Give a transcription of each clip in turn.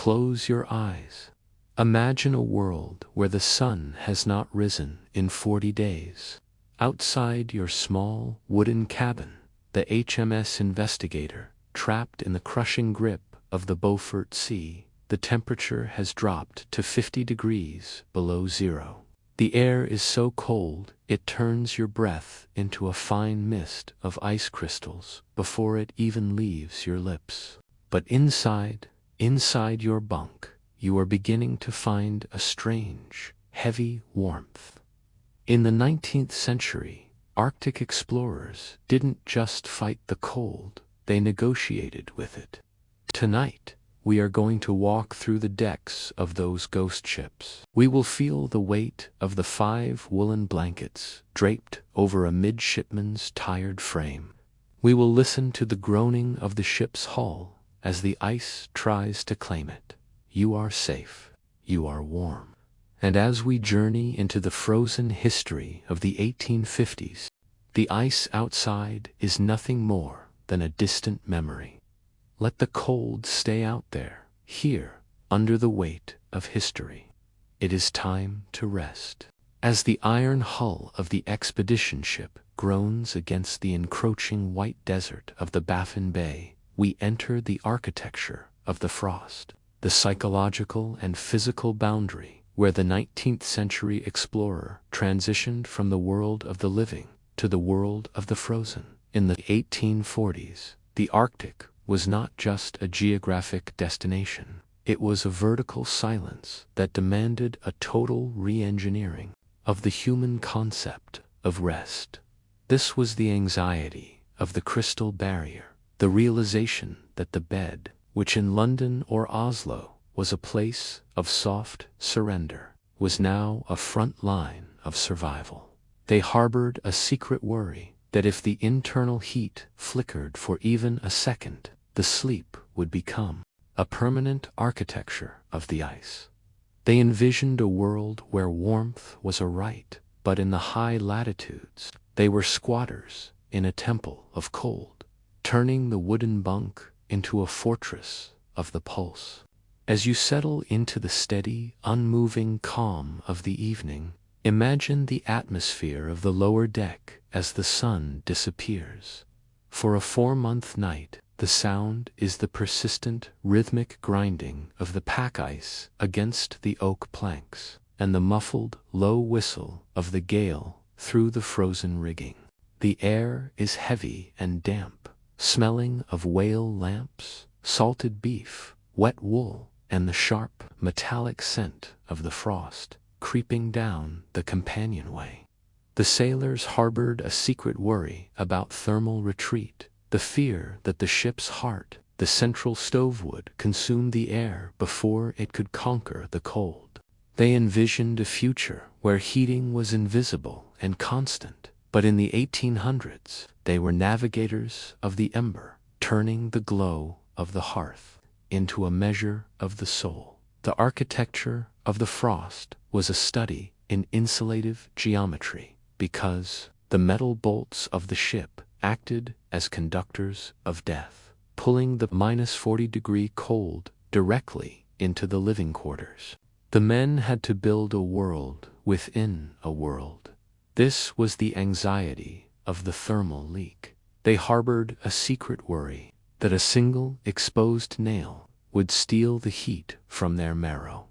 Close your eyes. Imagine a world where the sun has not risen in 40 days. Outside your small wooden cabin, the HMS Investigator, trapped in the crushing grip of the Beaufort Sea, the temperature has dropped to 50 degrees below zero. The air is so cold it turns your breath into a fine mist of ice crystals before it even leaves your lips. But inside your bunk, you are beginning to find a strange, heavy warmth. In the 19th century, Arctic explorers didn't just fight the cold, they negotiated with it. Tonight, we are going to walk through the decks of those ghost ships. We will feel the weight of the 5 woolen blankets draped over a midshipman's tired frame. We will listen to the groaning of the ship's hull as the ice tries to claim it. You are safe. You are warm. And as we journey into the frozen history of the 1850s, the ice outside is nothing more than a distant memory. Let the cold stay out there, here, under the weight of history. It is time to rest. As the iron hull of the expedition ship groans against the encroaching white desert of the Baffin Bay, we enter the architecture of the frost, the psychological and physical boundary where the 19th century explorer transitioned from the world of the living to the world of the frozen. In the 1840s, the Arctic was not just a geographic destination. It was a vertical silence that demanded a total re-engineering of the human concept of rest. This was the anxiety of the crystal barrier, the realization that the bed, which in London or Oslo was a place of soft surrender, was now a front line of survival. They harbored a secret worry that if the internal heat flickered for even a second, the sleep would become a permanent architecture of the ice. They envisioned a world where warmth was a right, but in the high latitudes, they were squatters in a temple of cold, turning the wooden bunk into a fortress of the pulse. As you settle into the steady, unmoving calm of the evening, imagine the atmosphere of the lower deck as the sun disappears. For a 4-month night, the sound is the persistent, rhythmic grinding of the pack ice against the oak planks, and the muffled, low whistle of the gale through the frozen rigging. The air is heavy and damp, smelling of whale lamps, salted beef, wet wool, and the sharp, metallic scent of the frost creeping down the companionway. The sailors harbored a secret worry about thermal retreat, the fear that the ship's heart, the central stove, would consume the air before it could conquer the cold. They envisioned a future where heating was invisible and constant, but in the 1800s, they were navigators of the ember, turning the glow of the hearth into a measure of the soul. The architecture of the frost was a study in insulative geometry, because the metal bolts of the ship acted as conductors of death, pulling the -40-degree cold directly into the living quarters. The men had to build a world within a world. This was the anxiety of the thermal leak. They harbored a secret worry that a single exposed nail would steal the heat from their marrow.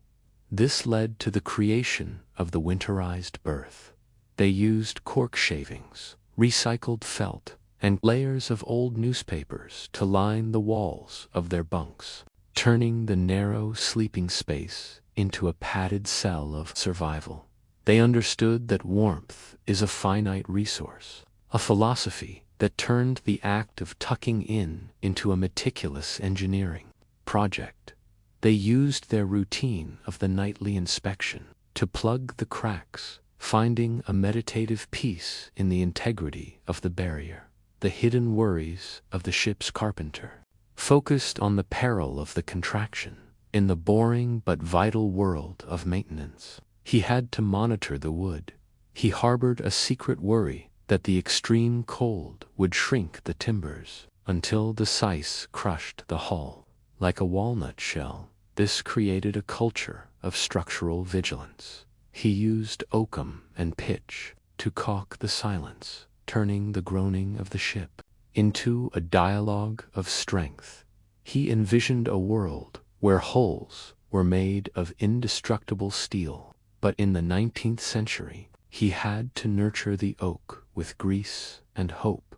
This led to the creation of the winterized berth. They used cork shavings, recycled felt, and layers of old newspapers to line the walls of their bunks, turning the narrow sleeping space into a padded cell of survival. They understood that warmth is a finite resource, a philosophy that turned the act of tucking in into a meticulous engineering project. They used their routine of the nightly inspection to plug the cracks, finding a meditative peace in the integrity of the barrier. The hidden worries of the ship's carpenter focused on the peril of the contraction. In the boring but vital world of maintenance, he had to monitor the wood. He harbored a secret worry that the extreme cold would shrink the timbers until the size crushed the hull like a walnut shell. This created a culture of structural vigilance. He used oakum and pitch to caulk the silence, turning the groaning of the ship into a dialogue of strength. He envisioned a world where hulls were made of indestructible steel, but in the 19th century, he had to nurture the oak with grease and hope.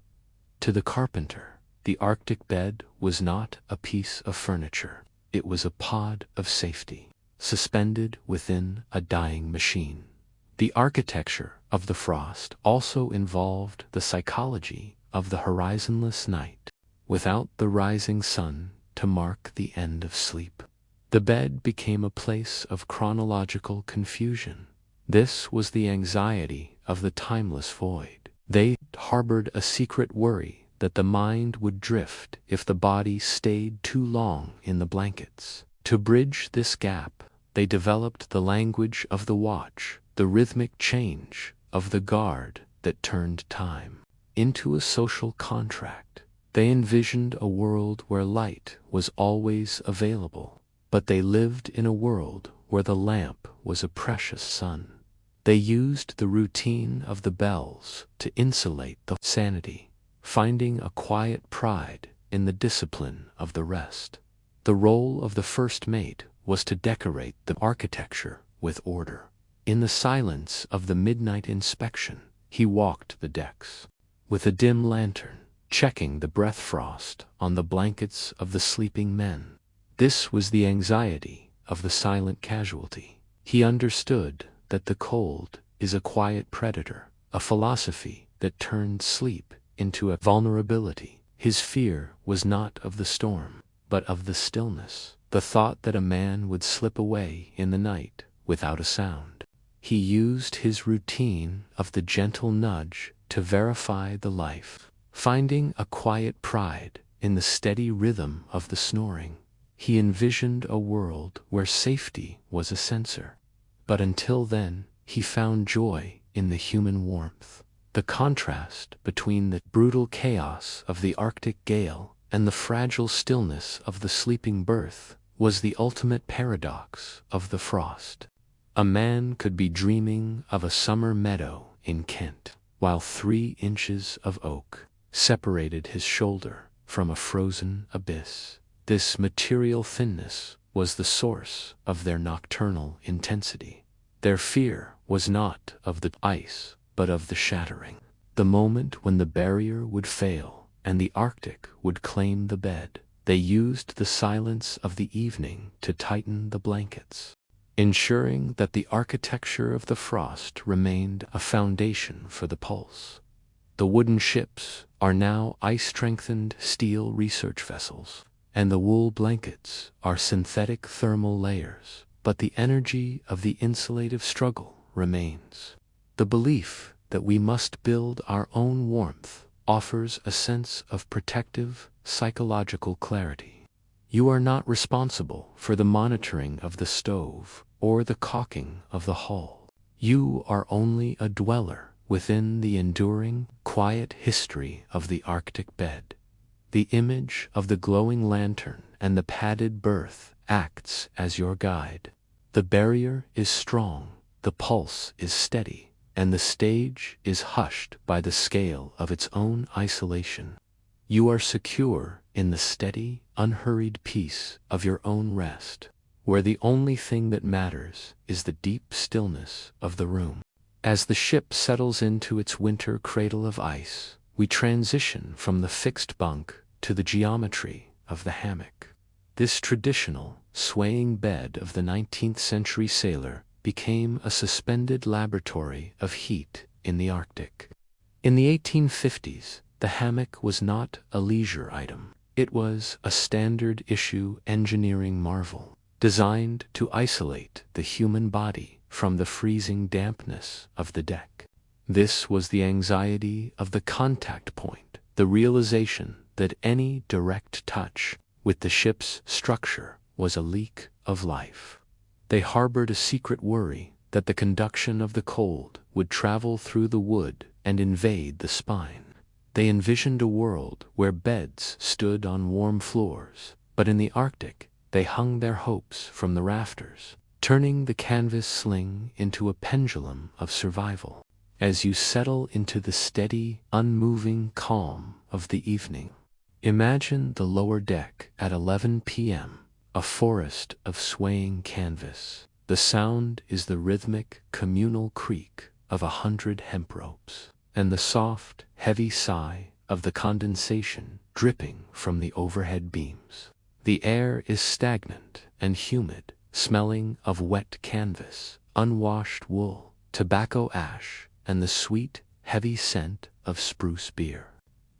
To the carpenter, the Arctic bed was not a piece of furniture. It was a pod of safety, suspended within a dying machine. The architecture of the frost also involved the psychology of the horizonless night, without the rising sun to mark the end of sleep. The bed became a place of chronological confusion. This was the anxiety of the timeless void. They harbored a secret worry that the mind would drift if the body stayed too long in the blankets. To bridge this gap, they developed the language of the watch, the rhythmic change of the guard that turned time into a social contract. They envisioned a world where light was always available, but they lived in a world where the lamp was a precious sun. They used the routine of the bells to insulate the sanity, finding a quiet pride in the discipline of the rest. The role of the first mate was to decorate the architecture with order. In the silence of the midnight inspection, he walked the decks with a dim lantern, checking the breath frost on the blankets of the sleeping men. This was the anxiety of the silent casualty. He understood that the cold is a quiet predator, a philosophy that turned sleep into a vulnerability. His fear was not of the storm, but of the stillness, the thought that a man would slip away in the night without a sound. He used his routine of the gentle nudge to verify the life, finding a quiet pride in the steady rhythm of the snoring. He envisioned a world where safety was a censor. But until then, he found joy in the human warmth. The contrast between the brutal chaos of the Arctic gale and the fragile stillness of the sleeping berth was the ultimate paradox of the frost. A man could be dreaming of a summer meadow in Kent, while 3 inches of oak separated his shoulder from a frozen abyss. This material thinness was the source of their nocturnal intensity. Their fear was not of the ice, but of the shattering. The moment when the barrier would fail and the Arctic would claim the bed, they used the silence of the evening to tighten the blankets, ensuring that the architecture of the frost remained a foundation for the pulse. The wooden ships are now ice-strengthened steel research vessels, and the wool blankets are synthetic thermal layers, but the energy of the insulative struggle remains. The belief that we must build our own warmth offers a sense of protective, psychological clarity. You are not responsible for the monitoring of the stove or the caulking of the hull. You are only a dweller within the enduring, quiet history of the Arctic bed. The image of the glowing lantern and the padded berth acts as your guide. The barrier is strong, the pulse is steady, and the stage is hushed by the scale of its own isolation. You are secure in the steady, unhurried peace of your own rest, where the only thing that matters is the deep stillness of the room. As the ship settles into its winter cradle of ice, we transition from the fixed bunk to the geometry of the hammock. This traditional, swaying bed of the 19th century sailor became a suspended laboratory of heat in the Arctic. In the 1850s, the hammock was not a leisure item. It was a standard-issue engineering marvel, designed to isolate the human body from the freezing dampness of the deck. This was the anxiety of the contact point, the realization that any direct touch with the ship's structure was a leak of life. They harbored a secret worry that the conduction of the cold would travel through the wood and invade the spine. They envisioned a world where beds stood on warm floors, but in the Arctic, they hung their hopes from the rafters, turning the canvas sling into a pendulum of survival. As you settle into the steady, unmoving calm of the evening, imagine the lower deck at 11 p.m., a forest of swaying canvas. The sound is the rhythmic, communal creak of 100 hemp ropes, and the soft, heavy sigh of the condensation dripping from the overhead beams. The air is stagnant and humid, smelling of wet canvas, unwashed wool, tobacco ash, and the sweet, heavy scent of spruce beer.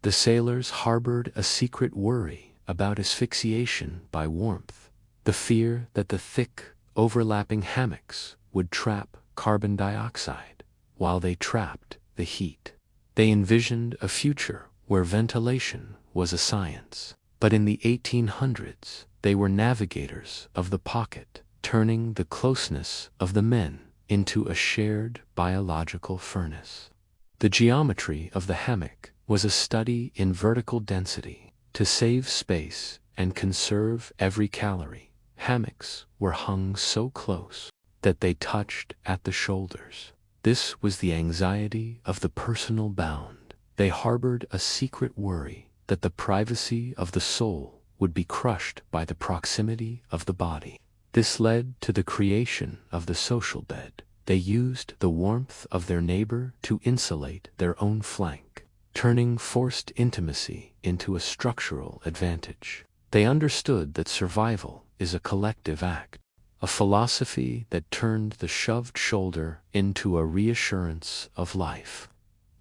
The sailors harbored a secret worry about asphyxiation by warmth, the fear that the thick, overlapping hammocks would trap carbon dioxide while they trapped the heat. They envisioned a future where ventilation was a science. But in the 1800s, they were navigators of the pocket, turning the closeness of the men into a shared biological furnace. The geometry of the hammock was a study in vertical density. To save space and conserve every calorie, hammocks were hung so close that they touched at the shoulders. This was the anxiety of the personal bound. They harbored a secret worry that the privacy of the soul would be crushed by the proximity of the body. This led to the creation of the social bed. They used the warmth of their neighbor to insulate their own flank, turning forced intimacy into a structural advantage. They understood that survival is a collective act, a philosophy that turned the shoved shoulder into a reassurance of life.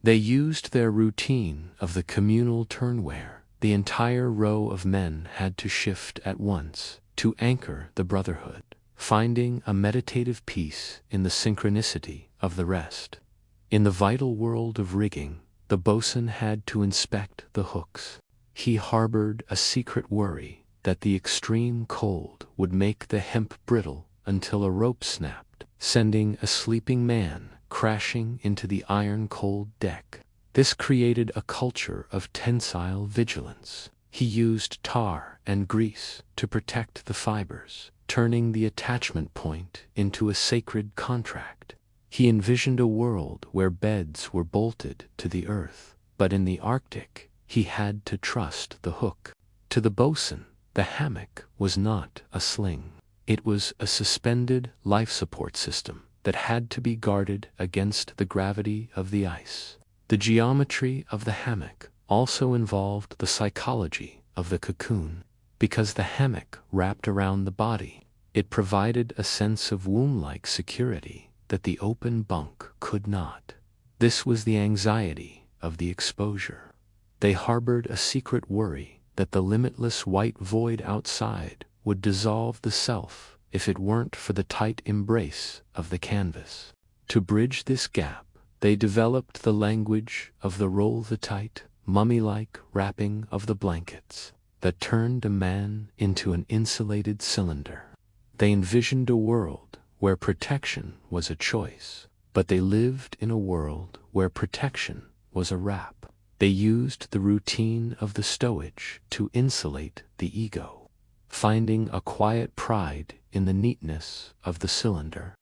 They used their routine of the communal turnwhere. The entire row of men had to shift at once to anchor the brotherhood, finding a meditative peace in the synchronicity of the rest. In the vital world of rigging, the bosun had to inspect the hooks. He harbored a secret worry that the extreme cold would make the hemp brittle until a rope snapped, sending a sleeping man crashing into the iron-cold deck. This created a culture of tensile vigilance. He used tar and grease to protect the fibers, turning the attachment point into a sacred contract. He envisioned a world where beds were bolted to the earth, but in the Arctic, he had to trust the hook. To the bosun, the hammock was not a sling. It was a suspended life support system that had to be guarded against the gravity of the ice. The geometry of the hammock also involved the psychology of the cocoon. Because the hammock wrapped around the body, it provided a sense of womb-like security that the open bunk could not. This was the anxiety of the exposure. They harbored a secret worry that the limitless white void outside would dissolve the self if it weren't for the tight embrace of the canvas. To bridge this gap, they developed the language of the roll-the-tight, mummy-like wrapping of the blankets that turned a man into an insulated cylinder. They envisioned a world where protection was a choice, but they lived in a world where protection was a wrap. They used the routine of the stowage to insulate the ego, finding a quiet pride in the neatness of the cylinder.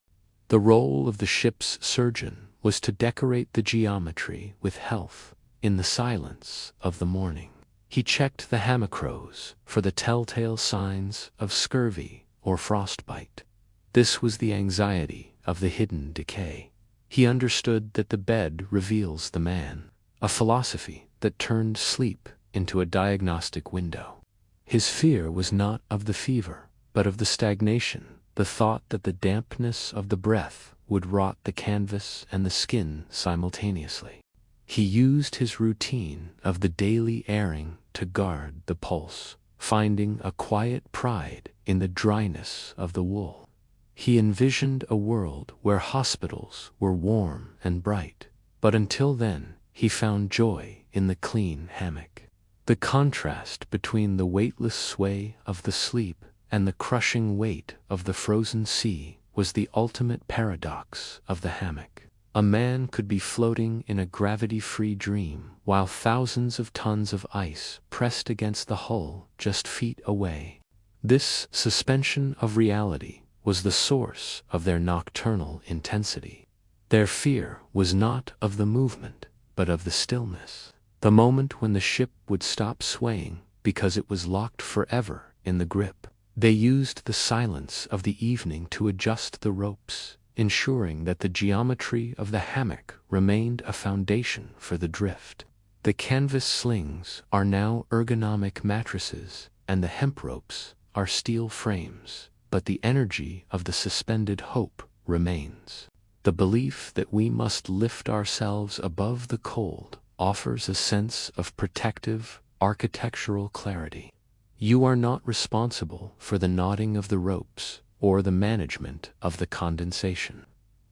The role of the ship's surgeon was to decorate the geometry with health in the silence of the morning. He checked the hammock rows for the telltale signs of scurvy or frostbite. This was the anxiety of the hidden decay. He understood that the bed reveals the man, a philosophy that turned sleep into a diagnostic window. His fear was not of the fever, but of the stagnation, the thought that the dampness of the breath would rot the canvas and the skin simultaneously. He used his routine of the daily airing to guard the pulse, finding a quiet pride in the dryness of the wool. He envisioned a world where hospitals were warm and bright, but until then, he found joy in the clean hammock. The contrast between the weightless sway of the sleep and the crushing weight of the frozen sea was the ultimate paradox of the hammock. A man could be floating in a gravity-free dream while thousands of tons of ice pressed against the hull just feet away. This suspension of reality was the source of their nocturnal intensity. Their fear was not of the movement, but of the stillness. The moment when the ship would stop swaying because it was locked forever in the grip. They used the silence of the evening to adjust the ropes, ensuring that the geometry of the hammock remained a foundation for the drift. The canvas slings are now ergonomic mattresses, and the hemp ropes are steel frames, but the energy of the suspended hope remains. The belief that we must lift ourselves above the cold offers a sense of protective, architectural clarity. You are not responsible for the knotting of the ropes or the management of the condensation.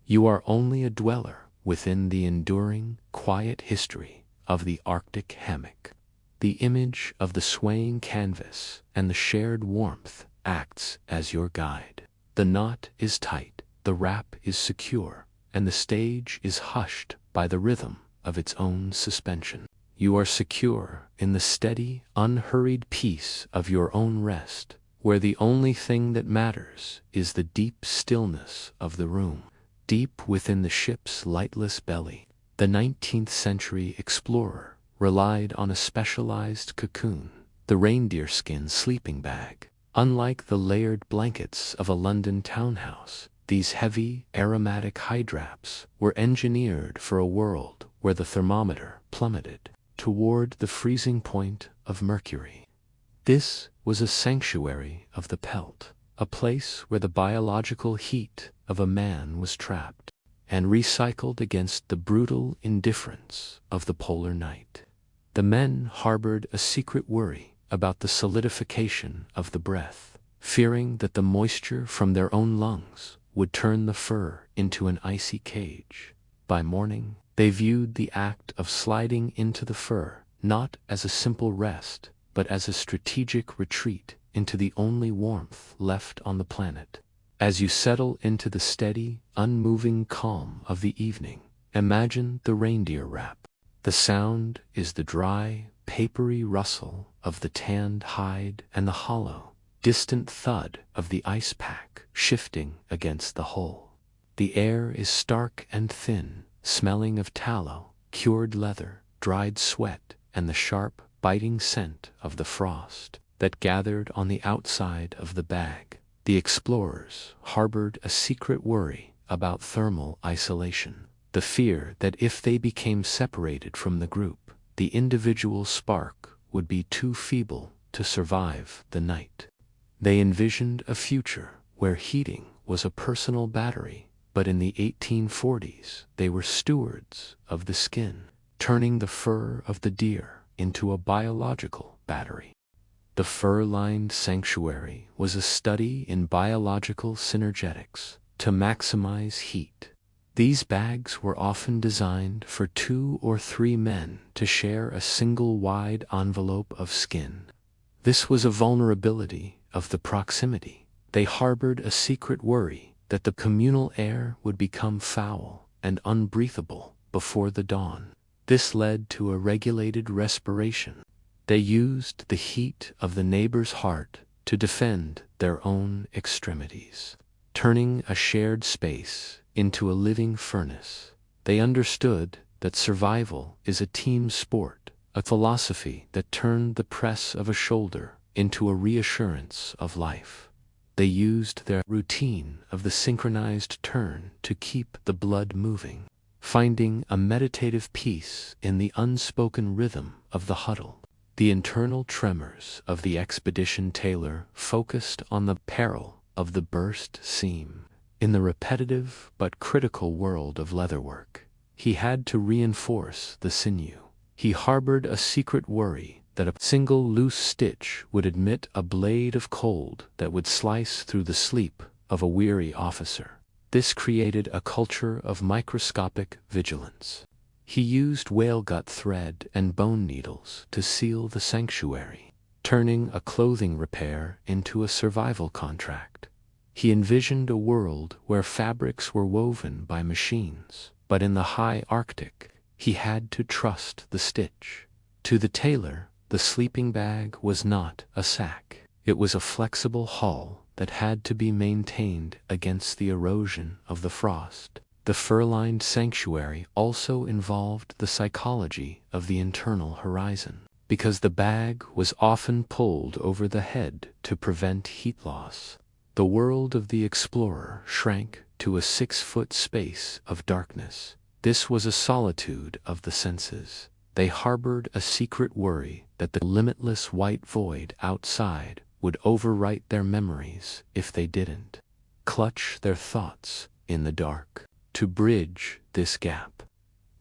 You are only a dweller within the enduring, quiet history of the Arctic hammock. The image of the swaying canvas and the shared warmth acts as your guide. The knot is tight, the wrap is secure, and the stage is hushed by the rhythm of its own suspension. You are secure in the steady, unhurried peace of your own rest, where the only thing that matters is the deep stillness of the room. Deep within the ship's lightless belly, the 19th century explorer relied on a specialized cocoon, the reindeer skin sleeping bag. Unlike the layered blankets of a London townhouse, these heavy, aromatic hydraps were engineered for a world where the thermometer plummeted toward the freezing point of mercury. This was a sanctuary of the pelt, a place where the biological heat of a man was trapped and recycled against the brutal indifference of the polar night. The men harbored a secret worry about the solidification of the breath, fearing that the moisture from their own lungs would turn the fur into an icy cage. By morning, they viewed the act of sliding into the fur not as a simple rest, but as a strategic retreat into the only warmth left on the planet. As you settle into the steady, unmoving calm of the evening, imagine the reindeer wrap. The sound is the dry, papery rustle of the tanned hide and the hollow, distant thud of the ice pack shifting against the hull. The air is stark and thin, smelling of tallow, cured leather, dried sweat, and the sharp, biting scent of the frost that gathered on the outside of the bag. The explorers harbored a secret worry about thermal isolation, the fear that if they became separated from the group, the individual spark would be too feeble to survive the night. They envisioned a future where heating was a personal battery, but in the 1840s they were stewards of the skin, turning the fur of the deer into a biological battery. The fur-lined sanctuary was a study in biological synergetics to maximize heat. These bags were often designed for 2 or 3 men to share a single wide envelope of skin. This was a vulnerability of the proximity. They harbored a secret worry that the communal air would become foul and unbreathable before the dawn. This led to a regulated respiration. They used the heat of the neighbor's heart to defend their own extremities, turning a shared space into a living furnace. They understood that survival is a team sport, a philosophy that turned the press of a shoulder into a reassurance of life. They used their routine of the synchronized turn to keep the blood moving, finding a meditative peace in the unspoken rhythm of the huddle. The internal tremors of the expedition tailor focused on the peril of the burst seam. In the repetitive but critical world of leatherwork, he had to reinforce the sinew. He harbored a secret worry that a single loose stitch would admit a blade of cold that would slice through the sleep of a weary officer. This created a culture of microscopic vigilance. He used whale-gut thread and bone needles to seal the sanctuary, turning a clothing repair into a survival contract. He envisioned a world where fabrics were woven by machines, but in the high Arctic, he had to trust the stitch. To the tailor, the sleeping bag was not a sack. It was a flexible hull that had to be maintained against the erosion of the frost. The fur-lined sanctuary also involved the psychology of the internal horizon, because the bag was often pulled over the head to prevent heat loss. The world of the explorer shrank to a 6-foot space of darkness. This was a solitude of the senses. They harbored a secret worry that the limitless white void outside would overwrite their memories if they didn't clutch their thoughts in the dark. To bridge this gap,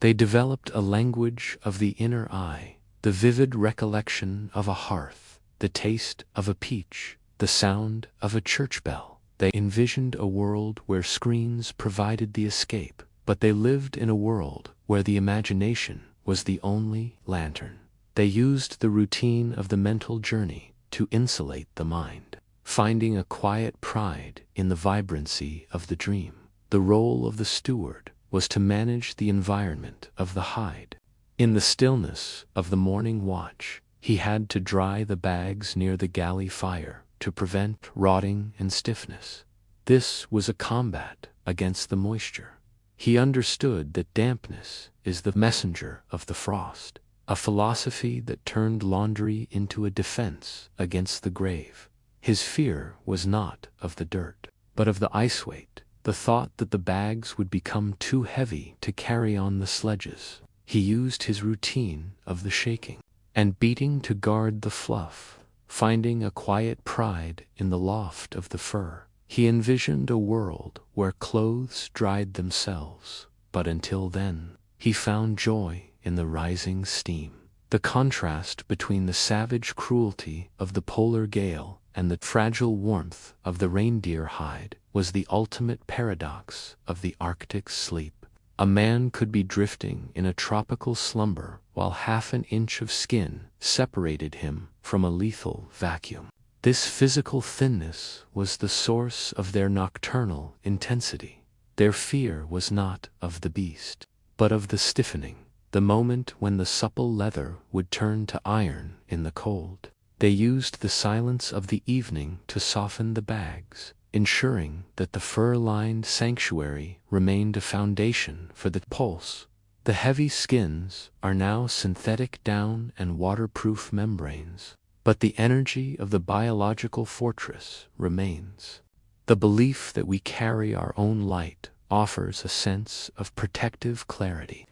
they developed a language of the inner eye, the vivid recollection of a hearth, the taste of a peach, the sound of a church bell. They envisioned a world where screens provided the escape, but they lived in a world where the imagination was the only lantern. They used the routine of the mental journey to insulate the mind, finding a quiet pride in the vibrancy of the dream. The role of the steward was to manage the environment of the hide. In the stillness of the morning watch, he had to dry the bags near the galley fire to prevent rotting and stiffness. This was a combat against the moisture. He understood that dampness is the messenger of the frost, a philosophy that turned laundry into a defense against the grave. His fear was not of the dirt, but of the ice weight, the thought that the bags would become too heavy to carry on the sledges. He used his routine of the shaking and beating to guard the fluff, finding a quiet pride in the loft of the fur. He envisioned a world where clothes dried themselves, but until then, he found joy in the rising steam. The contrast between the savage cruelty of the polar gale and the fragile warmth of the reindeer hide was the ultimate paradox of the Arctic sleep. A man could be drifting in a tropical slumber while half an inch of skin separated him from a lethal vacuum. This physical thinness was the source of their nocturnal intensity. Their fear was not of the beast, but of the stiffening, the moment when the supple leather would turn to iron in the cold. They used the silence of the evening to soften the bags, ensuring that the fur-lined sanctuary remained a foundation for the pulse. The heavy skins are now synthetic down and waterproof membranes, but the energy of the biological fortress remains. The belief that we carry our own light offers a sense of protective clarity.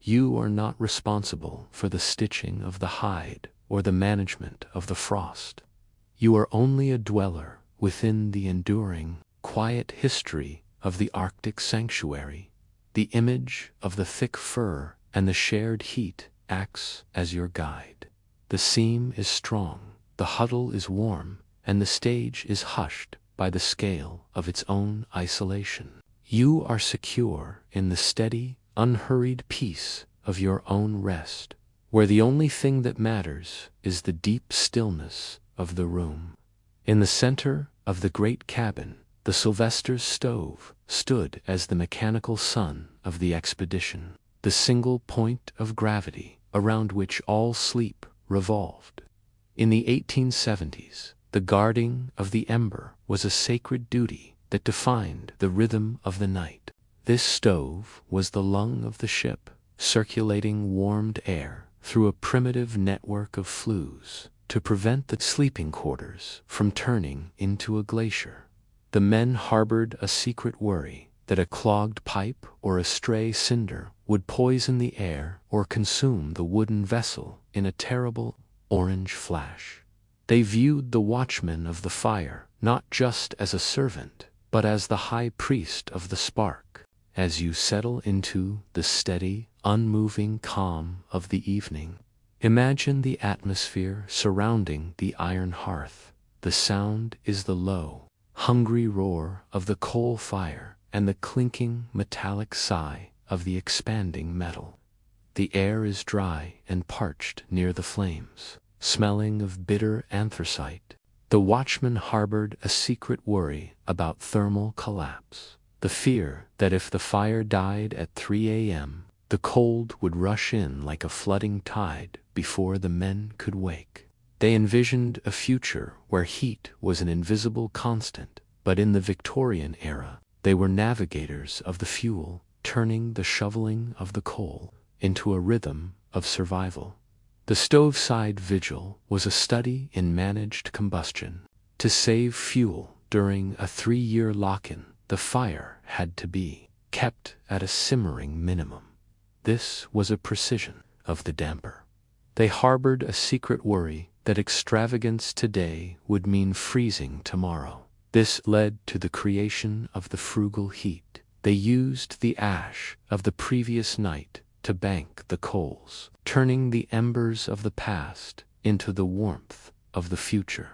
You are not responsible for the stitching of the hide or the management of the frost. You are only a dweller within the enduring, quiet history of the Arctic sanctuary. The image of the thick fur and the shared heat acts as your guide. The seam is strong, the huddle is warm, and the stage is hushed by the scale of its own isolation. You are secure in the steady, unhurried peace of your own rest, where the only thing that matters is the deep stillness of the room. In the center of the great cabin, the Sylvester's stove stood as the mechanical sun of the expedition, the single point of gravity around which all sleep revolved. In the 1870s, the guarding of the ember was a sacred duty that defined the rhythm of the night. This stove was the lung of the ship, circulating warmed air through a primitive network of flues to prevent the sleeping quarters from turning into a glacier. The men harbored a secret worry that a clogged pipe or a stray cinder would poison the air or consume the wooden vessel in a terrible orange flash. They viewed the watchman of the fire not just as a servant, but as the high priest of the spark. As you settle into the steady, unmoving calm of the evening, imagine the atmosphere surrounding the iron hearth. The sound is the low, hungry roar of the coal fire and the clinking metallic sigh of the expanding metal. The air is dry and parched near the flames, smelling of bitter anthracite. The watchman harbored a secret worry about thermal collapse, the fear that if the fire died at 3 a.m., the cold would rush in like a flooding tide before the men could wake. They envisioned a future where heat was an invisible constant, but in the Victorian era, they were navigators of the fuel, turning the shoveling of the coal into a rhythm of survival. The Stoveside Vigil was a study in managed combustion. To save fuel during a 3-year lock-in, the fire had to be kept at a simmering minimum. This was a precision of the damper. They harbored a secret worry that extravagance today would mean freezing tomorrow. This led to the creation of the frugal heat. They used the ash of the previous night to bank the coals, turning the embers of the past into the warmth of the future.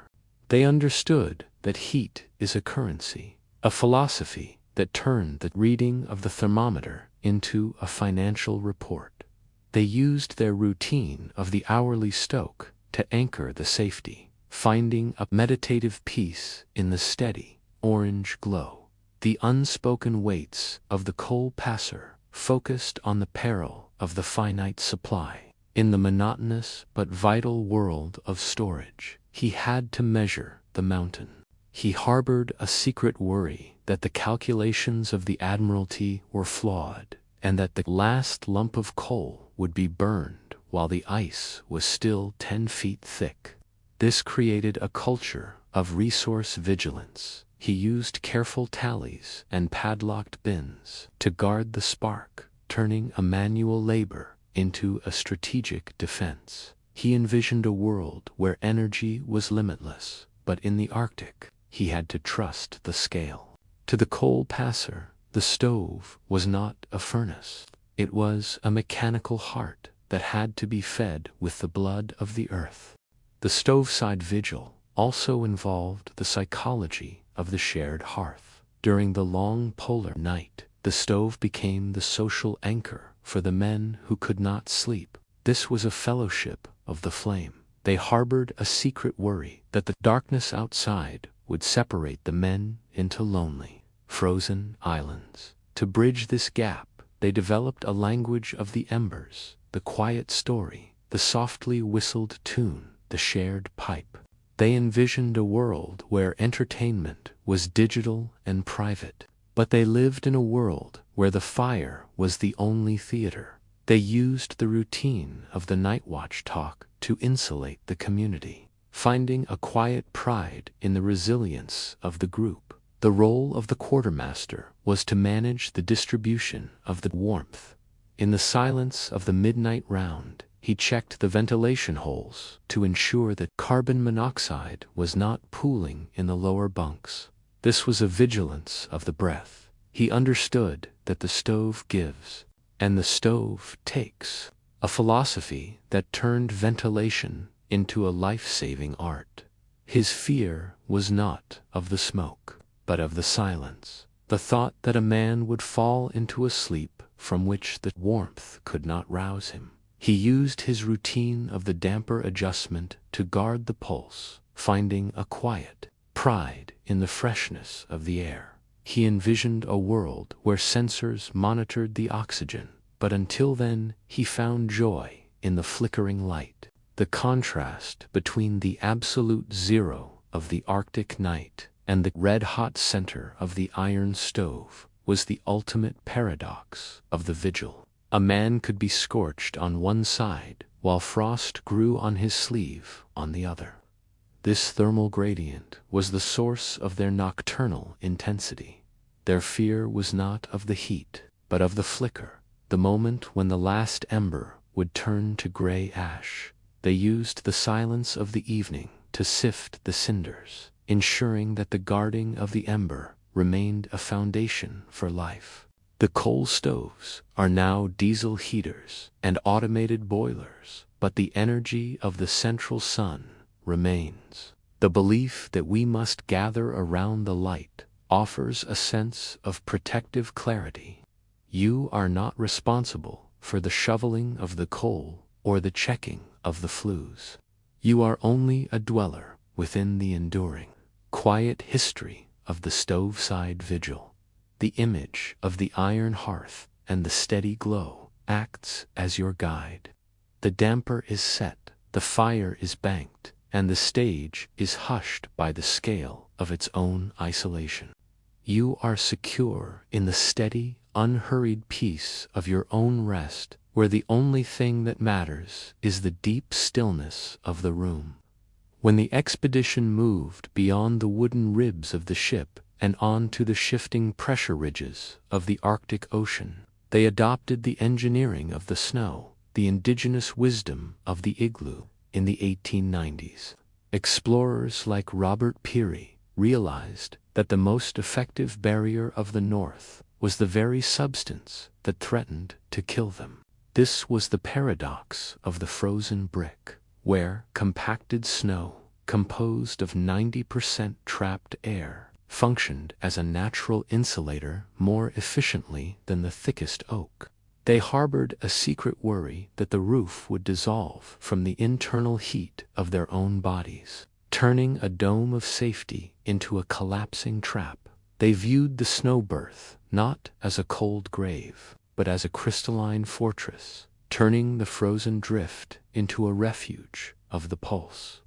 They understood that heat is a currency, a philosophy that turned the reading of the thermometer into a financial report. They used their routine of the hourly stoke to anchor the safety, finding a meditative peace in the steady, orange glow. The unspoken weights of the coal passer focused on the peril of the finite supply. In the monotonous but vital world of storage, he had to measure the mountain. He harbored a secret worry that the calculations of the Admiralty were flawed, and that the last lump of coal would be burned while the ice was still 10 feet thick. This created a culture of resource vigilance. He used careful tallies and padlocked bins to guard the spark, turning a manual labor into a strategic defense. He envisioned a world where energy was limitless, but in the Arctic, he had to trust the scale. To the coal passer, the stove was not a furnace. It was a mechanical heart that had to be fed with the blood of the earth. The Stoveside Vigil also involved the psychology of the shared hearth. During the long polar night, the stove became the social anchor for the men who could not sleep. This was a fellowship of the flame. They harbored a secret worry that the darkness outside would separate the men into lonely, frozen islands. To bridge this gap, they developed a language of the embers, the quiet story, the softly whistled tune, the shared pipe. They envisioned a world where entertainment was digital and private, but they lived in a world where the fire was the only theater. They used the routine of the night watch talk to insulate the community, finding a quiet pride in the resilience of the group. The role of the quartermaster was to manage the distribution of the warmth. In the silence of the midnight round, he checked the ventilation holes to ensure that carbon monoxide was not pooling in the lower bunks. This was a vigilance of the breath. He understood that the stove gives, and the stove takes, a philosophy that turned ventilation into a life-saving art. His fear was not of the smoke, but of the silence, the thought that a man would fall into a sleep from which the warmth could not rouse him. He used his routine of the damper adjustment to guard the pulse, finding a quiet pride in the freshness of the air. He envisioned a world where sensors monitored the oxygen, but until then he found joy in the flickering light. The contrast between the absolute zero of the Arctic night and the red-hot center of the iron stove was the ultimate paradox of the vigil. A man could be scorched on one side while frost grew on his sleeve on the other. This thermal gradient was the source of their nocturnal intensity. Their fear was not of the heat, but of the flicker, the moment when the last ember would turn to gray ash. They used the silence of the evening to sift the cinders, ensuring that the guarding of the ember remained a foundation for life. The coal stoves are now diesel heaters and automated boilers, but the energy of the central sun remains. The belief that we must gather around the light offers a sense of protective clarity. You are not responsible for the shoveling of the coal or the checking of the flues. You are only a dweller within the enduring, quiet history of the Stoveside Vigil. The image of the iron hearth and the steady glow acts as your guide. The damper is set, the fire is banked, and the stage is hushed by the scale of its own isolation. You are secure in the steady, unhurried peace of your own rest, where the only thing that matters is the deep stillness of the room. When the expedition moved beyond the wooden ribs of the ship and onto the shifting pressure ridges of the Arctic Ocean, they adopted the engineering of the snow, the indigenous wisdom of the igloo. In the 1890s, explorers like Robert Peary realized that the most effective barrier of the North was the very substance that threatened to kill them. This was the paradox of the frozen brick, where compacted snow, composed of 90% trapped air, functioned as a natural insulator more efficiently than the thickest oak. They harbored a secret worry that the roof would dissolve from the internal heat of their own bodies, turning a dome of safety into a collapsing trap. They viewed the snow berth not as a cold grave, but as a crystalline fortress, turning the frozen drift into a refuge of the pulse.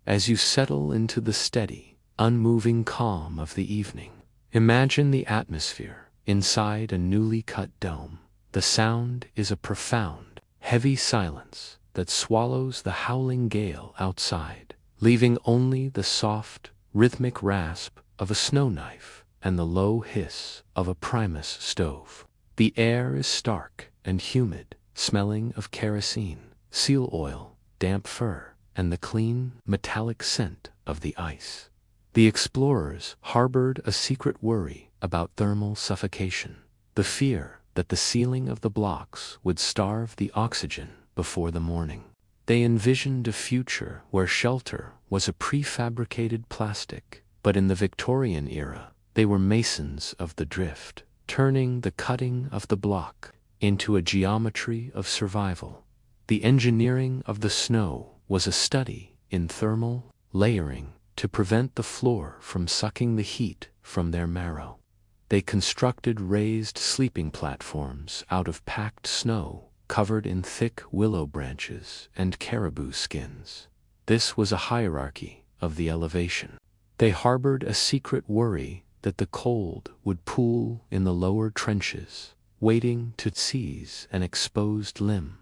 As you settle into the steady, unmoving calm of the evening, imagine the atmosphere inside a newly cut dome. The sound is a profound, heavy silence that swallows the howling gale outside, leaving only the soft, rhythmic rasp of a snow knife and the low hiss of a Primus stove. The air is stark and humid, smelling of kerosene, seal oil, damp fur, and the clean, metallic scent of the ice. The explorers harbored a secret worry about thermal suffocation, the fear that the sealing of the blocks would starve the oxygen before the morning. They envisioned a future where shelter was a prefabricated plastic, but in the Victorian era, they were masons of the drift, turning the cutting of the block into a geometry of survival. The engineering of the snow was a study in thermal layering to prevent the floor from sucking the heat from their marrow. They constructed raised sleeping platforms out of packed snow covered in thick willow branches and caribou skins. This was a hierarchy of the elevation. They harbored a secret worry that the cold would pool in the lower trenches, waiting to seize an exposed limb.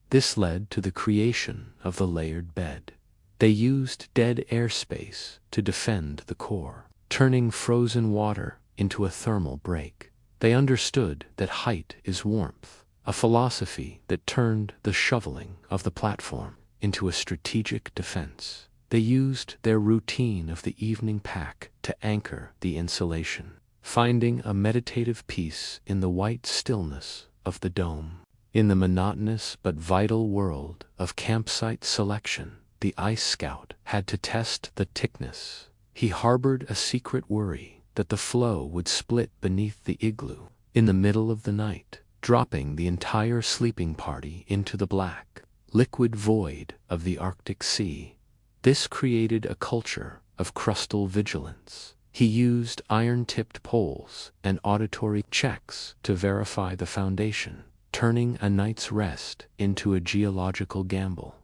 This led to the creation of the layered bed. They used dead airspace to defend the core, turning frozen water into a thermal break. They understood that height is warmth, a philosophy that turned the shoveling of the platform into a strategic defense. They used their routine of the evening pack to anchor the insulation, finding a meditative peace in the white stillness of the dome. In the monotonous but vital world of campsite selection, the Ice Scout had to test the thickness. He harbored a secret worry that the floe would split beneath the igloo in the middle of the night, dropping the entire sleeping party into the black, liquid void of the Arctic Sea. This created a culture of crustal vigilance. He used iron-tipped poles and auditory checks to verify the foundation, turning a night's rest into a geological gamble.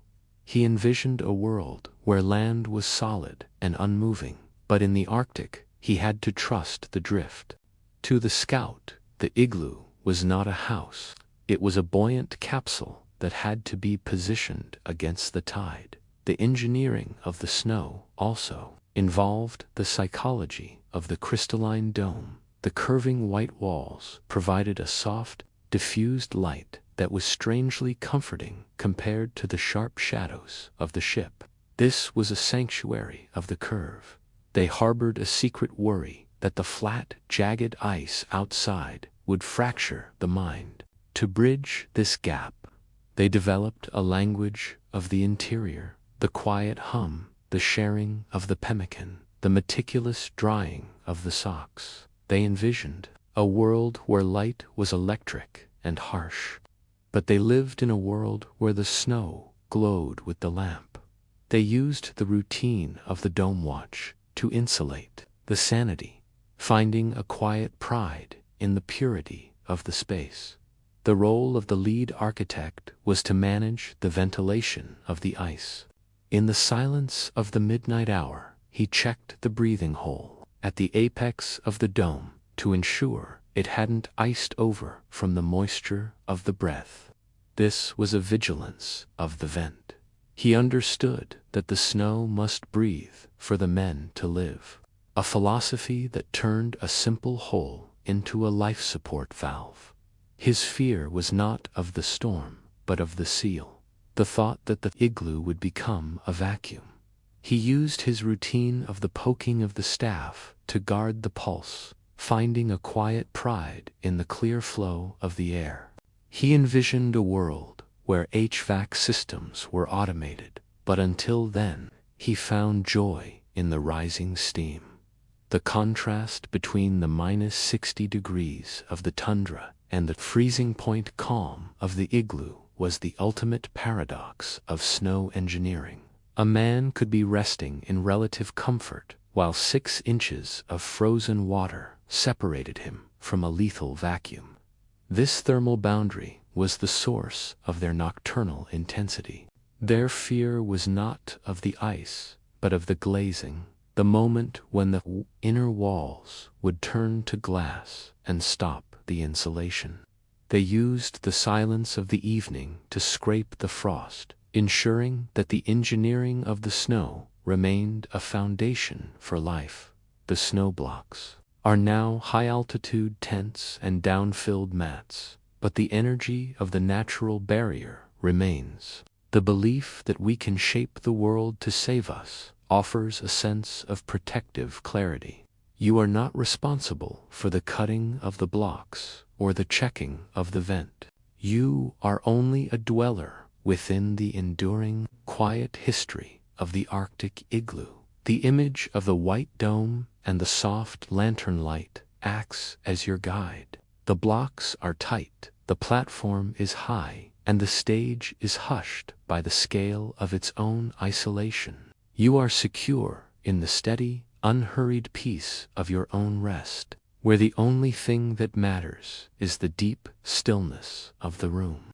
He envisioned a world where land was solid and unmoving, but in the Arctic, he had to trust the drift. To the scout, the igloo was not a house. It was a buoyant capsule that had to be positioned against the tide. The engineering of the snow also involved the psychology of the crystalline dome. The curving white walls provided a soft, diffused light that was strangely comforting compared to the sharp shadows of the ship. This was a sanctuary of the curve. They harbored a secret worry that the flat, jagged ice outside would fracture the mind. To bridge this gap, they developed a language of the interior, the quiet hum, the sharing of the pemmican, the meticulous drying of the socks. They envisioned a world where light was electric and harsh, but they lived in a world where the snow glowed with the lamp. They used the routine of the dome watch to insulate the sanity, finding a quiet pride in the purity of the space. The role of the lead architect was to manage the ventilation of the ice. In the silence of the midnight hour, he checked the breathing hole at the apex of the dome to ensure it hadn't iced over from the moisture of the breath. This was a vigilance of the vent. He understood that the snow must breathe for the men to live, a philosophy that turned a simple hole into a life support valve. His fear was not of the storm, but of the seal, the thought that the igloo would become a vacuum. He used his routine of the poking of the staff to guard the pulse, finding a quiet pride in the clear flow of the air. He envisioned a world where HVAC systems were automated, but until then, he found joy in the rising steam. The contrast between the -60 degrees of the tundra and the freezing point calm of the igloo was the ultimate paradox of snow engineering. A man could be resting in relative comfort while 6 inches of frozen water separated him from a lethal vacuum. This thermal boundary was the source of their nocturnal intensity. Their fear was not of the ice, but of the glazing, the moment when the inner walls would turn to glass and stop the insulation. They used the silence of the evening to scrape the frost, ensuring that the engineering of the snow remained a foundation for life. The snow blocks are now high-altitude tents and down-filled mats, but the energy of the natural barrier remains. The belief that we can shape the world to save us offers a sense of protective clarity. You are not responsible for the cutting of the blocks or the checking of the vent. You are only a dweller within the enduring, quiet history of the Arctic igloo. The image of the white dome and the soft lantern light acts as your guide. The blocks are tight, the platform is high, and the stage is hushed by the scale of its own isolation. You are secure in the steady, unhurried peace of your own rest, where the only thing that matters is the deep stillness of the room.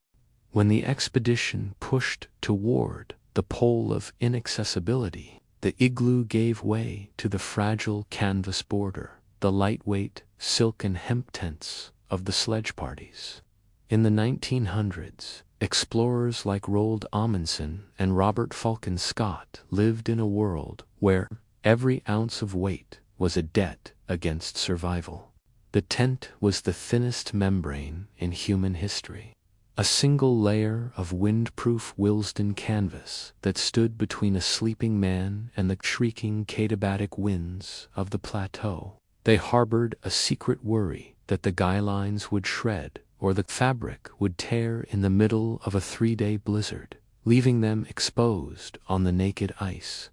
When the expedition pushed toward the pole of inaccessibility, the igloo gave way to the fragile canvas border, the lightweight silk and hemp tents of the sledge parties. In the 1900s, explorers like Roald Amundsen and Robert Falcon Scott lived in a world where every ounce of weight was a debt against survival. The tent was the thinnest membrane in human history, a single layer of windproof Wilsden canvas that stood between a sleeping man and the shrieking katabatic winds of the plateau. They harbored a secret worry that the guy lines would shred or the fabric would tear in the middle of a 3-day blizzard, leaving them exposed on the naked ice.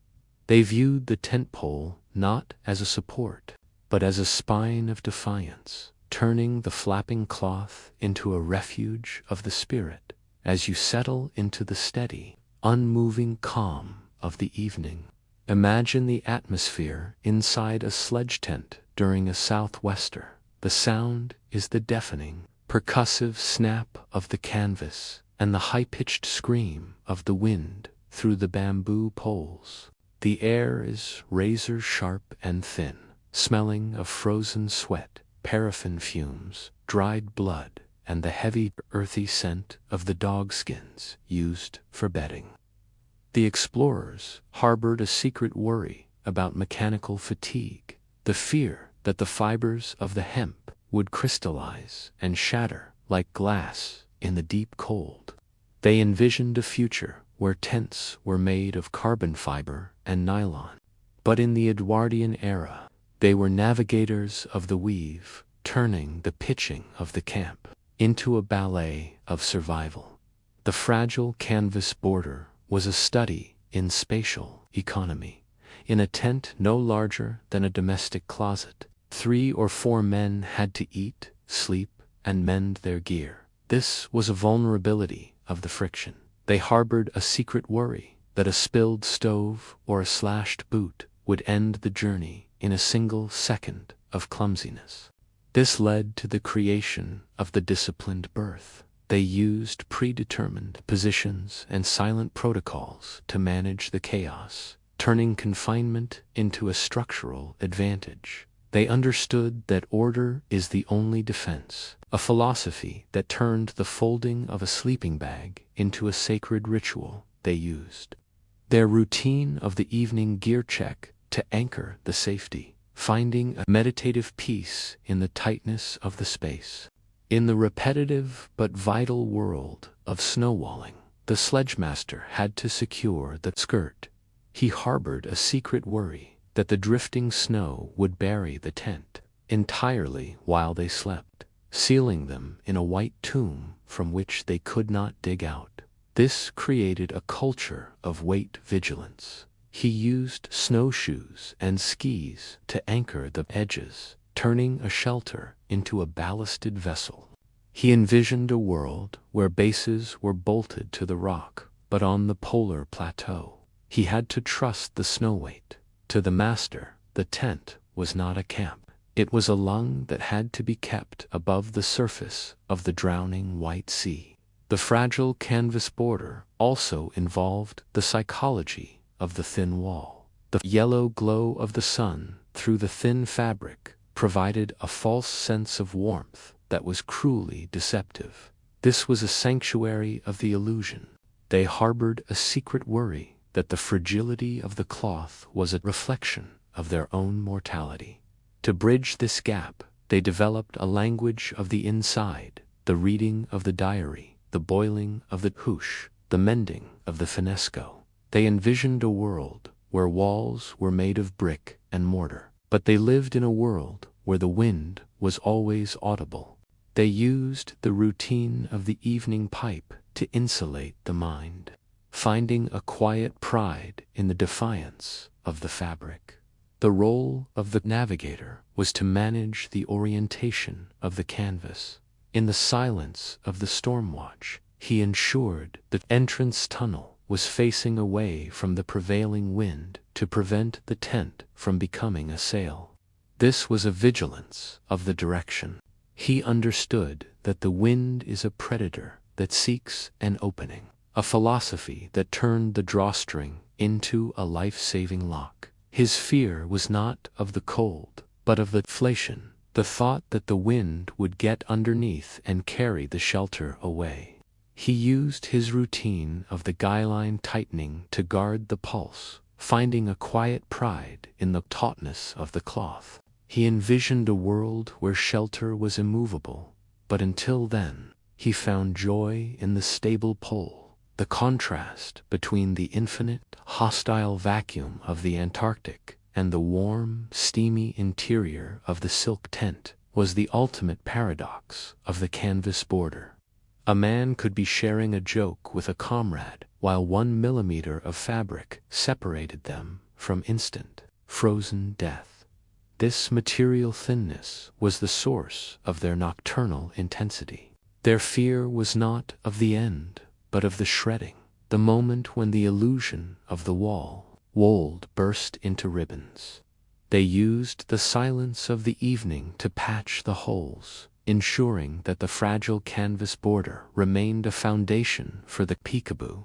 They viewed the tent pole not as a support, but as a spine of defiance, turning the flapping cloth into a refuge of the spirit as you settle into the steady, unmoving calm of the evening. Imagine the atmosphere inside a sledge tent during a southwester. The sound is the deafening, percussive snap of the canvas and the high-pitched scream of the wind through the bamboo poles. The air is razor-sharp and thin, smelling of frozen sweat, paraffin fumes, dried blood, and the heavy, earthy scent of the dogskins used for bedding. The explorers harbored a secret worry about mechanical fatigue, the fear that the fibers of the hemp would crystallize and shatter like glass in the deep cold. They envisioned a future where tents were made of carbon fiber and nylon. But in the Edwardian era, they were navigators of the weave, turning the pitching of the camp into a ballet of survival. The fragile canvas border was a study in spatial economy. In a tent no larger than a domestic closet, 3 or 4 men had to eat, sleep, and mend their gear. This was a vulnerability of the friction. They harbored a secret worry that a spilled stove or a slashed boot would end the journey in a single second of clumsiness. This led to the creation of the disciplined berth, They used predetermined positions and silent protocols to manage the chaos, turning confinement into a structural advantage. They understood that order is the only defense, a philosophy that turned the folding of a sleeping bag into a sacred ritual they used. Their routine of the evening gear check to anchor the safety, finding a meditative peace in the tightness of the space. In the repetitive but vital world of snowwalling, the sledgemaster had to secure the skirt. He harbored a secret worry that the drifting snow would bury the tent entirely while they slept, sealing them in a white tomb from which they could not dig out. This created a culture of weight vigilance. He used snowshoes and skis to anchor the edges, turning a shelter into a ballasted vessel. He envisioned a world where bases were bolted to the rock, but on the polar plateau, he had to trust the snow weight. To the master, the tent was not a camp. It was a lung that had to be kept above the surface of the drowning white sea. The fragile canvas border also involved the psychology of the thin wall. The yellow glow of the sun through the thin fabric provided a false sense of warmth that was cruelly deceptive. This was a sanctuary of the illusion. They harbored a secret worry that the fragility of the cloth was a reflection of their own mortality. To bridge this gap, they developed a language of the inside, the reading of the diary, the boiling of the hoosh, the mending of the finnesko. They envisioned a world where walls were made of brick and mortar, but they lived in a world where the wind was always audible. They used the routine of the evening pipe to insulate the mind, finding a quiet pride in the defiance of the fabric. The role of the navigator was to manage the orientation of the canvas. In the silence of the storm watch, he ensured the entrance tunnel was facing away from the prevailing wind to prevent the tent from becoming a sail. This was a vigilance of the direction. He understood that the wind is a predator that seeks an opening, a philosophy that turned the drawstring into a life-saving lock. His fear was not of the cold, but of the deflation, the thought that the wind would get underneath and carry the shelter away. He used his routine of the guyline tightening to guard the pulse, finding a quiet pride in the tautness of the cloth. He envisioned a world where shelter was immovable, but until then, he found joy in the stable pole. The contrast between the infinite, hostile vacuum of the Antarctic and the warm, steamy interior of the silk tent was the ultimate paradox of the canvas border. A man could be sharing a joke with a comrade while 1 millimeter of fabric separated them from instant, frozen death. This material thinness was the source of their nocturnal intensity. Their fear was not of the end, but of the shredding, the moment when the illusion of the wold burst into ribbons. They used the silence of the evening to patch the holes, ensuring that the fragile canvas border remained a foundation for the peekaboo.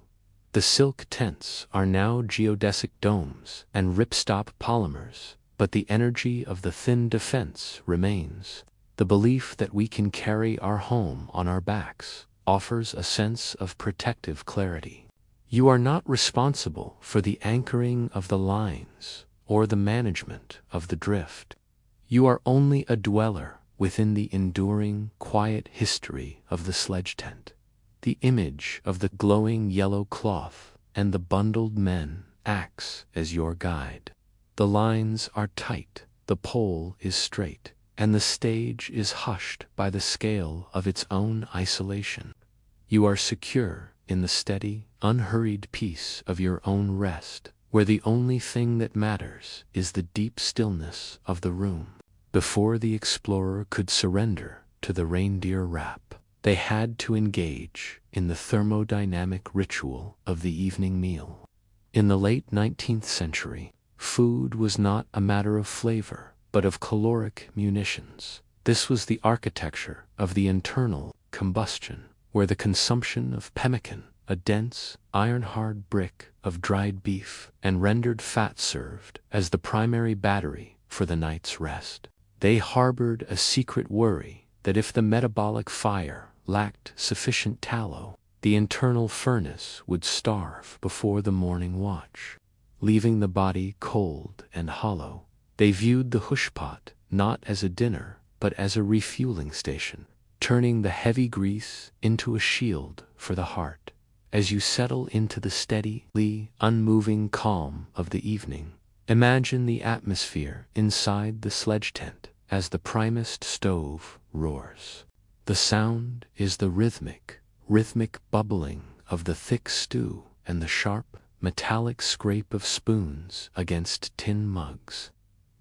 The silk tents are now geodesic domes and ripstop polymers, but the energy of the thin defense remains. The belief that we can carry our home on our backs offers a sense of protective clarity. You are not responsible for the anchoring of the lines or the management of the drift. You are only a dweller within the enduring, quiet history of the sledge tent. The image of the glowing yellow cloth and the bundled men acts as your guide. The lines are tight, the pole is straight, and the stage is hushed by the scale of its own isolation. You are secure in the steady, unhurried peace of your own rest, where the only thing that matters is the deep stillness of the room. Before the explorer could surrender to the reindeer wrap, they had to engage in the thermodynamic ritual of the evening meal. In the late 19th century, food was not a matter of flavor, but of caloric munitions. This was the architecture of the internal combustion. where the consumption of pemmican, a dense, iron-hard brick of dried beef and rendered fat, served as the primary battery for the night's rest. They harbored a secret worry that if the metabolic fire lacked sufficient tallow, the internal furnace would starve before the morning watch, leaving the body cold and hollow. They viewed the hushpot not as a dinner, but as a refueling station, turning the heavy grease into a shield for the heart. As you settle into the steady, unmoving calm of the evening, imagine the atmosphere inside the sledge tent as the primest stove roars. The sound is the rhythmic bubbling of the thick stew and the sharp, metallic scrape of spoons against tin mugs.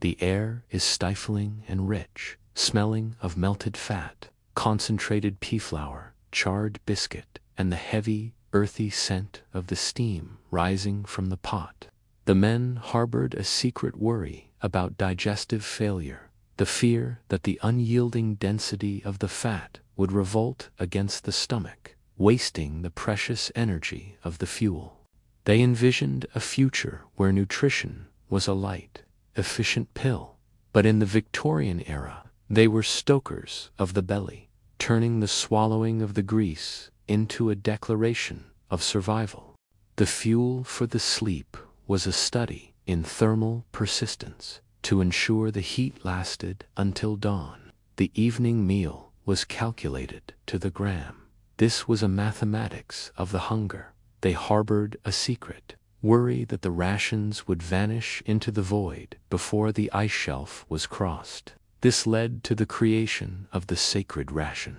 The air is stifling and rich, smelling of melted fat, concentrated pea flour, charred biscuit, and the heavy, earthy scent of the steam rising from the pot. The men harbored a secret worry about digestive failure, the fear that the unyielding density of the fat would revolt against the stomach, wasting the precious energy of the fuel. They envisioned a future where nutrition was a light, efficient pill, but in the Victorian era, they were stokers of the belly, turning the swallowing of the grease into a declaration of survival. The fuel for the sleep was a study in thermal persistence to ensure the heat lasted until dawn. The evening meal was calculated to the gram. This was a mathematics of the hunger. They harbored a secret worry that the rations would vanish into the void before the ice shelf was crossed. This led to the creation of the sacred ration.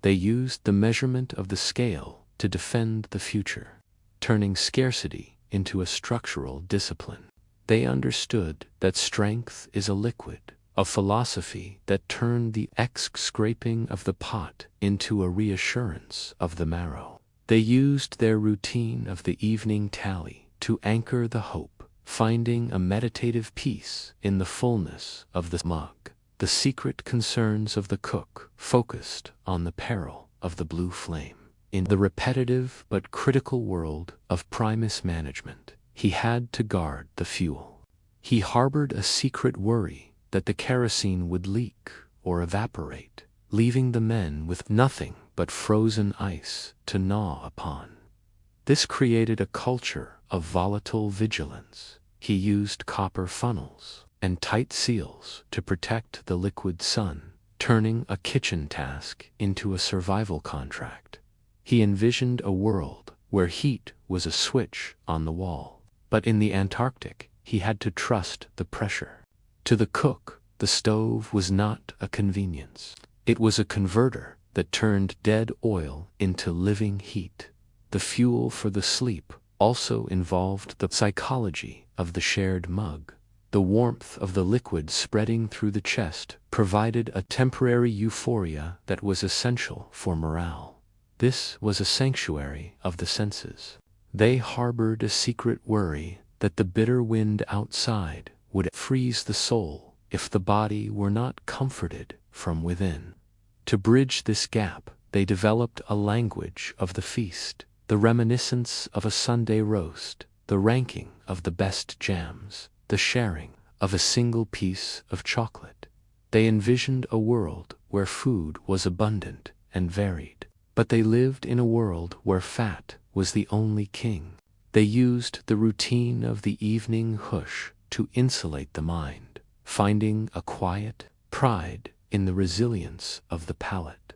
They used the measurement of the scale to defend the future, turning scarcity into a structural discipline. They understood that strength is a liquid, a philosophy that turned the scraping of the pot into a reassurance of the marrow. They used their routine of the evening tally to anchor the hope, finding a meditative peace in the fullness of the mug. The secret concerns of the cook focused on the peril of the blue flame. In the repetitive but critical world of primus management, he had to guard the fuel. He harbored a secret worry that the kerosene would leak or evaporate, leaving the men with nothing but frozen ice to gnaw upon. This created a culture of volatile vigilance. He used copper funnels and tight seals to protect the liquid sun, turning a kitchen task into a survival contract. He envisioned a world where heat was a switch on the wall, but in the Antarctic, he had to trust the pressure. To the cook, the stove was not a convenience. It was a converter that turned dead oil into living heat. The fuel for the sleep also involved the psychology of the shared mug. The warmth of the liquid spreading through the chest provided a temporary euphoria that was essential for morale. This was a sanctuary of the senses. They harbored a secret worry that the bitter wind outside would freeze the soul if the body were not comforted from within. To bridge this gap, they developed a language of the feast, the reminiscence of a Sunday roast, the ranking of the best jams, the sharing of a single piece of chocolate. They envisioned a world where food was abundant and varied, but they lived in a world where fat was the only king. They used the routine of the evening hush to insulate the mind, finding a quiet pride in the resilience of the palate.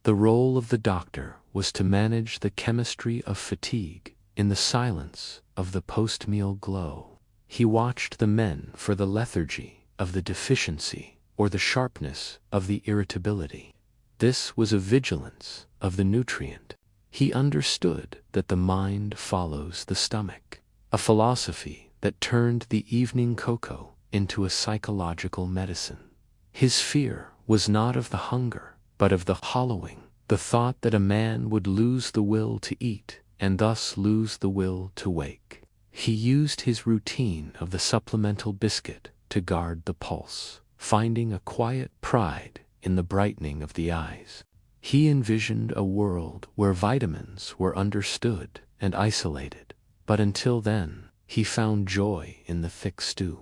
The role of the doctor was to manage the chemistry of fatigue in the silence of the post-meal glow. He watched the men for the lethargy of the deficiency or the sharpness of the irritability. This was a vigilance of the nutrient. He understood that the mind follows the stomach, a philosophy that turned the evening cocoa into a psychological medicine. His fear was not of the hunger, but of the hollowing, the thought that a man would lose the will to eat and thus lose the will to wake. He used his routine of the supplemental biscuit to guard the pulse, finding a quiet pride in the brightening of the eyes. He envisioned a world where vitamins were understood and isolated, but until then, he found joy in the thick stew.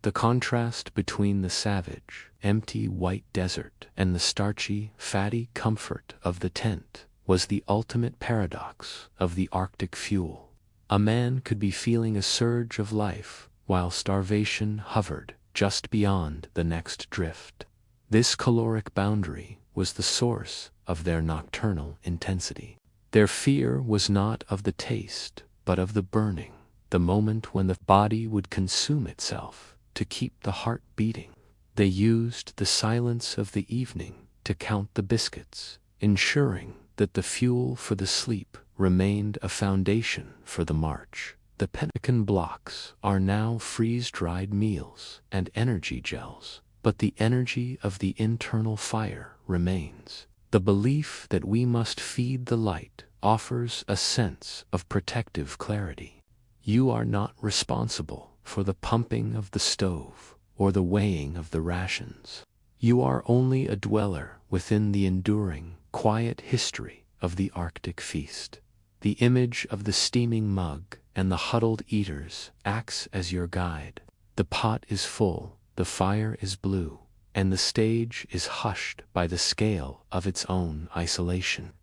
The contrast between the savage, empty white desert and the starchy, fatty comfort of the tent was the ultimate paradox of the Arctic fuel. A man could be feeling a surge of life while starvation hovered just beyond the next drift. This caloric boundary was the source of their nocturnal intensity. Their fear was not of the taste, but of the burning, the moment when the body would consume itself to keep the heart beating. They used the silence of the evening to count the biscuits, ensuring that the fuel for the sleep remained a foundation for the march. The pemmican blocks are now freeze-dried meals and energy gels, but the energy of the internal fire remains. The belief that we must feed the light offers a sense of protective clarity. You are not responsible for the pumping of the stove or the weighing of the rations. You are only a dweller within the enduring, quiet history of the Arctic feast. The image of the steaming mug and the huddled eaters acts as your guide. The pot is full, the fire is blue, and the stage is hushed by the scale of its own isolation.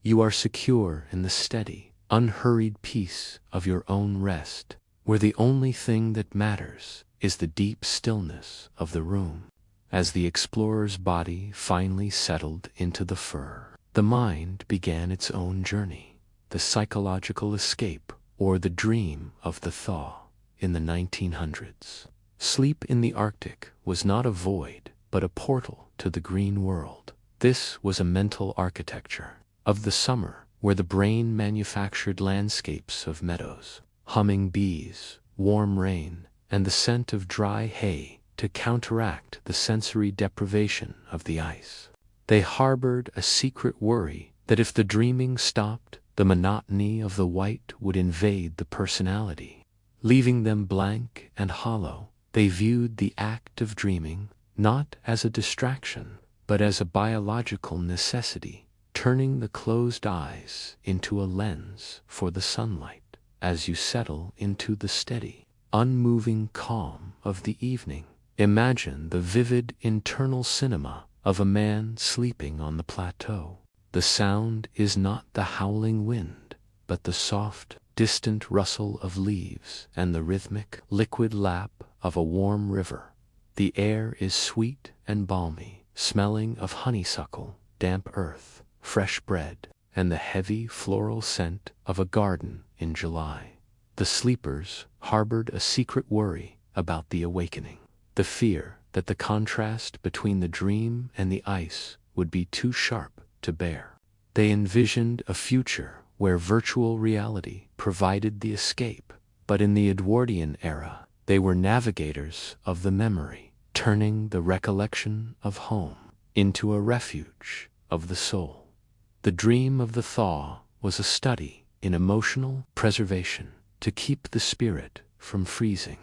You are secure in the steady, unhurried peace of your own rest, where the only thing that matters is the deep stillness of the room. As the explorer's body finally settled into the fur, the mind began its own journey, the psychological escape or the dream of the thaw. In the 1900s, sleep in the Arctic was not a void, but a portal to the green world. This was a mental architecture of the summer where the brain manufactured landscapes of meadows, humming bees, warm rain, and the scent of dry hay to counteract the sensory deprivation of the ice. They harbored a secret worry that if the dreaming stopped, the monotony of the white would invade the personality, leaving them blank and hollow. They viewed the act of dreaming not as a distraction, but as a biological necessity, turning the closed eyes into a lens for the sunlight. As you settle into the steady, unmoving calm of the evening, imagine the vivid internal cinema of a man sleeping on the plateau. The sound is not the howling wind, but the soft, distant rustle of leaves and the rhythmic, liquid lap of a warm river. The air is sweet and balmy, smelling of honeysuckle, damp earth, fresh bread, and the heavy floral scent of a garden in July. The sleepers harbored a secret worry about the awakening, the fear that the contrast between the dream and the ice would be too sharp to bear. They envisioned a future where virtual reality provided the escape, but in the Edwardian era, they were navigators of the memory, turning the recollection of home into a refuge of the soul. The dream of the thaw was a study in emotional preservation to keep the spirit from freezing.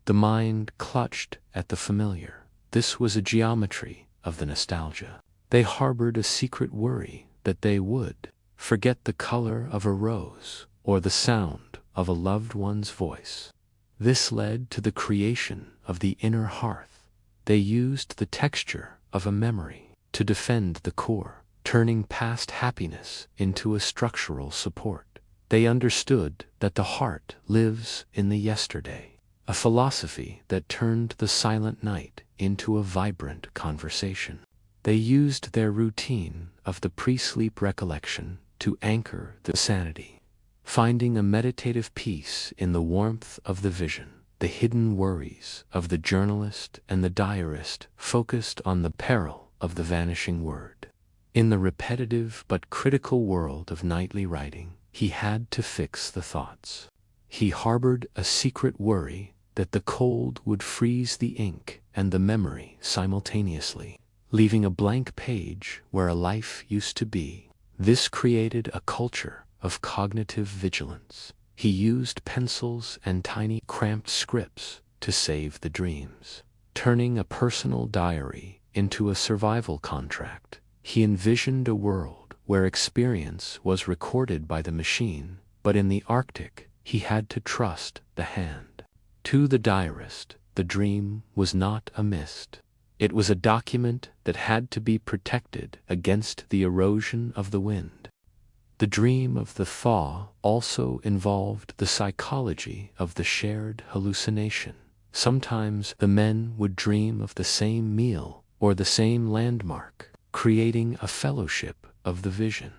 The mind clutched at the familiar. This was a geometry of the nostalgia. They harbored a secret worry that they would forget the color of a rose or the sound of a loved one's voice. This led to the creation of the inner hearth. They used the texture of a memory to defend the core, turning past happiness into a structural support. They understood that the heart lives in the yesterday, a philosophy that turned the silent night into a vibrant conversation. They used their routine of the pre-sleep recollection to anchor the sanity, finding a meditative peace in the warmth of the vision. The hidden worries of the journalist and the diarist focused on the peril of the vanishing word. In the repetitive but critical world of nightly writing, he had to fix the thoughts. He harbored a secret worry that the cold would freeze the ink and the memory simultaneously, leaving a blank page where a life used to be. This created a culture of cognitive vigilance. He used pencils and tiny cramped scripts to save the dreams. Turning a personal diary into a survival contract, He envisioned a world where experience was recorded by the machine, but in the Arctic he had to trust the hand. To the diarist, the dream was not a mist. It was a document that had to be protected against the erosion of the wind. The dream of the thaw also involved the psychology of the shared hallucination. Sometimes the men would dream of the same meal or the same landmark, creating a fellowship of the vision.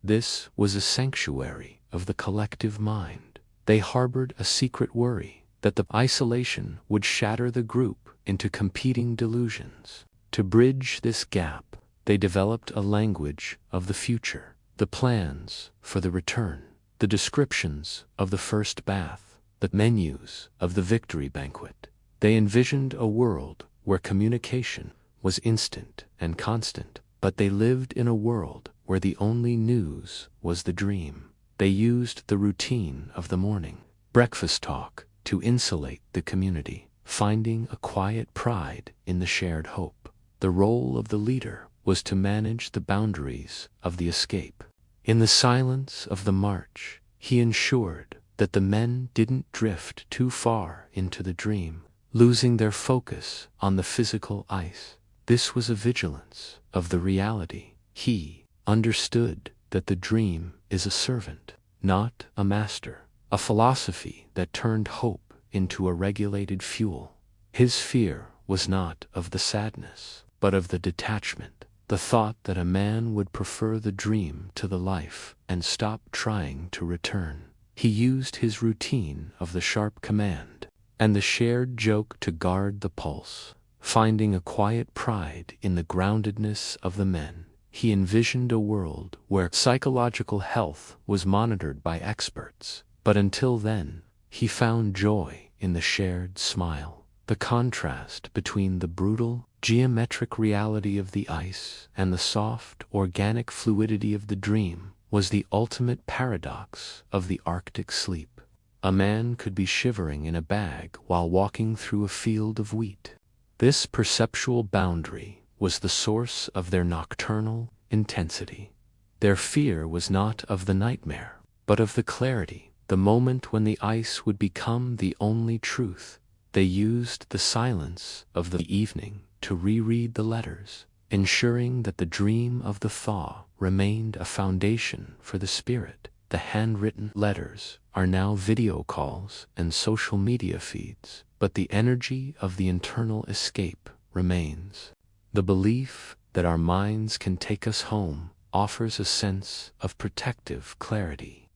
This was a sanctuary of the collective mind. They harbored a secret worry that the isolation would shatter the group into competing delusions. To bridge this gap, they developed a language of the future, the plans for the return, the descriptions of the first bath, the menus of the victory banquet. They envisioned a world where communication was instant and constant, but they lived in a world where the only news was the dream. They used the routine of the morning, breakfast talk, to insulate the community, finding a quiet pride in the shared hope. The role of the leader was to manage the boundaries of the escape. In the silence of the march, he ensured that the men didn't drift too far into the dream, losing their focus on the physical ice. This was a vigilance of the reality. He understood that the dream is a servant, not a master, a philosophy that turned hope into a regulated fuel. His fear was not of the sadness, but of the detachment, the thought that a man would prefer the dream to the life and stop trying to return. He used his routine of the sharp command and the shared joke to guard the pulse. Finding a quiet pride in the groundedness of the men, he envisioned a world where psychological health was monitored by experts. But until then, he found joy in the shared smile. The contrast between the brutal, geometric reality of the ice and the soft, organic fluidity of the dream was the ultimate paradox of the Arctic sleep. A man could be shivering in a bag while walking through a field of wheat. This perceptual boundary was the source of their nocturnal intensity. Their fear was not of the nightmare, but of the clarity, the moment when the ice would become the only truth. They used the silence of the evening to reread the letters, ensuring that the dream of the thaw remained a foundation for the spirit. The handwritten letters are now video calls and social media feeds, but the energy of the internal escape remains. The belief that our minds can take us home offers a sense of protective clarity.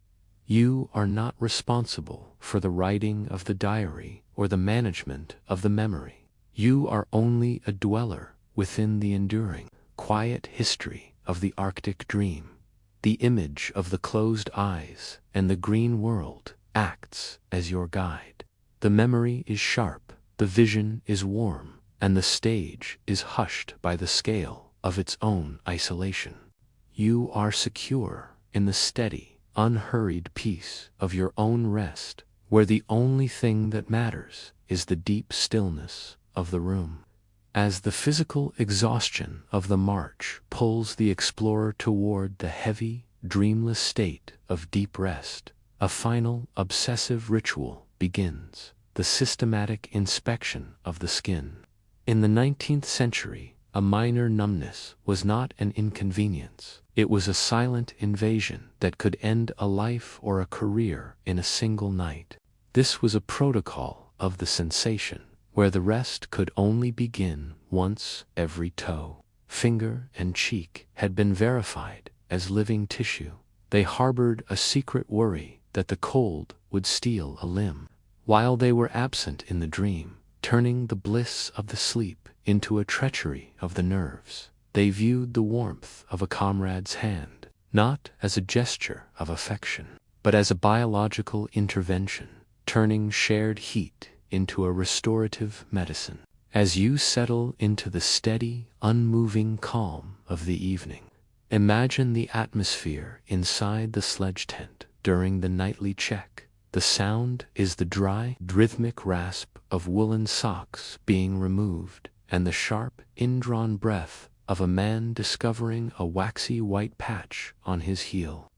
You are not responsible for the writing of the diary or the management of the memory. You are only a dweller within the enduring, quiet history of the Arctic dream. The image of the closed eyes and the green world acts as your guide. The memory is sharp, the vision is warm, and the stage is hushed by the scale of its own isolation. You are secure in the steady, unhurried peace of your own rest, where the only thing that matters is the deep stillness of the room. As the physical exhaustion of the march pulls the explorer toward the heavy, dreamless state of deep rest, a final obsessive ritual begins, the systematic inspection of the skin. In the 19th century, a minor numbness was not an inconvenience. It was a silent invasion that could end a life or a career in a single night. This was a protocol of the sensation, where the rest could only begin once every toe, finger, and cheek had been verified as living tissue. They harbored a secret worry that the cold would steal a limb. While they were absent in the dream, turning the bliss of the sleep into a treachery of the nerves, they viewed the warmth of a comrade's hand, not as a gesture of affection, but as a biological intervention, turning shared heat into a restorative medicine. As you settle into the steady, unmoving calm of the evening, imagine the atmosphere inside the sledge tent during the nightly check. The sound is the dry, rhythmic rasp of woolen socks being removed, and the sharp, indrawn breath of a man discovering a waxy white patch on his heel.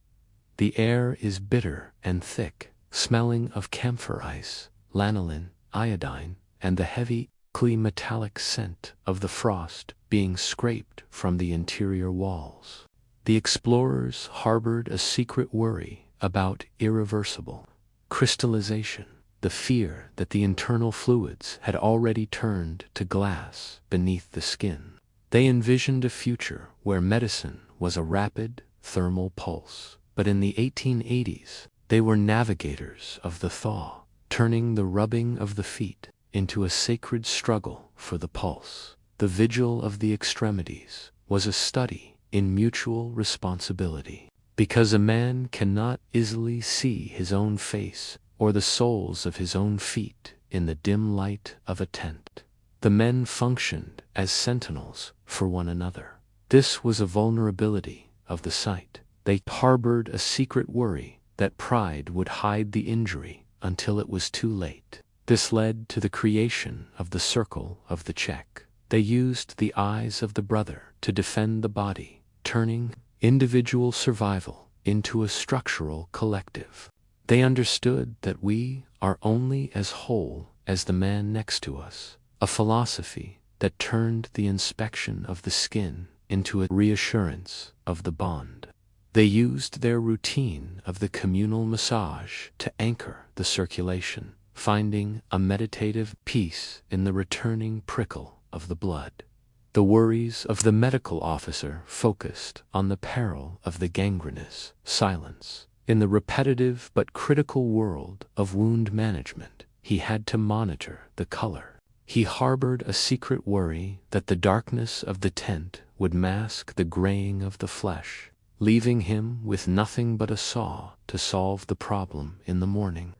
The air is bitter and thick, smelling of camphor ice, lanolin, iodine, and the heavy, metallic scent of the frost being scraped from the interior walls. The explorers harbored a secret worry about irreversible crystallization, the fear that the internal fluids had already turned to glass beneath the skin. They envisioned a future where medicine was a rapid, thermal pulse, but in the 1880s, they were navigators of the thaw, turning the rubbing of the feet into a sacred struggle for the pulse. The vigil of the extremities was a study in mutual responsibility. Because a man cannot easily see his own face or the soles of his own feet in the dim light of a tent, the men functioned as sentinels for one another. This was a vulnerability of the sight. They harbored a secret worry that pride would hide the injury until it was too late. This led to the creation of the circle of the check. They used the eyes of the brother to defend the body, turning individual survival into a structural collective. They understood that we are only as whole as the man next to us, a philosophy that turned the inspection of the skin into a reassurance of the bond. They used their routine of the communal massage to anchor the circulation, finding a meditative peace in the returning prickle of the blood. The worries of the medical officer focused on the peril of the gangrenous silence. In the repetitive but critical world of wound management, he had to monitor the color. He harbored a secret worry that the darkness of the tent would mask the graying of the flesh, leaving him with nothing but a saw to solve the problem in the morning.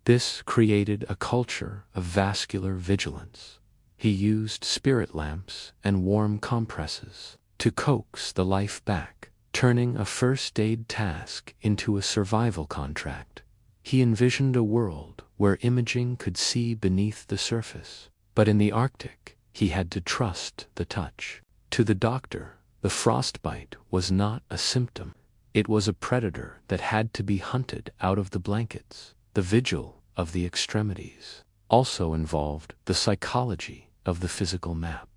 This created a culture of vascular vigilance. He used spirit lamps and warm compresses to coax the life back, turning a first aid task into a survival contract. He envisioned a world where imaging could see beneath the surface. But in the Arctic, he had to trust the touch. To the doctor, the frostbite was not a symptom. It was a predator that had to be hunted out of the blankets. The vigil of the extremities also involved the psychology of the physical map.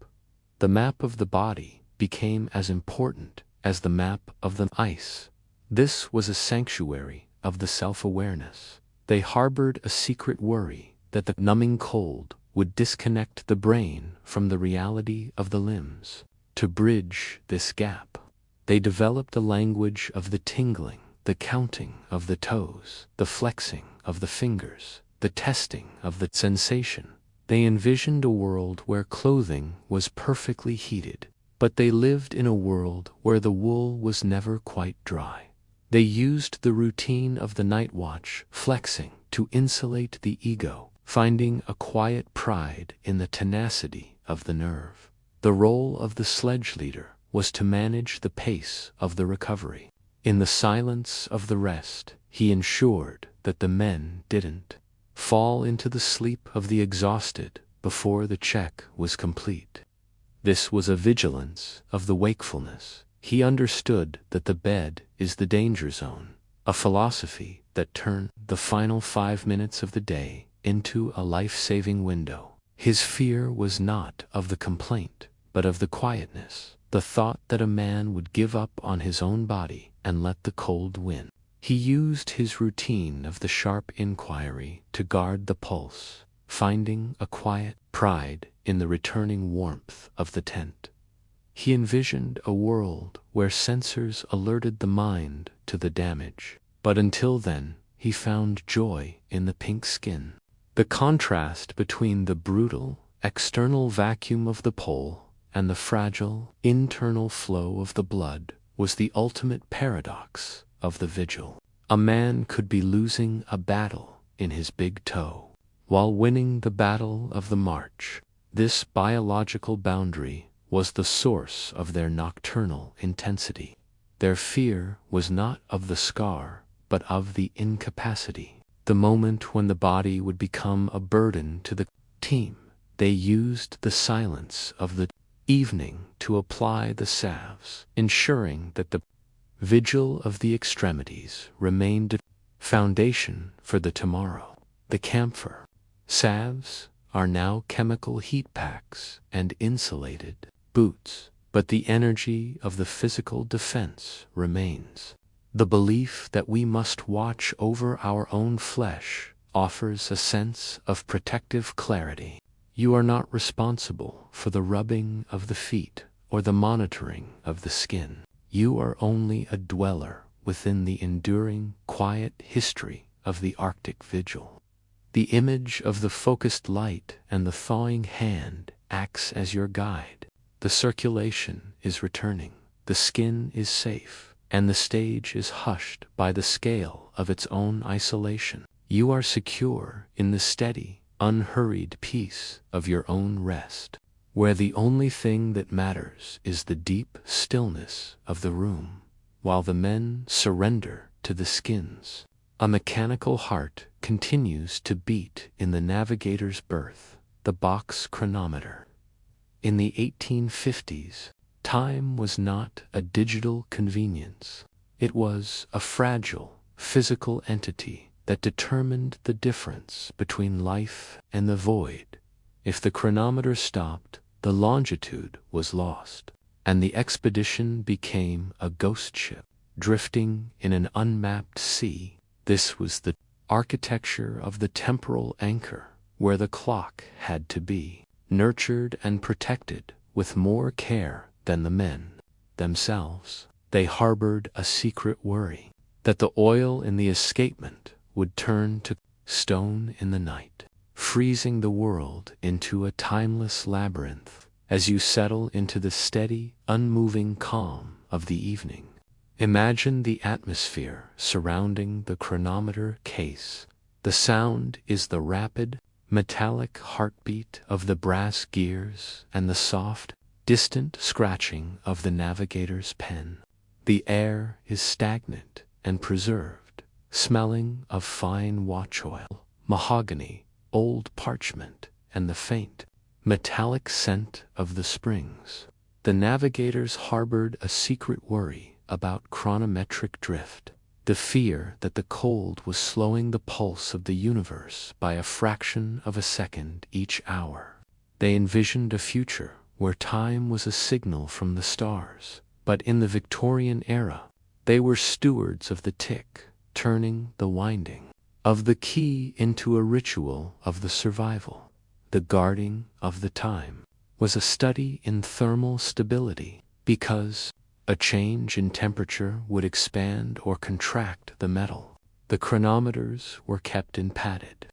The map of the body became as important as the map of the ice. This was a sanctuary of the self-awareness. They harbored a secret worry that the numbing cold would disconnect the brain from the reality of the limbs. To bridge this gap, they developed a language of the tingling, the counting of the toes, the flexing of the fingers, the testing of the sensation. They envisioned a world where clothing was perfectly heated, but they lived in a world where the wool was never quite dry. They used the routine of the night watch, flexing, to insulate the ego, finding a quiet pride in the tenacity of the nerve. The role of the sledge leader was to manage the pace of the recovery. In the silence of the rest, he ensured that the men didn't fall into the sleep of the exhausted before the check was complete. This was a vigilance of the wakefulness. He understood that the bed is the danger zone, a philosophy that turned the final 5 minutes of the day into a life-saving window. His fear was not of the complaint, but of the quietness, the thought that a man would give up on his own body and let the cold win. He used his routine of the sharp inquiry to guard the pulse, finding a quiet pride in the returning warmth of the tent. He envisioned a world where sensors alerted the mind to the damage, but until then, he found joy in the pink skin. The contrast between the brutal, external vacuum of the pole and the fragile, internal flow of the blood was the ultimate paradox of the vigil. A man could be losing a battle in his big toe, while winning the battle of the march. This biological boundary was the source of their nocturnal intensity. Their fear was not of the scar, but of the incapacity, the moment when the body would become a burden to the team. They used the silence of the evening to apply the salves, ensuring that the vigil of the extremities remained a foundation for the tomorrow. The camphor salves are now chemical heat packs and insulated boots, but the energy of the physical defense remains. The belief that we must watch over our own flesh offers a sense of protective clarity. You are not responsible for the rubbing of the feet or the monitoring of the skin. You are only a dweller within the enduring, quiet history of the Arctic vigil. The image of the focused light and the thawing hand acts as your guide. The circulation is returning, the skin is safe, and the stage is hushed by the scale of its own isolation. You are secure in the steady, unhurried peace of your own rest, where the only thing that matters is the deep stillness of the room, while the men surrender to the skins. A mechanical heart continues to beat in the navigator's berth, the box chronometer. In the 1850s, time was not a digital convenience. It was a fragile, physical entity that determined the difference between life and the void. If the chronometer stopped, the longitude was lost, and the expedition became a ghost ship, drifting in an unmapped sea. This was the architecture of the temporal anchor, where the clock had to be nurtured and protected with more care than the men themselves. They harbored a secret worry that the oil in the escapement would turn to stone in the night, freezing the world into a timeless labyrinth. As you settle into the steady, unmoving calm of the evening, imagine the atmosphere surrounding the chronometer case. The sound is the rapid, metallic heartbeat of the brass gears and the soft, distant scratching of the navigator's pen. The air is stagnant and preserved, smelling of fine watch oil, mahogany, old parchment, and the faint, metallic scent of the springs. The navigators harbored a secret worry about chronometric drift, the fear that the cold was slowing the pulse of the universe by a fraction of a second each hour. They envisioned a future where time was a signal from the stars, but in the Victorian era, they were stewards of the tick, turning the winding of the key into a ritual of the survival. The guarding of the time was a study in thermal stability, because a change in temperature would expand or contract the metal. The chronometers were kept in padded,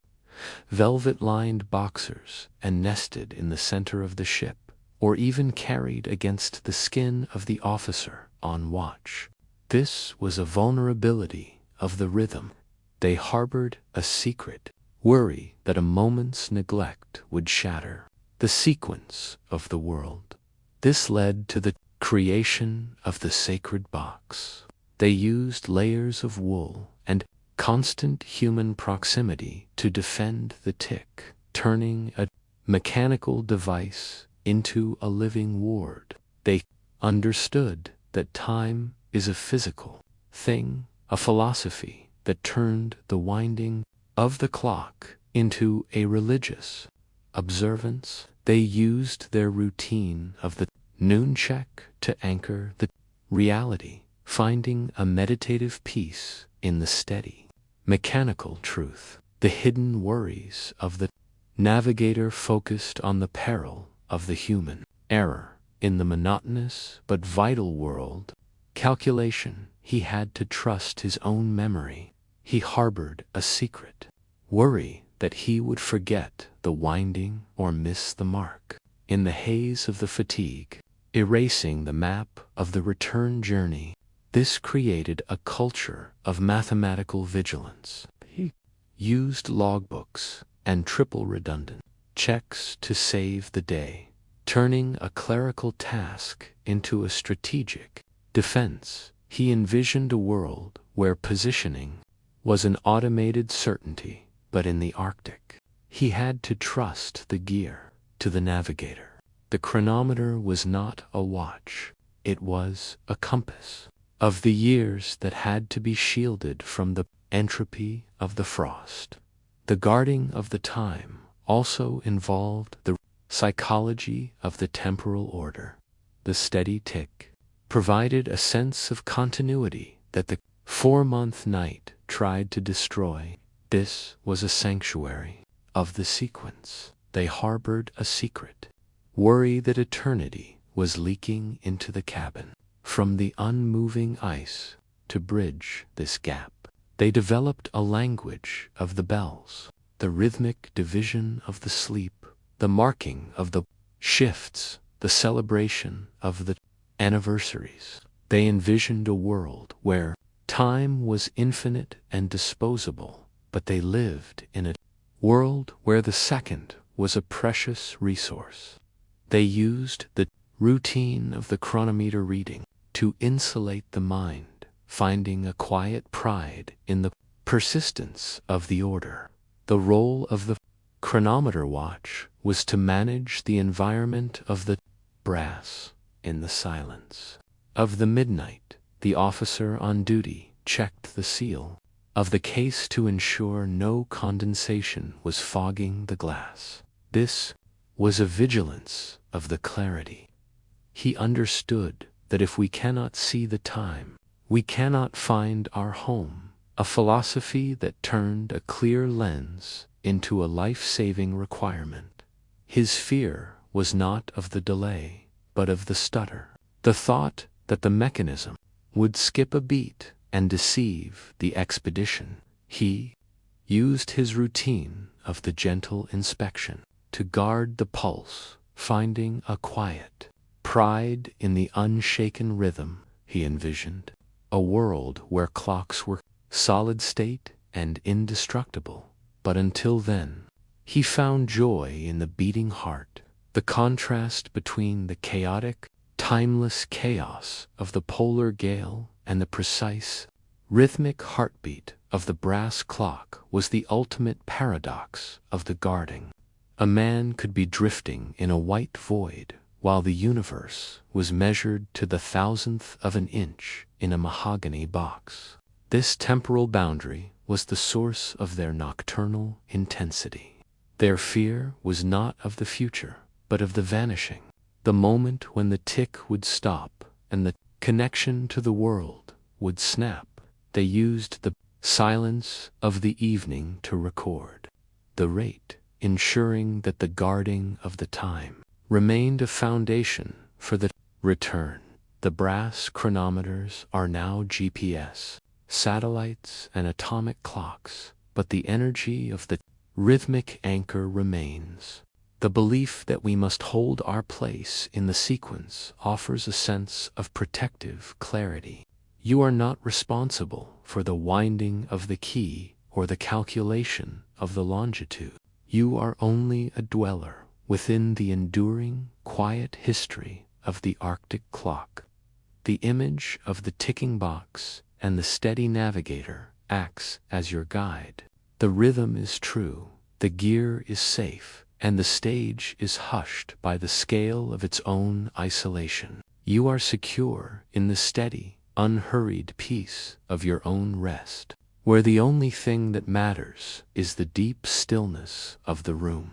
velvet-lined boxers and nested in the center of the ship, or even carried against the skin of the officer on watch. This was a vulnerability of the rhythm. They harbored a secret worry that a moment's neglect would shatter the sequence of the world. This led to the creation of the sacred box. They used layers of wool and constant human proximity to defend the tick, turning a mechanical device into a living ward. They understood that time is a physical thing, a philosophy that turned the winding of the clock into a religious observance. They used their routine of the noon check to anchor the reality, finding a meditative peace in the steady, mechanical truth. The hidden worries of the navigator focused on the peril of the human error in the monotonous but vital world calculation. He had to trust his own memory. He harbored a secret worry that he would forget the winding or miss the mark in the haze of the fatigue, erasing the map of the return journey. This created a culture of mathematical vigilance. He used logbooks and triple redundant checks to save the day, turning a clerical task into a strategic defense. He envisioned a world where positioning was an automated certainty, but in the Arctic, he had to trust the gear to the navigator. The chronometer was not a watch, it was a compass of the years that had to be shielded from the entropy of the frost. The guarding of the time also involved the psychology of the temporal order. The steady tick provided a sense of continuity that the 4-month night tried to destroy. This was a sanctuary of the sequence. They harbored a secret worry that eternity was leaking into the cabin. From the unmoving ice to bridge this gap, they developed a language of the bells, the rhythmic division of the sleep, the marking of the shifts, the celebration of the anniversaries. They envisioned a world where time was infinite and disposable, but they lived in a world where the second was a precious resource. They used the routine of the chronometer reading to insulate the mind, finding a quiet pride in the persistence of the order. The role of the chronometer watch was to manage the environment of the brass. In the silence of the midnight, the officer on duty checked the seal of the case to ensure no condensation was fogging the glass. This was a vigilance of the clarity. He understood that if we cannot see the time, we cannot find our home, a philosophy that turned a clear lens into a life-saving requirement. His fear was not of the delay, but of the stutter, the thought that the mechanism would skip a beat and deceive the expedition. He used his routine of the gentle inspection to guard the pulse, finding a quiet pride in the unshaken rhythm. He envisioned a world where clocks were solid state and indestructible, but until then, he found joy in the beating heart, the contrast between the chaotic, timeless chaos of the polar gale and the precise, rhythmic heartbeat of the brass clock was the ultimate paradox of the guarding. A man could be drifting in a white void while the universe was measured to the thousandth of an inch in a mahogany box. This temporal boundary was the source of their nocturnal intensity. Their fear was not of the future, but of the vanishing, the moment when the tick would stop and the connection to the world would snap. They used the silence of the evening to record the rate, ensuring that the guarding of the time remained a foundation for the return. The brass chronometers are now GPS, satellites, and atomic clocks, but the energy of the rhythmic anchor remains. The belief that we must hold our place in the sequence offers a sense of protective clarity. You are not responsible for the winding of the key or the calculation of the longitude. You are only a dweller within the enduring, quiet history of the Arctic clock. The image of the ticking box and the steady navigator acts as your guide. The rhythm is true, the gear is safe, and the stage is hushed by the scale of its own isolation. You are secure in the steady, unhurried peace of your own rest, where the only thing that matters is the deep stillness of the room.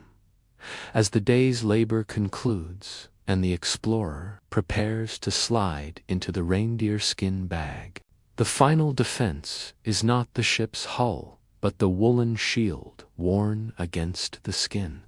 As the day's labor concludes and the explorer prepares to slide into the reindeer skin bag, the final defense is not the ship's hull, but the woolen shield worn against the skin.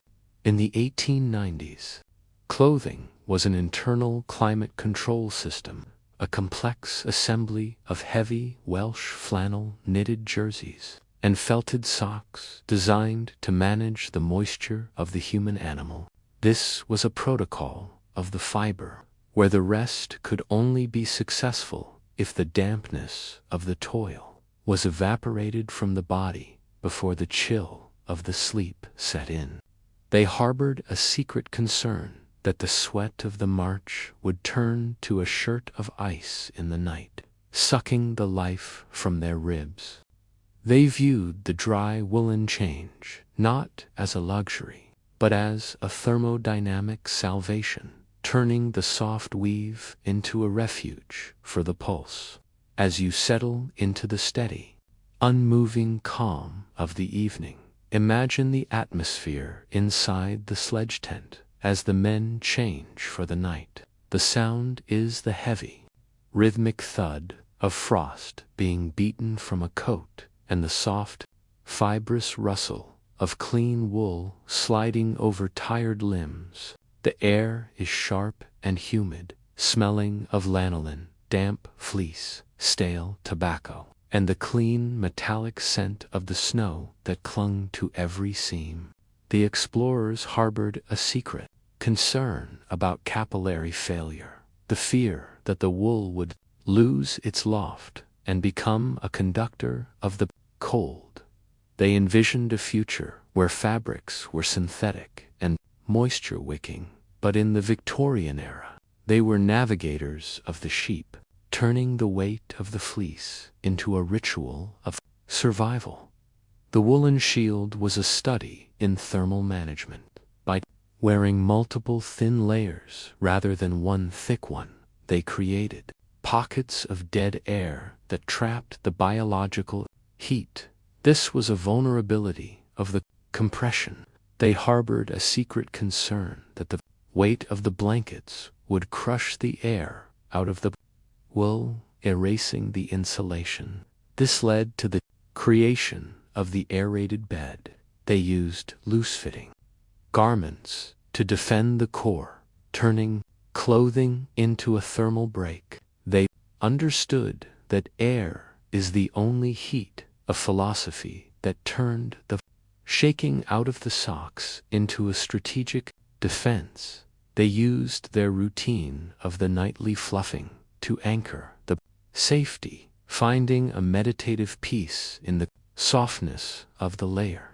In the 1890s, clothing was an internal climate control system, a complex assembly of heavy Welsh flannel knitted jerseys and felted socks designed to manage the moisture of the human animal. This was a protocol of the fiber, where the rest could only be successful if the dampness of the toil was evaporated from the body before the chill of the sleep set in. They harbored a secret concern that the sweat of the march would turn to a shirt of ice in the night, sucking the life from their ribs. They viewed the dry woolen change not as a luxury, but as a thermodynamic salvation. turning the soft weave into a refuge for the pulse. As you settle into the steady, unmoving calm of the evening, imagine the atmosphere inside the sledge tent as the men change for the night. The sound is the heavy, rhythmic thud of frost being beaten from a coat and the soft, fibrous rustle of clean wool sliding over tired limbs. The air is sharp and humid, smelling of lanolin, damp fleece, stale tobacco, and the clean metallic scent of the snow that clung to every seam. The explorers harbored a secret concern about capillary failure, the fear that the wool would lose its loft and become a conductor of the cold. They envisioned a future where fabrics were synthetic and moisture-wicking, but in the Victorian era, they were navigators of the sheep, turning the weight of the fleece into a ritual of survival. The woolen shield was a study in thermal management. By wearing multiple thin layers rather than one thick one, they created pockets of dead air that trapped the biological heat. This was a vulnerability of the compression. They harbored a secret concern that the weight of the blankets would crush the air out of the wool, erasing the insulation. This led to the creation of the aerated bed. They used loose-fitting garments to defend the core, turning clothing into a thermal break. They understood that air is the only heat, a philosophy that turned the shaking out of the socks into a strategic defense. They used their routine of the nightly fluffing to anchor the safety, finding a meditative peace in the softness of the layer.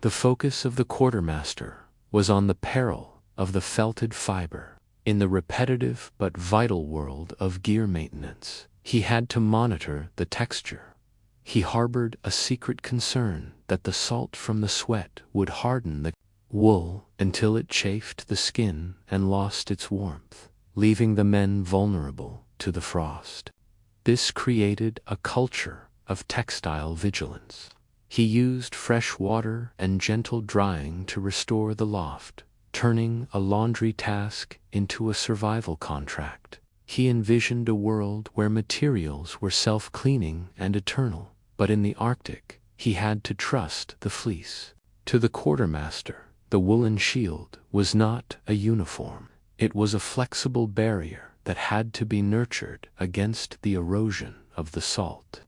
The focus of the quartermaster was on the peril of the felted fiber. In the repetitive but vital world of gear maintenance, he had to monitor the texture. He harbored a secret concern that the salt from the sweat would harden the wool until it chafed the skin and lost its warmth, leaving the men vulnerable to the frost. This created a culture of textile vigilance. He used fresh water and gentle drying to restore the loft, turning a laundry task into a survival contract. He envisioned a world where materials were self-cleaning and eternal, but in the Arctic, he had to trust the fleece. To the quartermaster, the woolen shield was not a uniform. It was a flexible barrier that had to be nurtured against the erosion of the salt.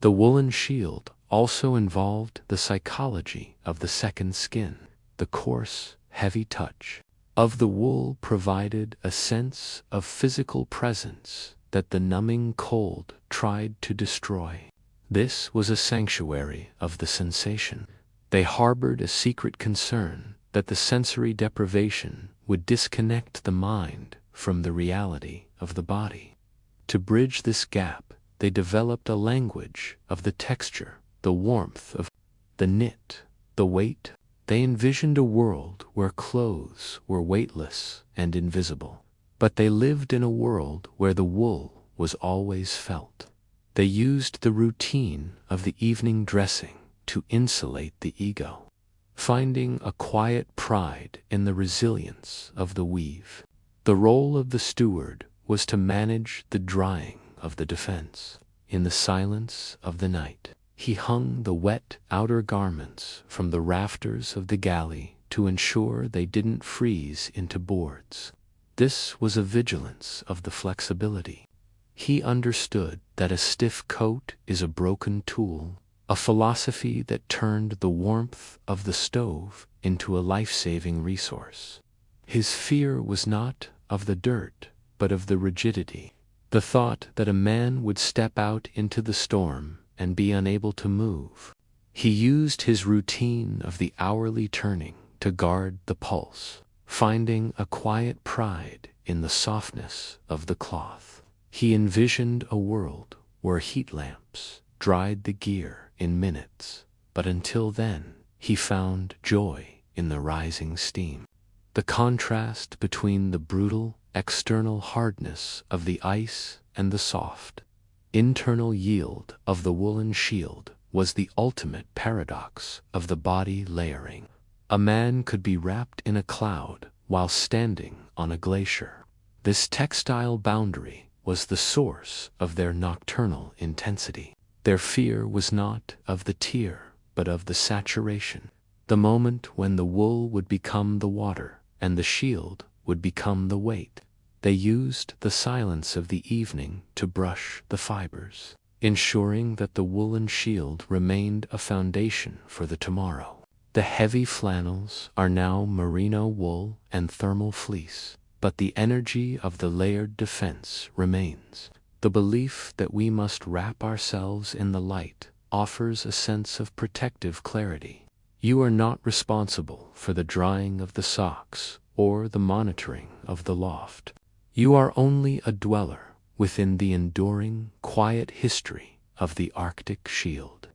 The woolen shield also involved the psychology of the second skin. The coarse, heavy touch of the wool provided a sense of physical presence that the numbing cold tried to destroy. This was a sanctuary of the sensation. They harbored a secret concern that the sensory deprivation would disconnect the mind from the reality of the body. To bridge this gap, they developed a language of the texture, the warmth of the knit, the weight. They envisioned a world where clothes were weightless and invisible, but they lived in a world where the wool was always felt. They used the routine of the evening dressing to insulate the ego, finding a quiet pride in the resilience of the weave. The role of the steward was to manage the drying of the defense. In the silence of the night, he hung the wet outer garments from the rafters of the galley to ensure they didn't freeze into boards. This was a vigilance of the flexibility. He understood that a stiff coat is a broken tool, a philosophy that turned the warmth of the stove into a life-saving resource. His fear was not of the dirt, but of the rigidity. The thought that a man would step out into the storm and be unable to move. He used his routine of the hourly turning to guard the pulse, finding a quiet pride in the softness of the cloth. He envisioned a world where heat lamps dried the gear in minutes, but until then, he found joy in the rising steam. The contrast between the brutal, external hardness of the ice and the soft, internal yield of the woolen shield was the ultimate paradox of the body layering. A man could be wrapped in a cloud while standing on a glacier. This textile boundary was the source of their nocturnal intensity. Their fear was not of the tear, but of the saturation, the moment when the wool would become the water and the shield would become the weight. They used the silence of the evening to brush the fibers, ensuring that the woolen shield remained a foundation for the tomorrow. The heavy flannels are now merino wool and thermal fleece, but the energy of the layered defense remains. The belief that we must wrap ourselves in the light offers a sense of protective clarity. You are not responsible for the drying of the socks or the monitoring of the loft. You are only a dweller within the enduring, quiet history of the Arctic shield.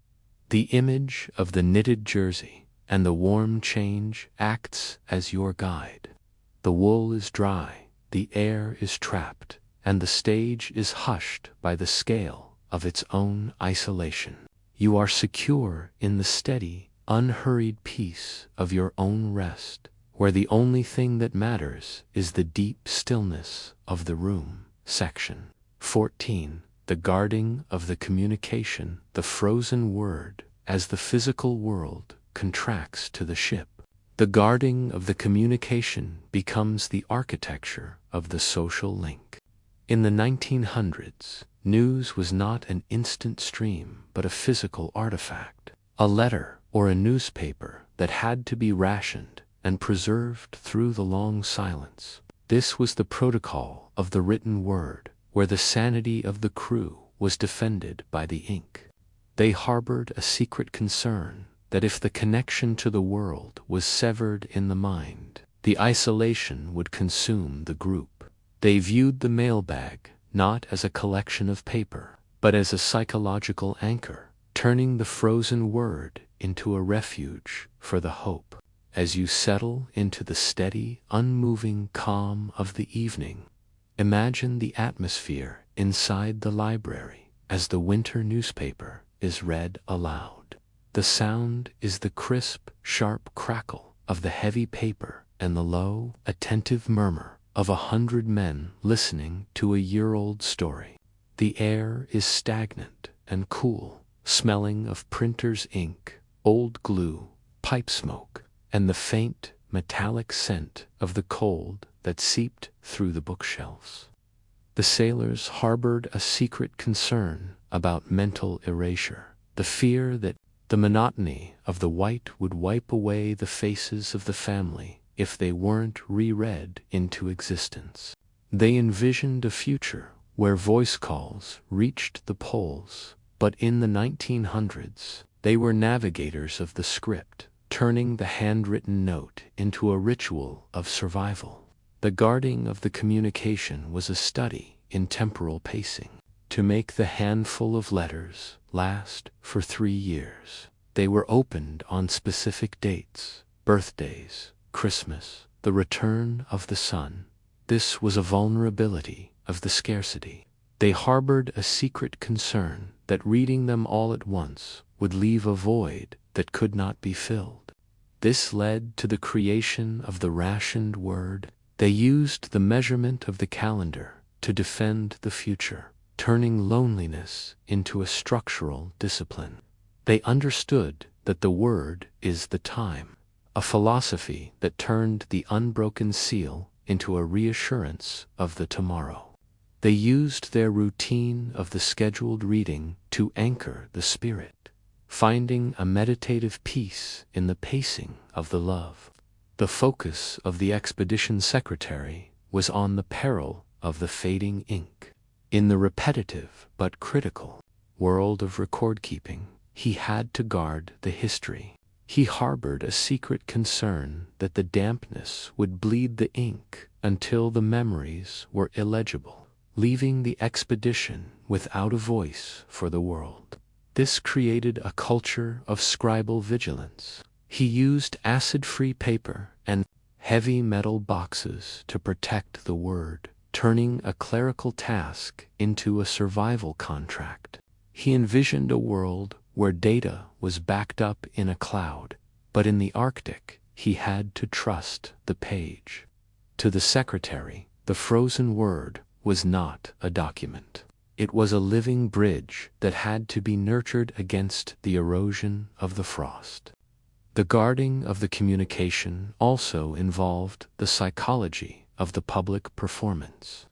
The image of the knitted jersey and the warm change acts as your guide. The wool is dry, the air is trapped, and the stage is hushed by the scale of its own isolation. You are secure in the steady, unhurried peace of your own rest, where the only thing that matters is the deep stillness of the room. Section 14. The guarding of the communication, the frozen word, as the physical world contracts to the ship. The guarding of the communication becomes the architecture of the social link. In the 1900s, news was not an instant stream but a physical artifact, a letter or a newspaper that had to be rationed and preserved through the long silence. This was the protocol of the written word, where the sanity of the crew was defended by the ink. They harbored a secret concern that if the connection to the world was severed in the mind, the isolation would consume the group. They viewed the mailbag not as a collection of paper, but as a psychological anchor, turning the frozen word into a refuge for the hope. As you settle into the steady, unmoving calm of the evening, imagine the atmosphere inside the library as the winter newspaper is read aloud. The sound is the crisp, sharp crackle of the heavy paper and the low, attentive murmur of 100 men listening to a year-old story. The air is stagnant and cool, smelling of printer's ink, old glue, pipe smoke, and the faint, metallic scent of the cold that seeped through the bookshelves. The sailors harbored a secret concern about mental erasure, the fear that the monotony of the white would wipe away the faces of the family if they weren't reread into existence. They envisioned a future where voice calls reached the poles, but in the 1900s, they were navigators of the script, turning the handwritten note into a ritual of survival. The guarding of the communication was a study in temporal pacing. To make the handful of letters last for 3 years, they were opened on specific dates, birthdays, Christmas, the return of the sun. This was a vulnerability of the scarcity. They harbored a secret concern that reading them all at once would leave a void that could not be filled. This led to the creation of the rationed word. They used the measurement of the calendar to defend the future, turning loneliness into a structural discipline. They understood that the word is the time, a philosophy that turned the unbroken seal into a reassurance of the tomorrow. They used their routine of the scheduled reading to anchor the spirit, finding a meditative peace in the pacing of the love. The focus of the expedition secretary was on the peril of the fading ink. In the repetitive but critical world of record-keeping, he had to guard the history. He harbored a secret concern that the dampness would bleed the ink until the memories were illegible, leaving the expedition without a voice for the world. This created a culture of scribal vigilance. He used acid-free paper and heavy metal boxes to protect the word, turning a clerical task into a survival contract. He envisioned a world where data was backed up in a cloud, but in the Arctic, he had to trust the page. To the secretary, the frozen word was not a document. It was a living bridge that had to be nurtured against the erosion of the frost. The guarding of the communication also involved the psychology of the public performance.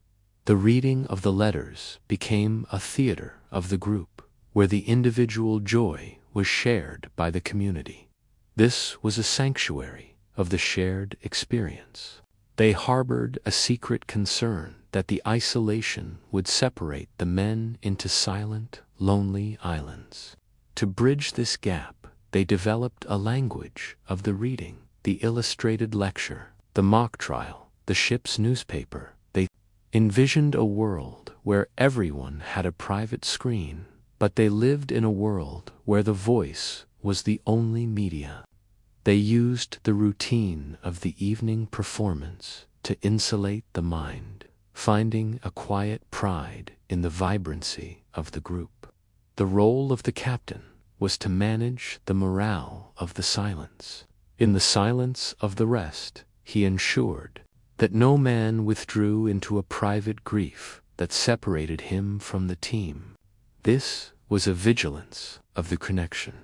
The reading of the letters became a theater of the group, where the individual joy was shared by the community. This was a sanctuary of the shared experience. They harbored a secret concern that the isolation would separate the men into silent, lonely islands. To bridge this gap, they developed a language of the reading, the illustrated lecture, the mock trial, the ship's newspaper. They envisioned a world where everyone had a private screen, but they lived in a world where the voice was the only media. They used the routine of the evening performance to insulate the mind, finding a quiet pride in the vibrancy of the group. The role of the captain was to manage the morale of the silence. In the silence of the rest, he ensured that no man withdrew into a private grief that separated him from the team. This was a vigilance of the connection.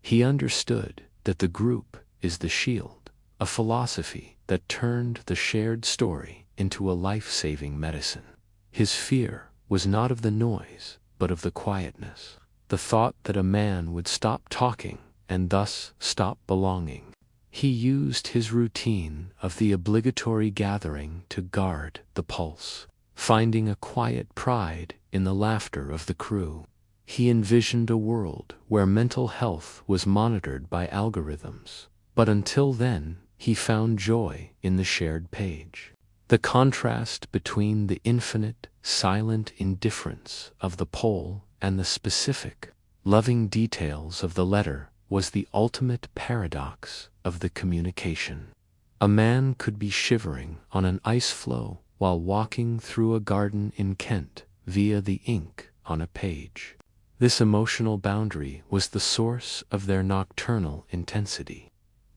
He understood that the group is the shield, a philosophy that turned the shared story into a life-saving medicine. His fear was not of the noise, but of the quietness, the thought that a man would stop talking and thus stop belonging. He used his routine of the obligatory gathering to guard the pulse, finding a quiet pride in the laughter of the crew. He envisioned a world where mental health was monitored by algorithms, but until then, he found joy in the shared page. The contrast between the infinite, silent indifference of the pole and the specific, loving details of the letter was the ultimate paradox of the communication. A man could be shivering on an ice floe while walking through a garden in Kent via the ink on a page. This emotional boundary was the source of their nocturnal intensity.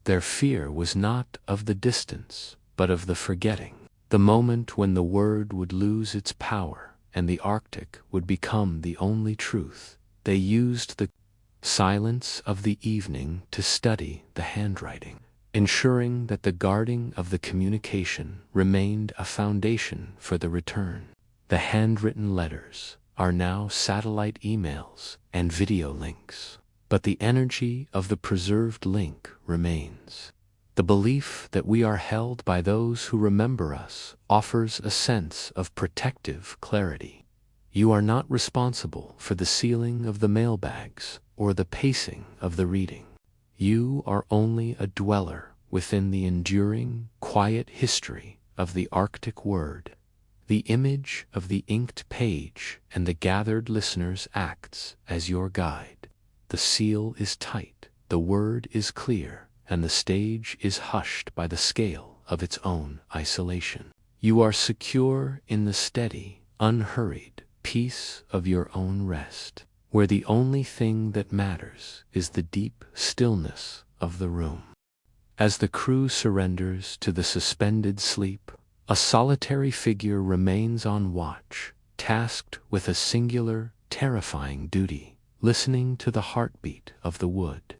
Their fear was not of the distance, but of the forgetting, the moment when the word would lose its power and the Arctic would become the only truth. They used the silence of the evening to study the handwriting, ensuring that the guarding of the communication remained a foundation for the return. The handwritten letters are now satellite emails and video links, but the energy of the preserved link remains. The belief that we are held by those who remember us offers a sense of protective clarity. You are not responsible for the sealing of the mailbags or the pacing of the reading. You are only a dweller within the enduring, quiet history of the Arctic word. The image of the inked page and the gathered listeners acts as your guide. The seal is tight, the word is clear, and the stage is hushed by the scale of its own isolation. You are secure in the steady, unhurried peace of your own rest, where the only thing that matters is the deep stillness of the room. As the crew surrenders to the suspended sleep, a solitary figure remains on watch, tasked with a singular, terrifying duty, listening to the heartbeat of the wood.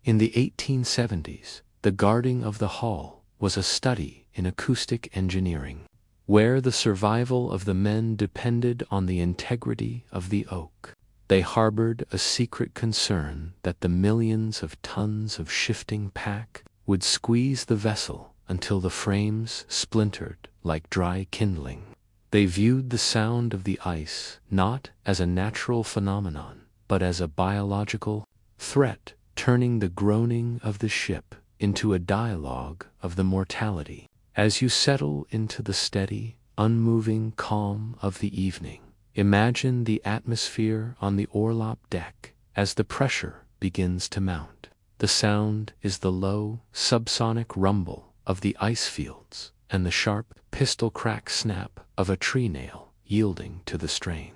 In the 1870s, the guarding of the hull was a study in acoustic engineering, where the survival of the men depended on the integrity of the oak. They harbored a secret concern that the millions of tons of shifting pack would squeeze the vessel until the frames splintered like dry kindling. They viewed the sound of the ice not as a natural phenomenon, but as a biological threat, turning the groaning of the ship into a dialogue of the mortality. As you settle into the steady, unmoving calm of the evening, imagine the atmosphere on the orlop deck as the pressure begins to mount. The sound is the low, subsonic rumble of the ice fields and the sharp pistol crack snap of a tree nail yielding to the strain.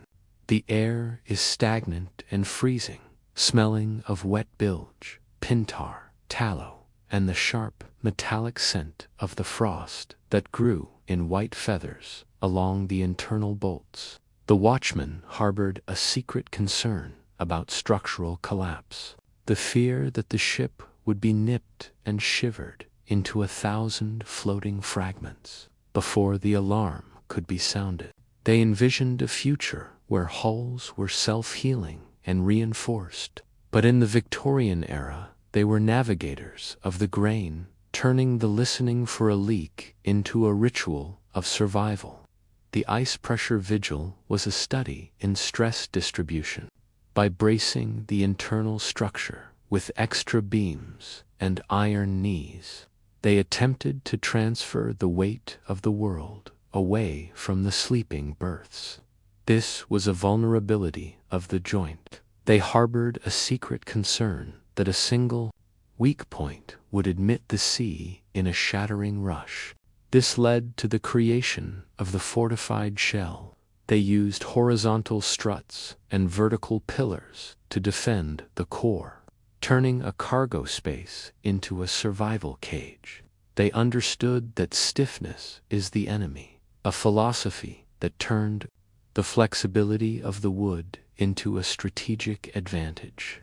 The air is stagnant and freezing, smelling of wet bilge, pintar, tallow, and the sharp metallic scent of the frost that grew in white feathers along the internal bolts. The watchman harbored a secret concern about structural collapse, the fear that the ship would be nipped and shivered into 1,000 floating fragments before the alarm could be sounded. They envisioned a future where hulls were self-healing and reinforced, but in the Victorian era they were navigators of the grain, turning the listening for a leak into a ritual of survival. The ice pressure vigil was a study in stress distribution. By bracing the internal structure with extra beams and iron knees, they attempted to transfer the weight of the world away from the sleeping berths. This was a vulnerability of the joint. They harbored a secret concern that a single weak point would admit the sea in a shattering rush. This led to the creation of the fortified shell. They used horizontal struts and vertical pillars to defend the core, turning a cargo space into a survival cage. They understood that stiffness is the enemy, a philosophy that turned the flexibility of the wood into a strategic advantage.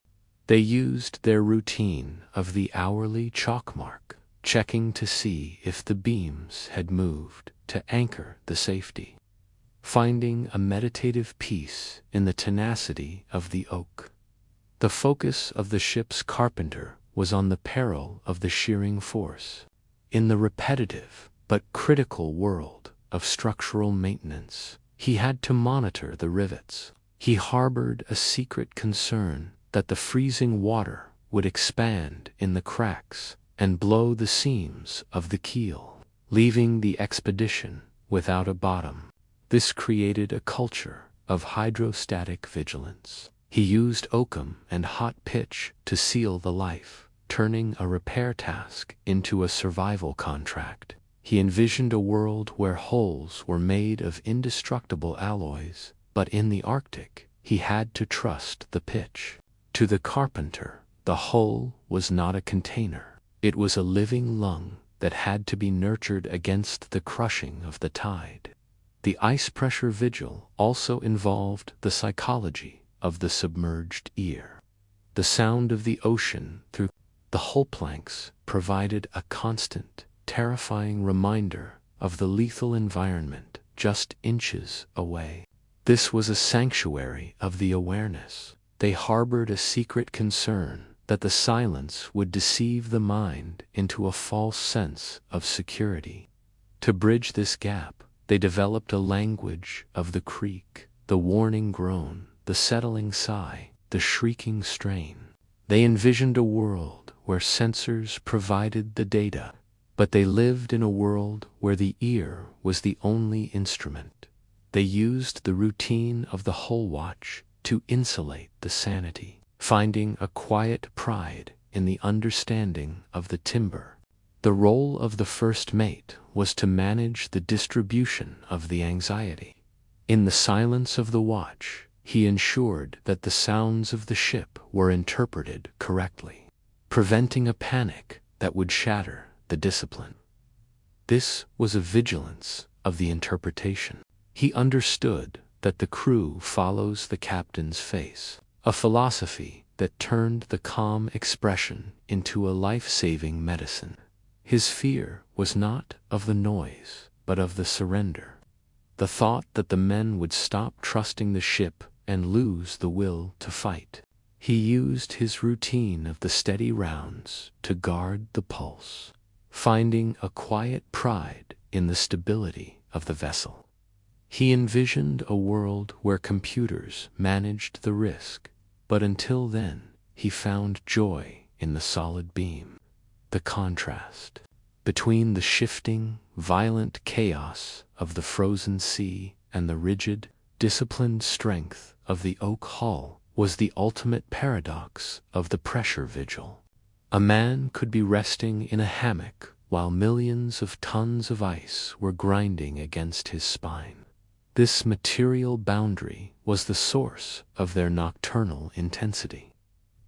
They used their routine of the hourly chalk mark, checking to see if the beams had moved to anchor the safety, finding a meditative peace in the tenacity of the oak. The focus of the ship's carpenter was on the peril of the shearing force. In the repetitive but critical world of structural maintenance, he had to monitor the rivets. He harbored a secret concern that the freezing water would expand in the cracks and blow the seams of the keel, leaving the expedition without a bottom. This created a culture of hydrostatic vigilance. He used oakum and hot pitch to seal the life, turning a repair task into a survival contract. He envisioned a world where hulls were made of indestructible alloys, but in the Arctic, he had to trust the pitch. To the carpenter, the hull was not a container. It was a living lung that had to be nurtured against the crushing of the tide. The ice pressure vigil also involved the psychology of the submerged ear. The sound of the ocean through the hull planks provided a constant, terrifying reminder of the lethal environment just inches away. This was a sanctuary of the awareness. They harbored a secret concern that the silence would deceive the mind into a false sense of security. To bridge this gap, they developed a language of the creak, the warning groan, the settling sigh, the shrieking strain. They envisioned a world where sensors provided the data, but they lived in a world where the ear was the only instrument. They used the routine of the hull watch to insulate the sanity, finding a quiet pride in the understanding of the timber. The role of the first mate was to manage the distribution of the anxiety. In the silence of the watch, he ensured that the sounds of the ship were interpreted correctly, preventing a panic that would shatter the discipline. This was a vigilance of the interpretation. He understood that the crew follows the captain's face, a philosophy that turned the calm expression into a life-saving medicine. His fear was not of the noise, but of the surrender. The thought that the men would stop trusting the ship and lose the will to fight. He used his routine of the steady rounds to guard the pulse, finding a quiet pride in the stability of the vessel. He envisioned a world where computers managed the risk, but until then, he found joy in the solid beam. The contrast between the shifting, violent chaos of the frozen sea and the rigid, disciplined strength of the oak hull was the ultimate paradox of the pressure vigil. A man could be resting in a hammock while millions of tons of ice were grinding against his spine. This material boundary was the source of their nocturnal intensity.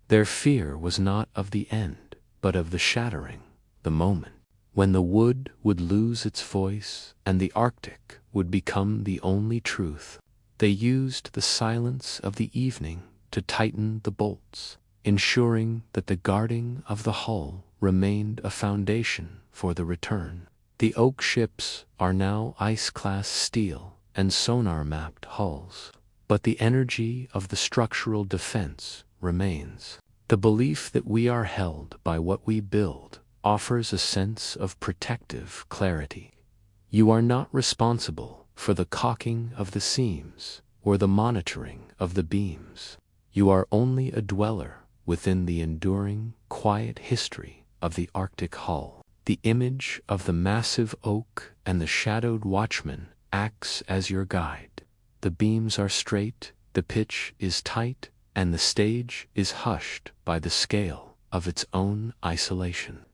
Their fear was not of the end, but of the shattering, the moment when the wood would lose its voice and the Arctic would become the only truth. They used the silence of the evening to tighten the bolts, ensuring that the guarding of the hull remained a foundation for the return. The oak ships are now ice-class steel and sonar-mapped hulls, but the energy of the structural defense remains. The belief that we are held by what we build offers a sense of protective clarity. You are not responsible for the caulking of the seams or the monitoring of the beams. You are only a dweller within the enduring, quiet history of the Arctic hull. The image of the massive oak and the shadowed watchman acts as your guide. The beams are straight, the pitch is tight, and the stage is hushed by the scale of its own isolation.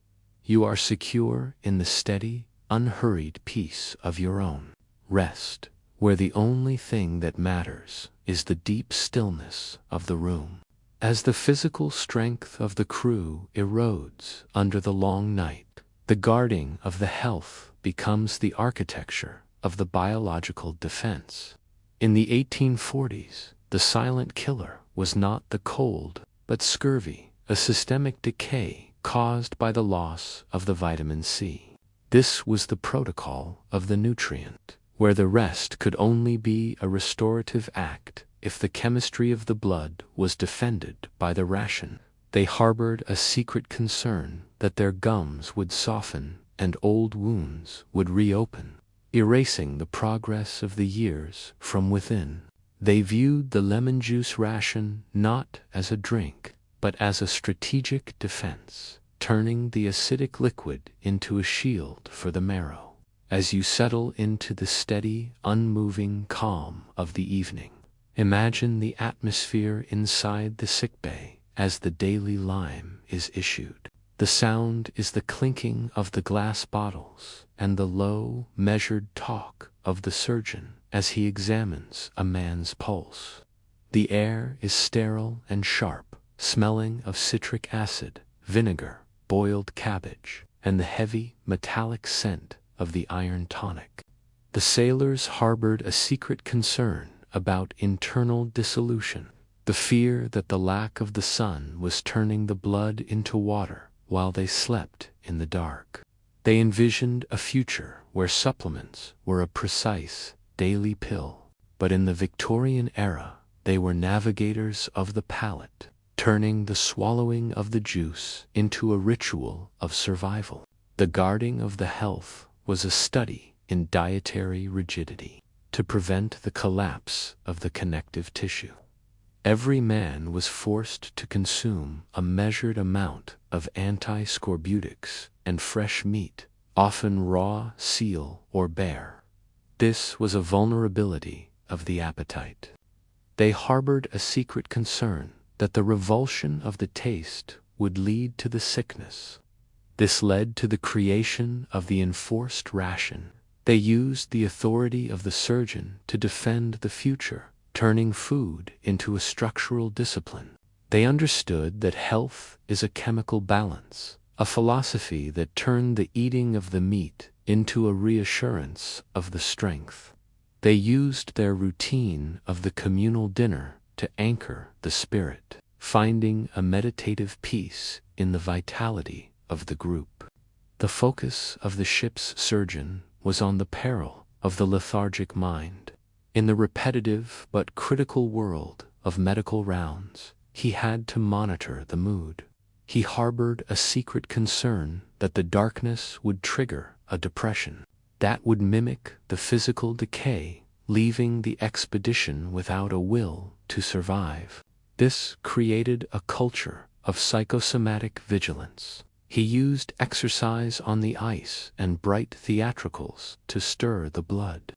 You are secure in the steady, unhurried peace of your own rest, where the only thing that matters is the deep stillness of the room. As the physical strength of the crew erodes under the long night, the guarding of the health becomes the architecture of the biological defense. In the 1840s, the silent killer was not the cold, but scurvy, a systemic decay caused by the loss of the vitamin C. This was the protocol of the nutrient, where the rest could only be a restorative act if the chemistry of the blood was defended by the ration. They harbored a secret concern that their gums would soften and old wounds would reopen, erasing the progress of the years from within. They viewed the lemon juice ration not as a drink, but as a strategic defense, turning the acidic liquid into a shield for the marrow. As you settle into the steady, unmoving calm of the evening, imagine the atmosphere inside the sickbay as the daily lime is issued. The sound is the clinking of the glass bottles and the low, measured talk of the surgeon as he examines a man's pulse. The air is sterile and sharp, smelling of citric acid, vinegar, boiled cabbage, and the heavy, metallic scent of the iron tonic. The sailors harbored a secret concern about internal dissolution, the fear that the lack of the sun was turning the blood into water while they slept in the dark. They envisioned a future where supplements were a precise, daily pill, but in the Victorian era they were navigators of the palate, turning the swallowing of the juice into a ritual of survival. The guarding of the health was a study in dietary rigidity to prevent the collapse of the connective tissue. Every man was forced to consume a measured amount of anti-scorbutics and fresh meat, often raw seal or bear. This was a vulnerability of the appetite. They harbored a secret concern that the revulsion of the taste would lead to the sickness. This led to the creation of the enforced ration. They used the authority of the surgeon to defend the future, turning food into a structural discipline. They understood that health is a chemical balance, a philosophy that turned the eating of the meat into a reassurance of the strength. They used their routine of the communal dinner to anchor the spirit, finding a meditative peace in the vitality of the group. The focus of the ship's surgeon was on the peril of the lethargic mind. In the repetitive but critical world of medical rounds, he had to monitor the mood. He harbored a secret concern that the darkness would trigger a depression that would mimic the physical decay, leaving the expedition without a will to survive. This created a culture of psychosomatic vigilance. He used exercise on the ice and bright theatricals to stir the blood,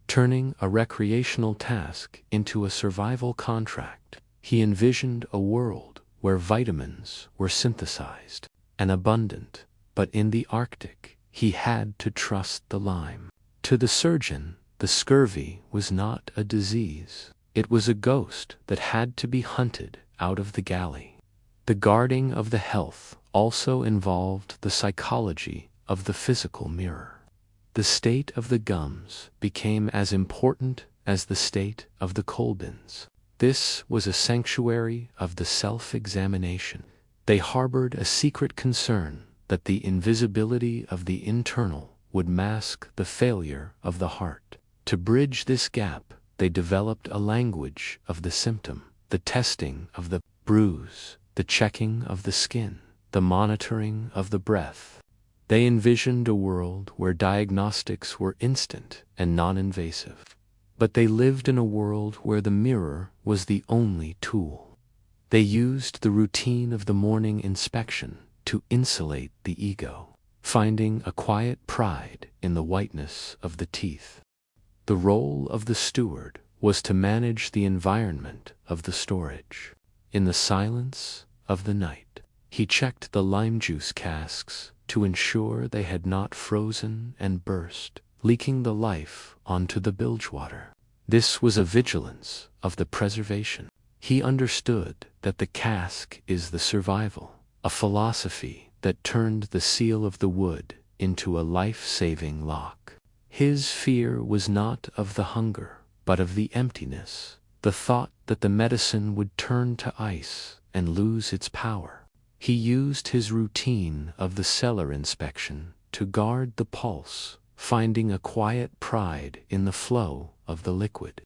turning a recreational task into a survival contract. He envisioned a world where vitamins were synthesized and abundant, but in the Arctic he had to trust the lime. To the surgeon, the scurvy was not a disease. It was a ghost that had to be hunted out of the galley. The guarding of the health also involved the psychology of the physical mirror. The state of the gums became as important as the state of the colbins. This was a sanctuary of the self-examination. They harbored a secret concern that the invisibility of the internal would mask the failure of the heart. To bridge this gap, they developed a language of the symptom, the testing of the bruise, the checking of the skin, the monitoring of the breath. They envisioned a world where diagnostics were instant and non-invasive. But they lived in a world where the mirror was the only tool. They used the routine of the morning inspection to insulate the ego, finding a quiet pride in the whiteness of the teeth. The role of the steward was to manage the environment of the storage. In the silence of the night, he checked the lime juice casks to ensure they had not frozen and burst, leaking the life onto the bilgewater. This was a vigilance of the preservation. He understood that the cask is the survival, a philosophy that turned the seal of the wood into a life-saving lock. His fear was not of the hunger, but of the emptiness, the thought that the medicine would turn to ice and lose its power. He used his routine of the cellar inspection to guard the pulse, finding a quiet pride in the flow of the liquid.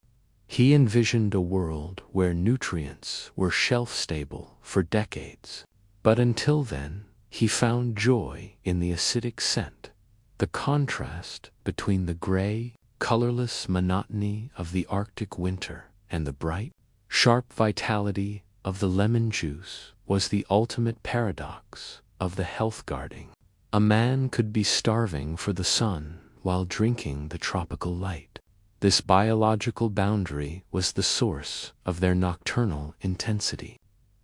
He envisioned a world where nutrients were shelf-stable for decades. But until then, he found joy in the acidic scent. The contrast between the gray, colorless monotony of the Arctic winter and the bright, sharp vitality of the lemon juice was the ultimate paradox of the health guarding. A man could be starving for the sun while drinking the tropical light. This biological boundary was the source of their nocturnal intensity.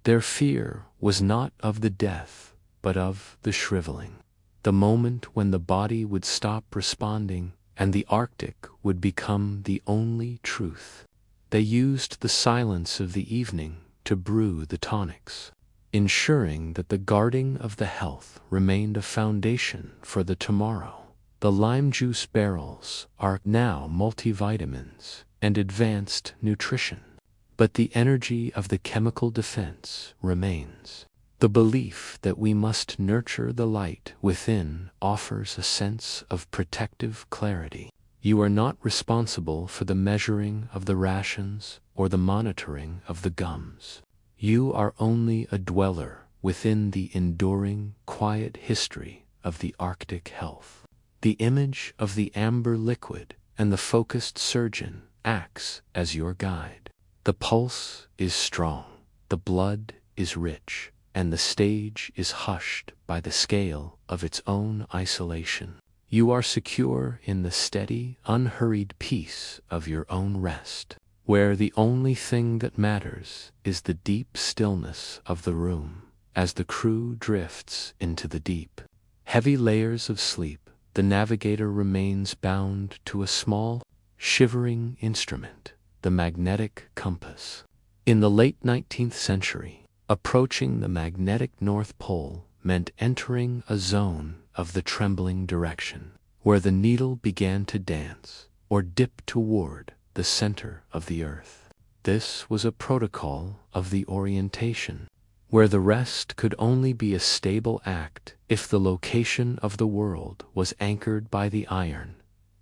Their fear was not of the death, but of the shriveling. The moment when the body would stop responding and the Arctic would become the only truth. They used the silence of the evening to brew the tonics, ensuring that the guarding of the health remained a foundation for the tomorrow. The lime juice barrels are now multivitamins and advanced nutrition, but the energy of the chemical defense remains. The belief that we must nurture the light within offers a sense of protective clarity. You are not responsible for the measuring of the rations or the monitoring of the gums. You are only a dweller within the enduring, quiet history of the Arctic health. The image of the amber liquid and the focused surgeon acts as your guide. The pulse is strong, the blood is rich, and the stage is hushed by the scale of its own isolation. You are secure in the steady, unhurried peace of your own rest, where the only thing that matters is the deep stillness of the room as the crew drifts into the deep, heavy layers of sleep. The navigator remains bound to a small, shivering instrument, the magnetic compass. In the late 19th century, approaching the magnetic North Pole meant entering a zone of the trembling direction, where the needle began to dance or dip toward the center of the Earth. This was a protocol of the orientation, where the rest could only be a stable act if the location of the world was anchored by the iron.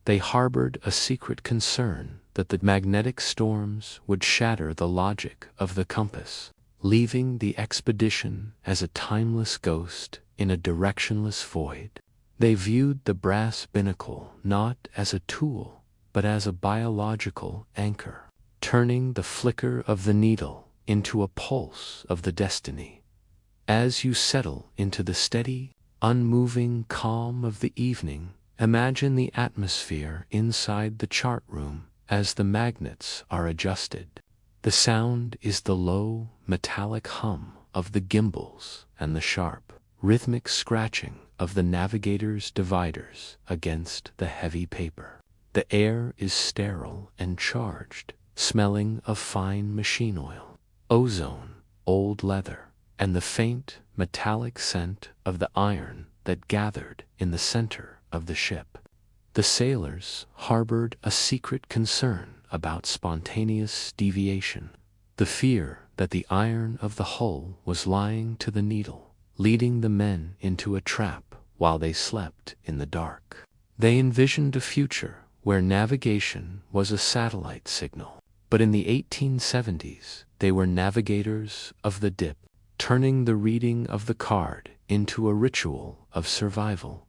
They harbored a secret concern that the magnetic storms would shatter the logic of the compass, leaving the expedition as a timeless ghost in a directionless void. They viewed the brass binnacle not as a tool, but as a biological anchor, turning the flicker of the needle into a pulse of the destiny. As you settle into the steady, unmoving calm of the evening, imagine the atmosphere inside the chart room as the magnets are adjusted. The sound is the low, metallic hum of the gimbals and the sharp, rhythmic scratching of the navigator's dividers against the heavy paper. The air is sterile and charged, smelling of fine machine oil, ozone, old leather, and the faint, metallic scent of the iron that gathered in the center of the ship. The sailors harbored a secret concern about spontaneous deviation, the fear that the iron of the hull was lying to the needle, leading the men into a trap while they slept in the dark. They envisioned a future where navigation was a satellite signal. But in the 1870s, they were navigators of the dip, turning the reading of the card into a ritual of survival.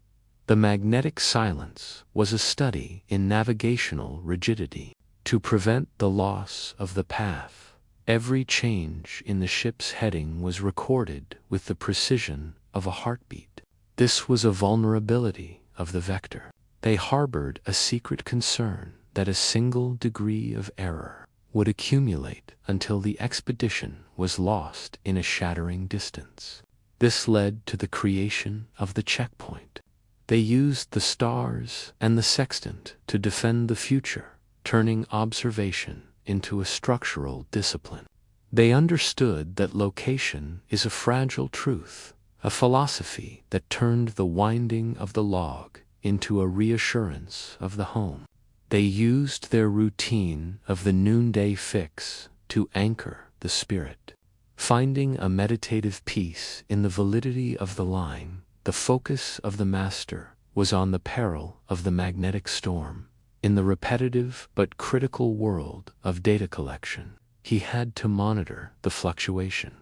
The magnetic silence was a study in navigational rigidity. To prevent the loss of the path, every change in the ship's heading was recorded with the precision of a heartbeat. This was a vulnerability of the vector. They harbored a secret concern that a single degree of error would accumulate until the expedition was lost in a shattering distance. This led to the creation of the checkpoint. They used the stars and the sextant to defend the future, turning observation into a structural discipline. They understood that location is a fragile truth, a philosophy that turned the winding of the log into a reassurance of the home. They used their routine of the noonday fix to anchor the spirit. Finding a meditative peace in the validity of the line, the focus of the master was on the peril of the magnetic storm. In the repetitive but critical world of data collection, he had to monitor the fluctuation.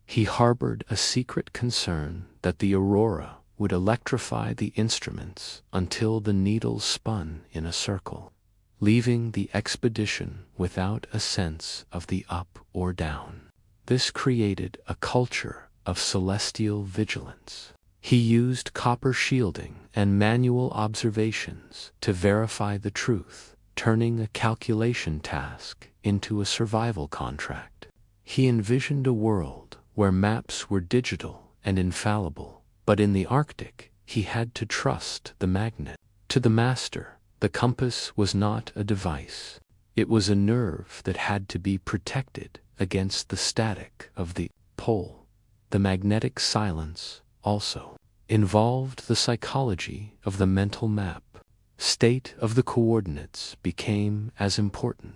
He harbored a secret concern that the aurora would electrify the instruments until the needles spun in a circle, leaving the expedition without a sense of the up or down. This created a culture of celestial vigilance. He used copper shielding and manual observations to verify the truth, turning a calculation task into a survival contract. He envisioned a world where maps were digital and infallible, but in the Arctic he had to trust the magnet. To the master, the compass was not a device. It was a nerve that had to be protected against the static of the pole. The magnetic silence also involved the psychology of the mental map. State of the coordinates became as important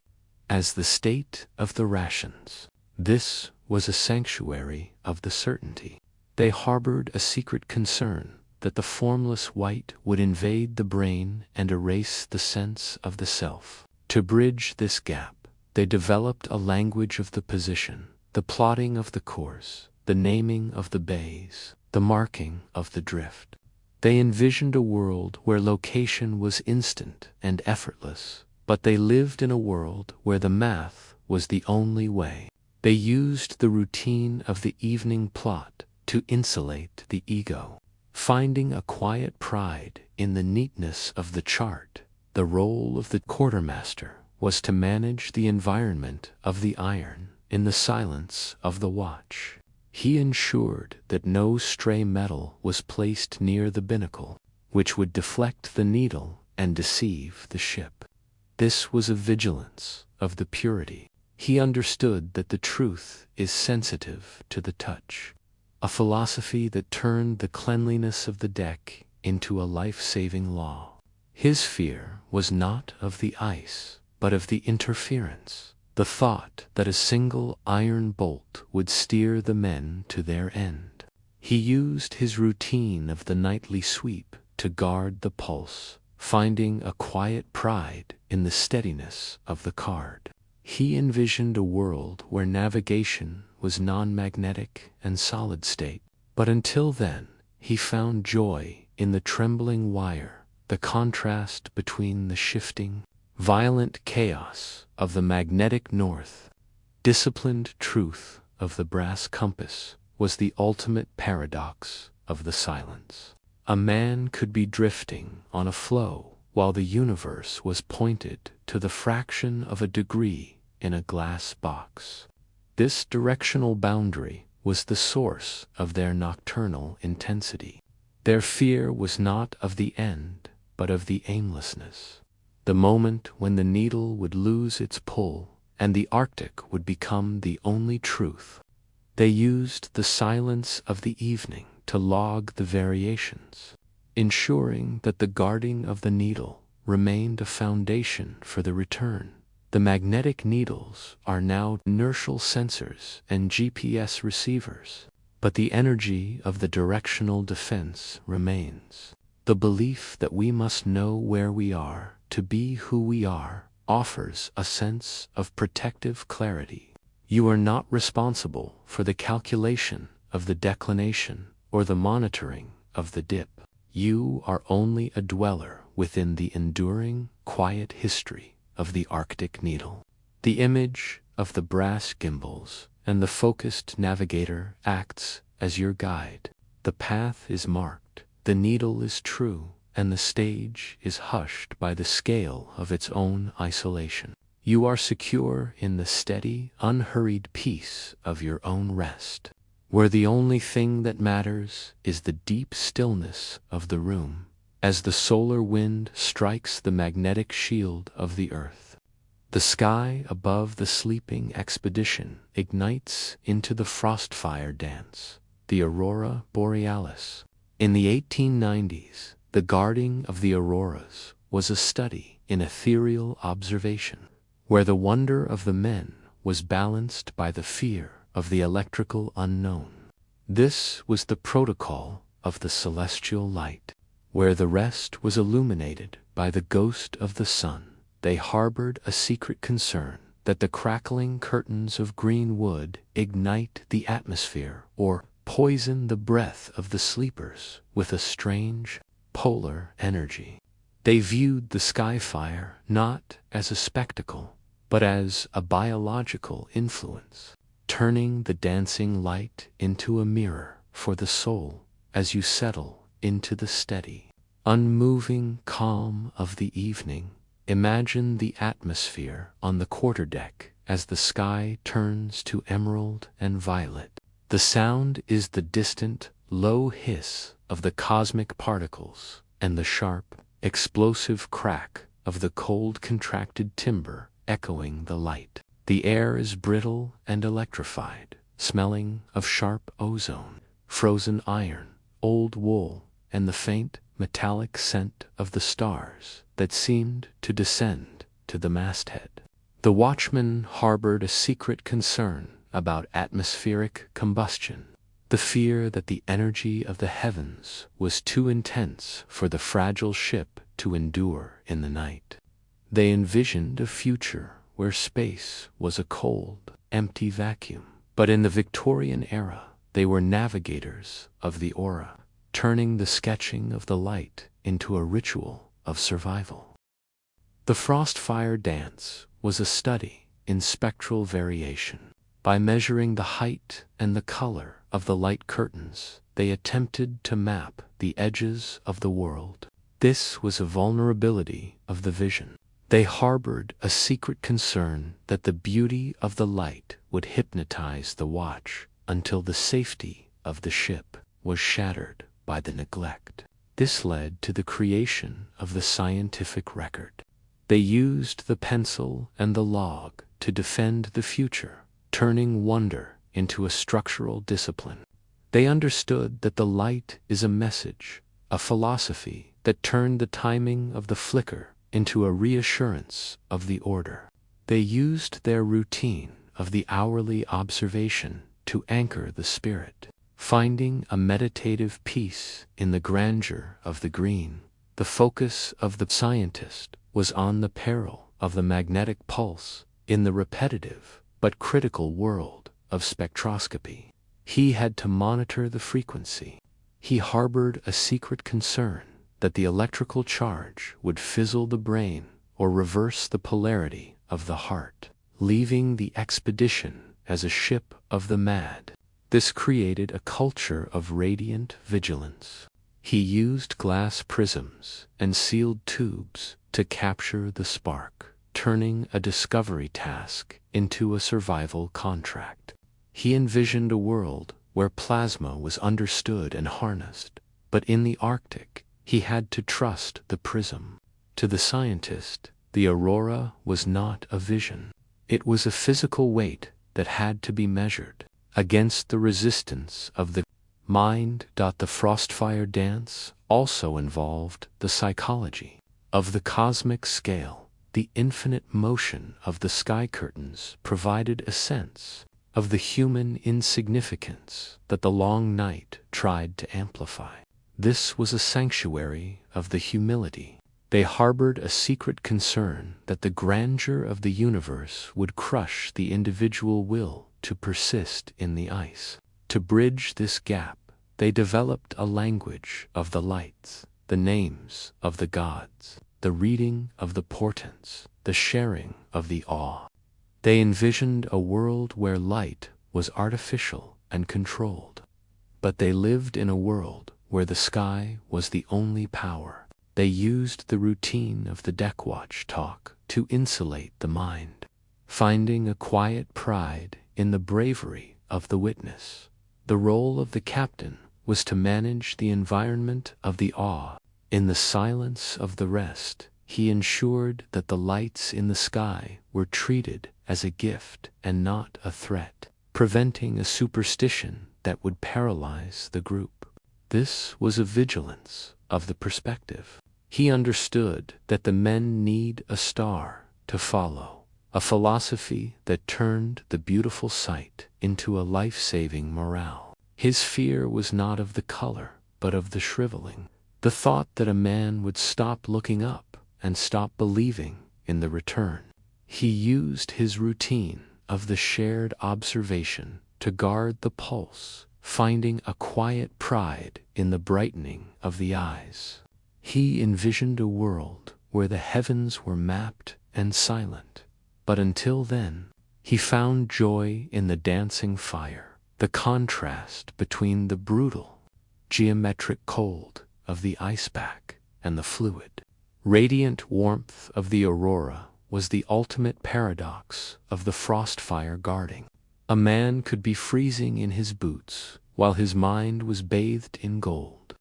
as the state of the rations. This was a sanctuary of the certainty. They harbored a secret concern that the formless white would invade the brain and erase the sense of the self. To bridge this gap, they developed a language of the position, the plotting of the course, the naming of the bays, the marking of the drift. They envisioned a world where location was instant and effortless, but they lived in a world where the math was the only way. They used the routine of the evening plot to insulate the ego, finding a quiet pride in the neatness of the chart. The role of the quartermaster was to manage the environment of the iron in the silence of the watch. He ensured that no stray metal was placed near the binnacle, which would deflect the needle and deceive the ship. This was a vigilance of the purity. He understood that the truth is sensitive to the touch, a philosophy that turned the cleanliness of the deck into a life-saving law. His fear was not of the ice, but of the interference, the thought that a single iron bolt would steer the men to their end. He used his routine of the nightly sweep to guard the pulse, finding a quiet pride in the steadiness of the card. He envisioned a world where navigation was non-magnetic and solid state, but until then, he found joy in the trembling wire, the contrast between the shifting, violent chaos of the magnetic north. Disciplined truth of the brass compass was the ultimate paradox of the silence. A man could be drifting on a flow while the universe was pointed to the fraction of a degree in a glass box. This directional boundary was the source of their nocturnal intensity. Their fear was not of the end, but of the aimlessness. The moment when the needle would lose its pull and the Arctic would become the only truth. They used the silence of the evening to log the variations, ensuring that the guarding of the needle remained a foundation for the return. The magnetic needles are now inertial sensors and GPS receivers, but the energy of the directional defense remains. The belief that we must know where we are to be who we are offers a sense of protective clarity. You are not responsible for the calculation of the declination or the monitoring of the dip. You are only a dweller within the enduring, quiet history of the Arctic needle. The image of the brass gimbals and the focused navigator acts as your guide. The path is marked, the needle is true, and the stage is hushed by the scale of its own isolation. You are secure in the steady, unhurried peace of your own rest, where the only thing that matters is the deep stillness of the room, as the solar wind strikes the magnetic shield of the earth. The sky above the sleeping expedition ignites into the frostfire dance, the aurora borealis. In the 1890s, the guarding of the auroras was a study in ethereal observation, where the wonder of the men was balanced by the fear of the electrical unknown. This was the protocol of the celestial light, where the rest was illuminated by the ghost of the sun. They harbored a secret concern that the crackling curtains of green would ignite the atmosphere or poison the breath of the sleepers with a strange, polar energy. They viewed the sky fire not as a spectacle, but as a biological influence, turning the dancing light into a mirror for the soul as you settle into the steady, unmoving calm of the evening. Imagine the atmosphere on the quarterdeck as the sky turns to emerald and violet. The sound is the distant, low hiss of the cosmic particles and the sharp, explosive crack of the cold contracted timber echoing the light. The air is brittle and electrified, smelling of sharp ozone, frozen iron, old wool, and the faint, metallic scent of the stars that seemed to descend to the masthead. The watchman harbored a secret concern about atmospheric combustion, the fear that the energy of the heavens was too intense for the fragile ship to endure in the night. They envisioned a future where space was a cold, empty vacuum. But in the Victorian era, they were navigators of the aura, turning the sketching of the light into a ritual of survival. The frostfire dance was a study in spectral variation. By measuring the height and the color of the light curtains, they attempted to map the edges of the world. This was a vulnerability of the vision. They harbored a secret concern that the beauty of the light would hypnotize the watch until the safety of the ship was shattered by the neglect. This led to the creation of the scientific record. They used the pencil and the log to defend the future, turning wonder into a structural discipline. They understood that the light is a message, a philosophy that turned the timing of the flicker into a reassurance of the order. They used their routine of the hourly observation to anchor the spirit, finding a meditative peace in the grandeur of the green. The focus of the scientist was on the peril of the magnetic pulse in the repetitive but critical world of spectroscopy. He had to monitor the frequency. He harbored a secret concern that the electrical charge would fizzle the brain or reverse the polarity of the heart, leaving the expedition as a ship of the mad. This created a culture of radiant vigilance. He used glass prisms and sealed tubes to capture the spark, turning a discovery task into a survival contract. He envisioned a world where plasma was understood and harnessed, But in the Arctic, he had to trust the prism. To the scientist, the aurora was not a vision. It was a physical weight that had to be measured against the resistance of the mind. The frostfire dance also involved the psychology of the cosmic scale. The infinite motion of the sky curtains provided a sense of the human insignificance that the long night tried to amplify. This was a sanctuary of the humility. They harbored a secret concern that the grandeur of the universe would crush the individual will to persist in the ice. To bridge this gap, they developed a language of the lights, the names of the gods, the reading of the portents, the sharing of the awe. They envisioned a world where light was artificial and controlled. But they lived in a world where the sky was the only power. They used the routine of the deckwatch talk to insulate the mind, finding a quiet pride in the bravery of the witness. The role of the captain was to manage the environment of the awe. In the silence of the rest, he ensured that the lights in the sky were treated as a gift and not a threat, preventing a superstition that would paralyze the group. This was a vigilance of the perspective. He understood that the men need a star to follow, a philosophy that turned the beautiful sight into a life-saving morale. His fear was not of the color, but of the shriveling. The thought that a man would stop looking up and stop believing in the return. He used his routine of the shared observation to guard the pulse, finding a quiet pride in the brightening of the eyes. He envisioned a world where the heavens were mapped and silent, but until then, he found joy in the dancing fire, the contrast between the brutal, geometric cold of the icepack and the fluid, radiant warmth of the aurora was the ultimate paradox of the frostfire guarding. A man could be freezing in his boots while his mind was bathed in gold.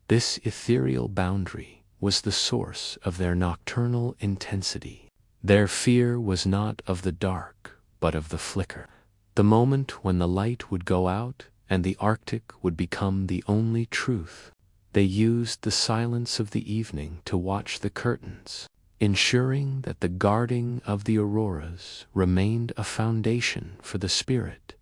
This ethereal boundary was the source of their nocturnal intensity. Their fear was not of the dark, but of the flicker. The moment when the light would go out and the Arctic would become the only truth. They used the silence of the evening to watch the curtains, ensuring that the guarding of the auroras remained a foundation for the spirit.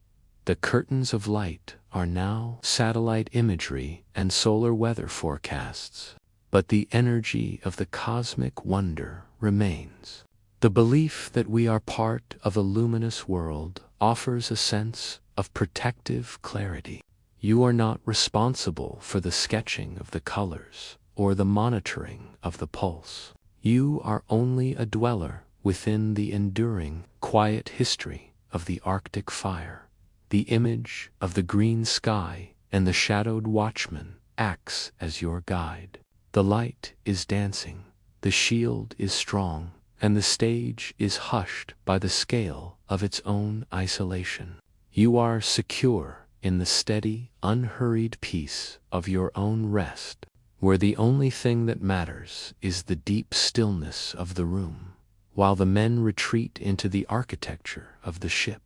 The curtains of light are now satellite imagery and solar weather forecasts, but the energy of the cosmic wonder remains. The belief that we are part of a luminous world offers a sense of protective clarity. You are not responsible for the sketching of the colors or the monitoring of the pulse. You are only a dweller within the enduring, quiet history of the Arctic fire. The image of the green sky and the shadowed watchman acts as your guide. The light is dancing, the shield is strong, and the stage is hushed by the scale of its own isolation. You are secure in the steady, unhurried peace of your own rest, where the only thing that matters is the deep stillness of the room, while the men retreat into the architecture of the ship.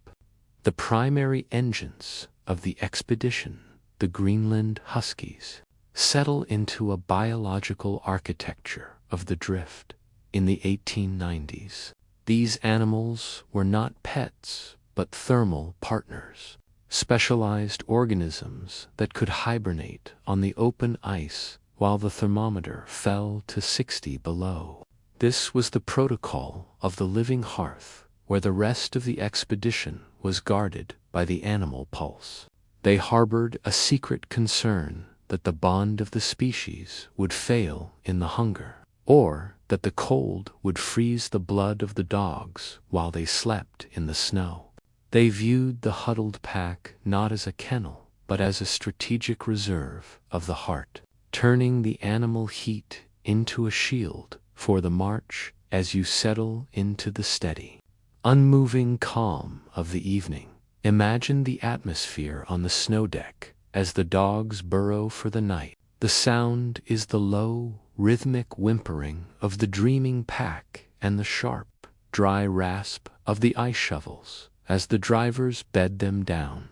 The primary engines of the expedition, the Greenland Huskies, settle into a biological architecture of the drift. In the 1890s, these animals were not pets, but thermal partners, specialized organisms that could hibernate on the open ice while the thermometer fell to 60 below. This was the protocol of the living hearth, where the rest of the expedition was guarded by the animal pulse. They harbored a secret concern that the bond of the species would fail in the hunger, or that the cold would freeze the blood of the dogs while they slept in the snow. They viewed the huddled pack not as a kennel, but as a strategic reserve of the heart, turning the animal heat into a shield for the march as you settle into the steady, unmoving calm of the evening. Imagine the atmosphere on the snow deck as the dogs burrow for the night. The sound is the low, rhythmic whimpering of the dreaming pack and the sharp, dry rasp of the ice shovels as the drivers bed them down.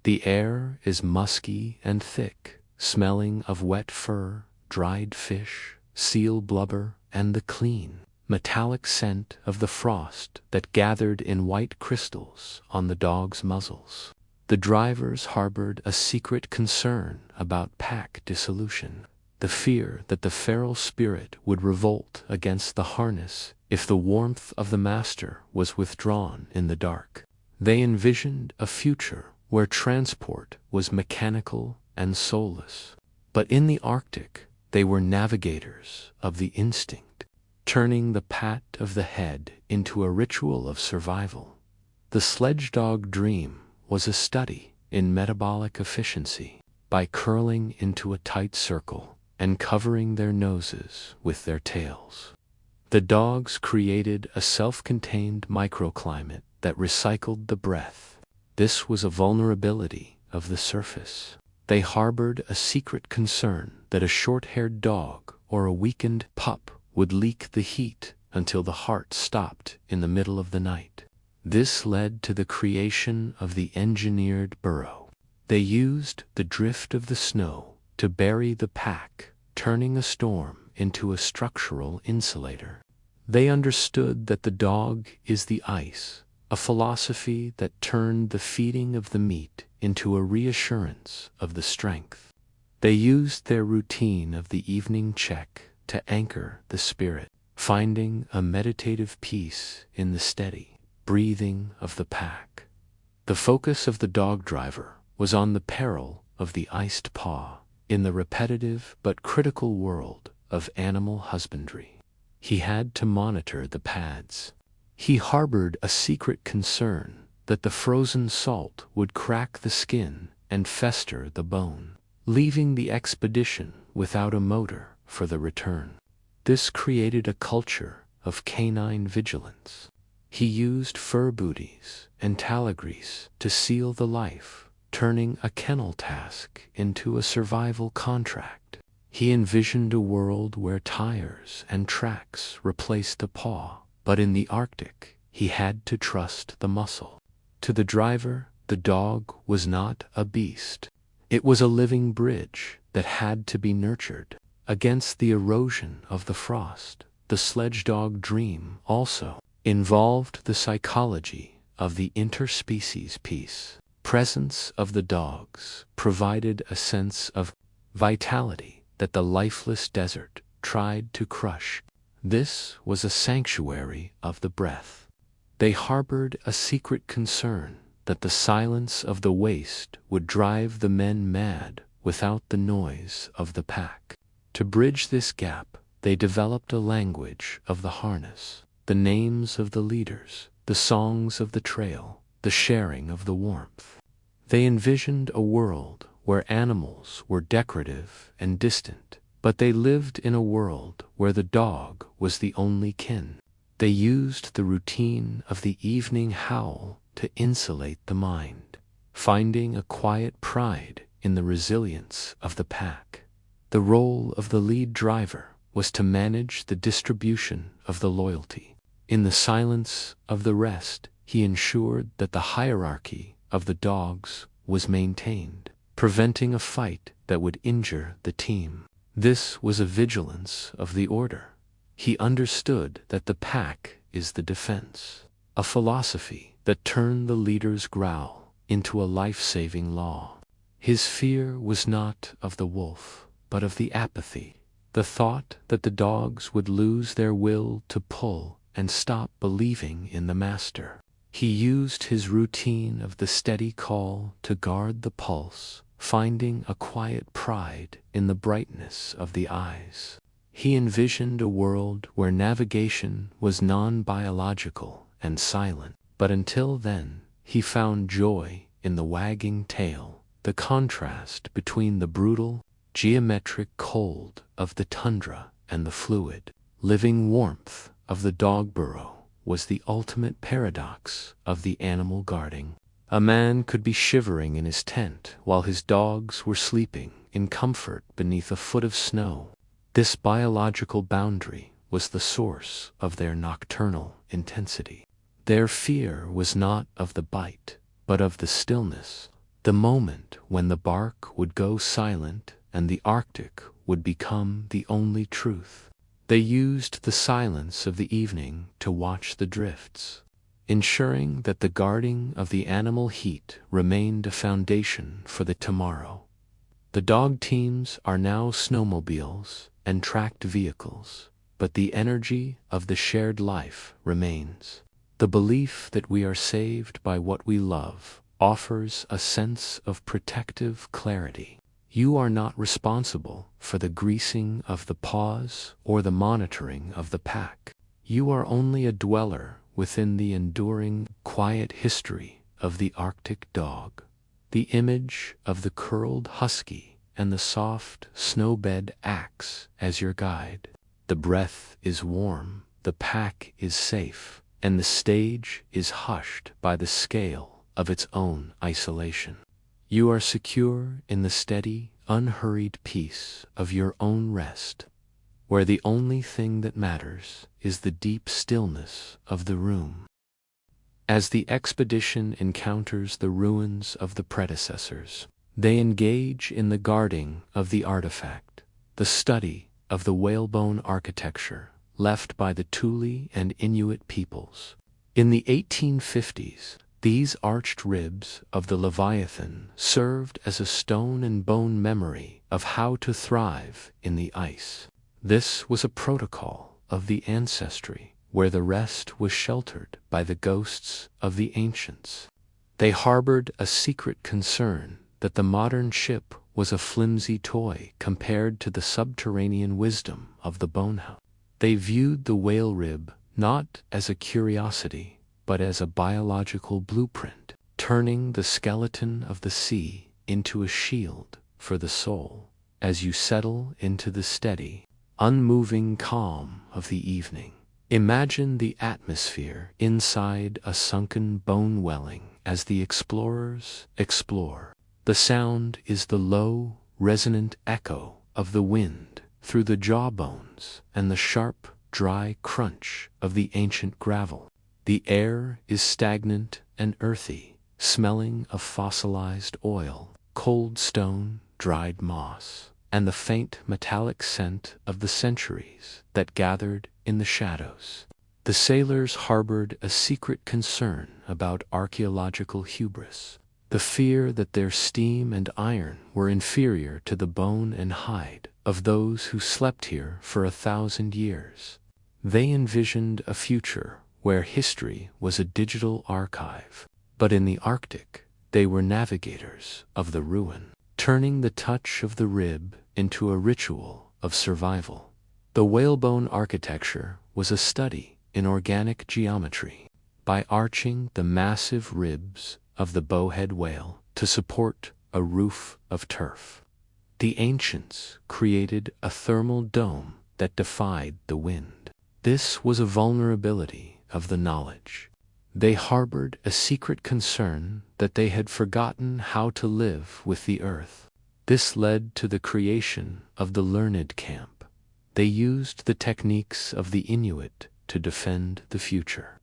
The air is musky and thick, smelling of wet fur, dried fish, seal blubber, and the clean, metallic scent of the frost that gathered in white crystals on the dogs' muzzles. The drivers harbored a secret concern about pack dissolution, the fear that the feral spirit would revolt against the harness if the warmth of the master was withdrawn in the dark. They envisioned a future where transport was mechanical and soulless. But in the Arctic, they were navigators of the instinct, turning the pat of the head into a ritual of survival. The sledge dog dream was a study in metabolic efficiency. By curling into a tight circle and covering their noses with their tails, the dogs created a self-contained microclimate that recycled the breath. This was a vulnerability of the surface. They harbored a secret concern that a short-haired dog or a weakened pup would leak the heat until the heart stopped in the middle of the night. This led to the creation of the engineered burrow. They used the drift of the snow to bury the pack, turning a storm into a structural insulator. They understood that the dog is the ice, a philosophy that turned the feeding of the meat into a reassurance of the strength. They used their routine of the evening check to anchor the spirit, finding a meditative peace in the steady breathing of the pack. The focus of the dog driver was on the peril of the iced paw in the repetitive but critical world of animal husbandry. He had to monitor the pads. He harbored a secret concern that the frozen salt would crack the skin and fester the bone, leaving the expedition without a motor for the return. This created a culture of canine vigilance. He used fur booties and tallow grease to seal the life, turning a kennel task into a survival contract. He envisioned a world where tires and tracks replaced the paw, but in the Arctic, he had to trust the muscle. To the driver, the dog was not a beast. It was a living bridge that had to be nurtured against the erosion of the frost. The sledge dog dream also involved the psychology of the interspecies peace. Presence of the dogs provided a sense of vitality that the lifeless desert tried to crush. This was a sanctuary of the breath. They harbored a secret concern that the silence of the waste would drive the men mad without the noise of the pack. To bridge this gap, they developed a language of the harness, the names of the leaders, the songs of the trail, the sharing of the warmth. They envisioned a world where animals were decorative and distant, but they lived in a world where the dog was the only kin. They used the routine of the evening howl to insulate the mind, finding a quiet pride in the resilience of the pack. The role of the lead driver was to manage the distribution of the loyalty. In the silence of the rest, he ensured that the hierarchy of the dogs was maintained, preventing a fight that would injure the team. This was a vigilance of the order. He understood that the pack is the defense, a philosophy that turned the leader's growl into a life-saving law. His fear was not of the wolf, but of the apathy, the thought that the dogs would lose their will to pull and stop believing in the master. He used his routine of the steady call to guard the pulse, finding a quiet pride in the brightness of the eyes. He envisioned a world where navigation was non-biological and silent, but until then, he found joy in the wagging tail, the contrast between the brutal, geometric cold of the tundra and the fluid, living warmth of the dog burrow was the ultimate paradox of the animal guarding. A man could be shivering in his tent while his dogs were sleeping in comfort beneath a foot of snow. This biological boundary was the source of their nocturnal intensity. Their fear was not of the bite, but of the stillness, the moment when the bark would go silent and the Arctic would become the only truth. They used the silence of the evening to watch the drifts, ensuring that the guarding of the animal heat remained a foundation for the tomorrow. The dog teams are now snowmobiles and tracked vehicles, but the energy of the shared life remains. The belief that we are saved by what we love offers a sense of protective clarity. You are not responsible for the greasing of the paws or the monitoring of the pack. You are only a dweller within the enduring, quiet history of the Arctic dog. The image of the curled husky and the soft snowbed acts as your guide. The breath is warm, the pack is safe, and the stage is hushed by the scale of its own isolation. You are secure in the steady, unhurried peace of your own rest, where the only thing that matters is the deep stillness of the room. As the expedition encounters the ruins of the predecessors, they engage in the guarding of the artifact, the study of the whalebone architecture left by the Thule and Inuit peoples. In the 1850s, these arched ribs of the Leviathan served as a stone and bone memory of how to thrive in the ice. This was a protocol of the ancestry where the rest was sheltered by the ghosts of the ancients. They harbored a secret concern that the modern ship was a flimsy toy compared to the subterranean wisdom of the bonehound. They viewed the whale rib not as a curiosity, but as a biological blueprint, turning the skeleton of the sea into a shield for the soul. As you settle into the steady, unmoving calm of the evening, imagine the atmosphere inside a sunken bone welling as the explorers explore. The sound is the low, resonant echo of the wind through the jawbones and the sharp, dry crunch of the ancient gravel. The air is stagnant and earthy, smelling of fossilized oil, cold stone, dried moss, and the faint metallic scent of the centuries that gathered in the shadows. The sailors harbored a secret concern about archaeological hubris, the fear that their steam and iron were inferior to the bone and hide of those who slept here for 1,000 years. They envisioned a future where history was a digital archive, but in the Arctic they were navigators of the ruin, turning the touch of the rib into a ritual of survival. The whalebone architecture was a study in organic geometry. By arching the massive ribs of the bowhead whale to support a roof of turf, the ancients created a thermal dome that defied the wind. This was a vulnerability of the knowledge. They harbored a secret concern that they had forgotten how to live with the earth. This led to the creation of the learned camp. They used the techniques of the Inuit to defend the future,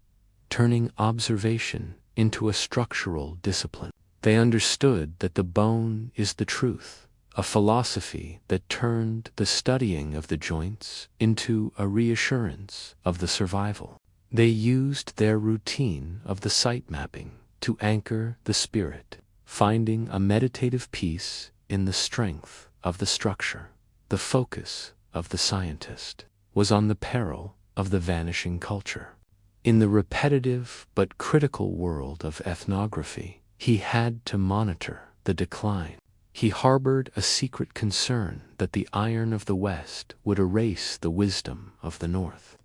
turning observation into a structural discipline. They understood that the bone is the truth, a philosophy that turned the studying of the joints into a reassurance of the survival. They used their routine of the site mapping to anchor the spirit, finding a meditative peace in the strength of the structure. The focus of the scientist was on the peril of the vanishing culture. In the repetitive but critical world of ethnography, he had to monitor the decline. He harbored a secret concern that the iron of the West would erase the wisdom of the North,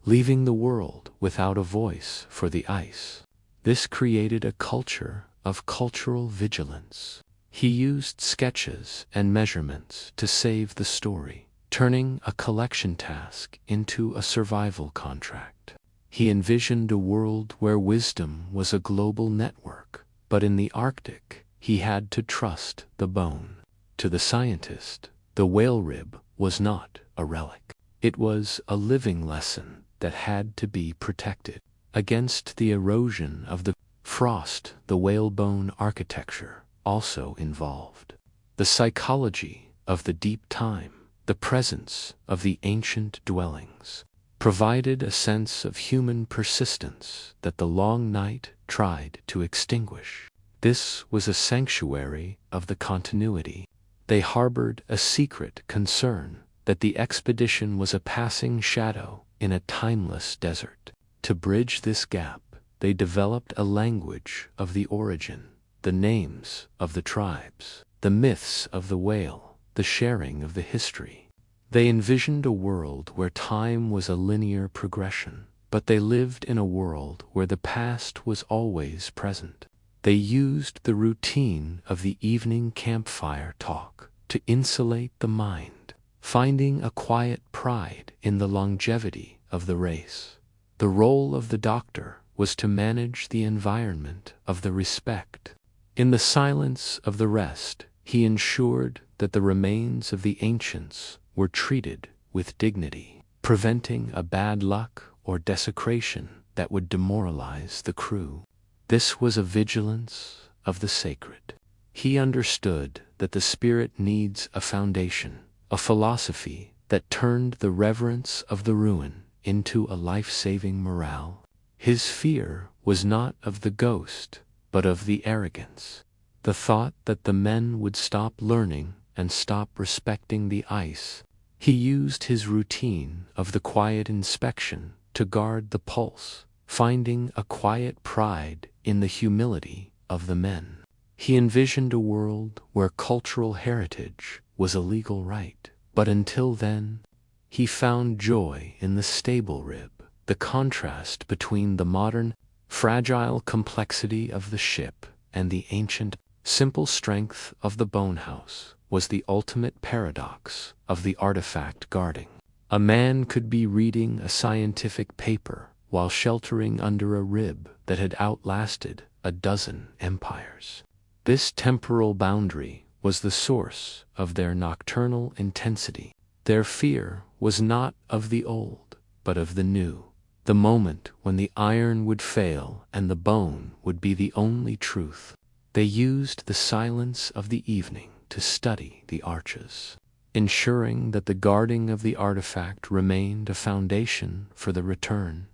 leaving the world without a voice for the ice. This created a culture of cultural vigilance. He used sketches and measurements to save the story, turning a collection task into a survival contract. He envisioned a world where wisdom was a global network, but in the Arctic, he had to trust the bone. To the scientist, the whale rib was not a relic. It was a living lesson that had to be protected against the erosion of the frost. The whalebone architecture also involved the psychology of the deep time. The presence of the ancient dwellings provided a sense of human persistence that the long night tried to extinguish. This was a sanctuary of the continuity. They harbored a secret concern that the expedition was a passing shadow in a timeless desert. To bridge this gap, they developed a language of the origin, the names of the tribes, the myths of the whale, the sharing of the history. They envisioned a world where time was a linear progression, but they lived in a world where the past was always present. They used the routine of the evening campfire talk to insulate the mind, finding a quiet pride in the longevity of the race. The role of the doctor was to manage the environment of the respect. In the silence of the rest, he ensured that the remains of the ancients were treated with dignity, preventing a bad luck or desecration that would demoralize the crew. This was a vigilance of the sacred. He understood that the spirit needs a foundation, a philosophy that turned the reverence of the ruin into a life-saving morale. His fear was not of the ghost, but of the arrogance. The thought that the men would stop learning and stop respecting the ice. He used his routine of the quiet inspection to guard the pulse, finding a quiet pride in the humility of the men. He envisioned a world where cultural heritage was a legal right, but until then, he found joy in the stable rib. The contrast between the modern, fragile complexity of the ship and the ancient, simple strength of the bonehouse was the ultimate paradox of the artifact guarding. A man could be reading a scientific paper while sheltering under a rib that had outlasted a dozen empires. This temporal boundary was the source of their nocturnal intensity. Their fear was not of the old, but of the new, the moment when the iron would fail and the bone would be the only truth. They used the silence of the evening to study the arches, ensuring that the guarding of the artifact remained a foundation for the return.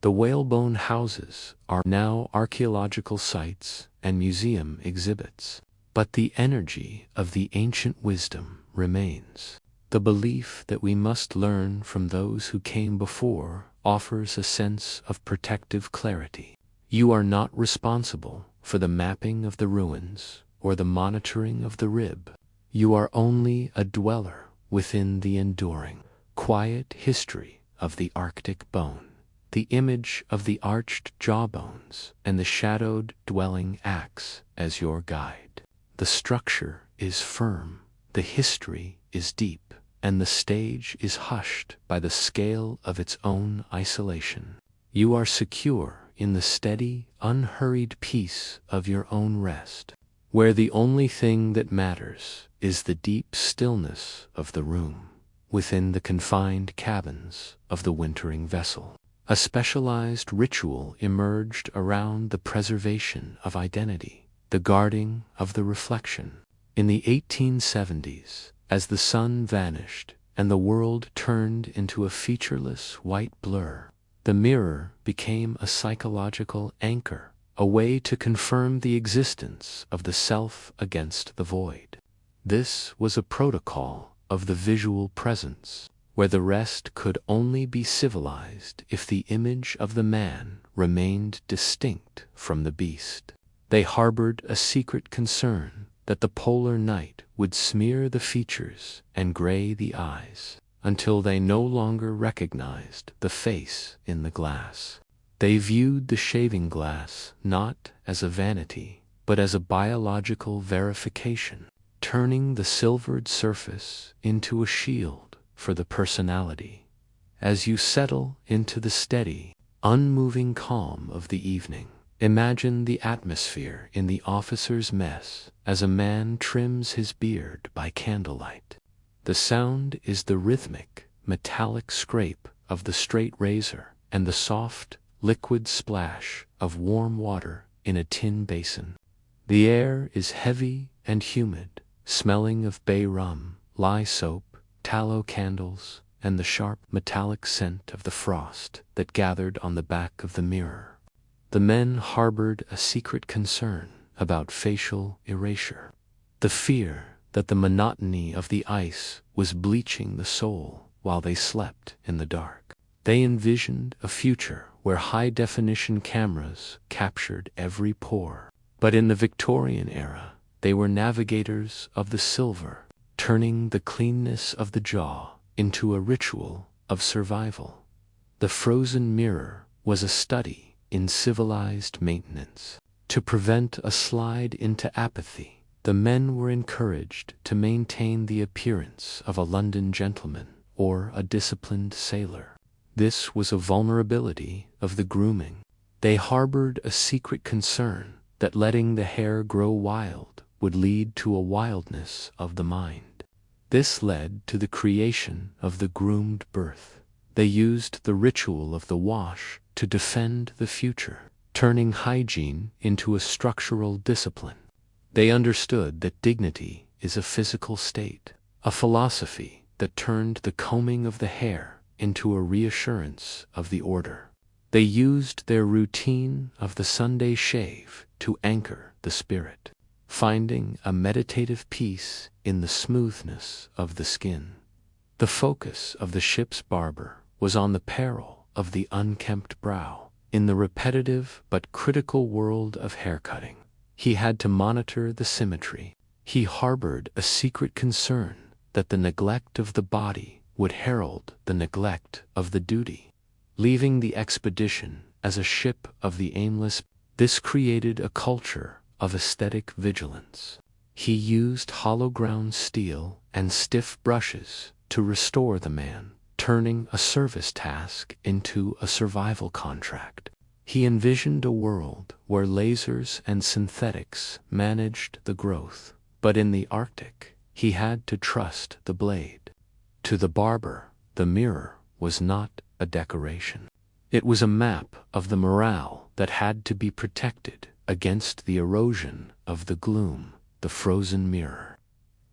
The whalebone houses are now archaeological sites and museum exhibits, but the energy of the ancient wisdom remains. The belief that we must learn from those who came before offers a sense of protective clarity. You are not responsible for the mapping of the ruins or the monitoring of the rib. You are only a dweller within the enduring, quiet history of the Arctic bone. The image of the arched jawbones and the shadowed dwelling acts as your guide. The structure is firm, the history is deep, and the stage is hushed by the scale of its own isolation. You are secure in the steady, unhurried peace of your own rest, where the only thing that matters is the deep stillness of the room within the confined cabins of the wintering vessel. A specialized ritual emerged around the preservation of identity, the guarding of the reflection. In the 1870s, as the sun vanished and the world turned into a featureless white blur, the mirror became a psychological anchor, a way to confirm the existence of the self against the void. This was a protocol of the visual presence, where the rest could only be civilized if the image of the man remained distinct from the beast. They harbored a secret concern that the polar night would smear the features and gray the eyes until they no longer recognized the face in the glass. They viewed the shaving glass not as a vanity, but as a biological verification, turning the silvered surface into a shield for the personality. As you settle into the steady, unmoving calm of the evening, Imagine the atmosphere in the officer's mess as a man trims his beard by candlelight. The sound is the rhythmic, metallic scrape of the straight razor and the soft, liquid splash of warm water in a tin basin. The air is heavy and humid, smelling of bay rum, lye soap, tallow candles, and the sharp metallic scent of the frost that gathered on the back of the mirror. The men harbored a secret concern about facial erasure, the fear that the monotony of the ice was bleaching the soul while they slept in the dark. They envisioned a future where high-definition cameras captured every pore. But in the Victorian era, they were navigators of the silver, turning the cleanness of the jaw into a ritual of survival. The frozen mirror was a study in civilized maintenance. To prevent a slide into apathy, the men were encouraged to maintain the appearance of a London gentleman or a disciplined sailor. This was a vulnerability of the grooming. They harbored a secret concern that letting the hair grow wild would lead to a wildness of the mind. This led to the creation of the groomed birth. They used the ritual of the wash to defend the future, turning hygiene into a structural discipline. They understood that dignity is a physical state, a philosophy that turned the combing of the hair into a reassurance of the order. They used their routine of the Sunday shave to anchor the spirit, finding a meditative peace in the smoothness of the skin. The focus of the ship's barber was on the peril of the unkempt brow. In the repetitive but critical world of haircutting, he had to monitor the symmetry. He harbored a secret concern that the neglect of the body would herald the neglect of the duty. Leaving the expedition as a ship of the aimless, this created a culture of aesthetic vigilance. He used hollow-ground steel and stiff brushes to restore the man, turning a service task into a survival contract. He envisioned a world where lasers and synthetics managed the growth, but in the Arctic, he had to trust the blade. To the barber, the mirror was not a decoration. It was a map of the morale that had to be protected against the erosion of the gloom. The frozen mirror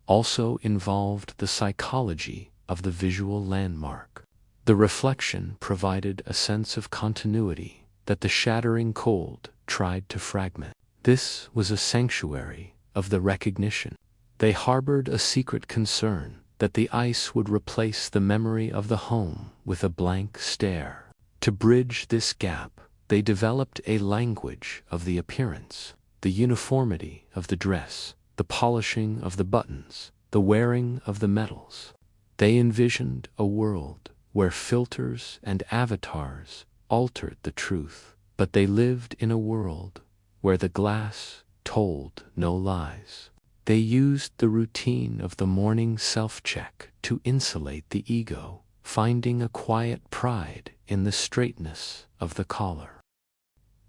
also involved the psychology of the visual landmark. The reflection provided a sense of continuity that the shattering cold tried to fragment. This was a sanctuary of the recognition. They harbored a secret concern that the ice would replace the memory of the home with a blank stare. To bridge this gap, they developed a language of the appearance, the uniformity of the dress, the polishing of the buttons, the wearing of the medals. They envisioned a world where filters and avatars altered the truth, but they lived in a world where the glass told no lies. They used the routine of the morning self-check to insulate the ego, finding a quiet pride in the straightness of the collar.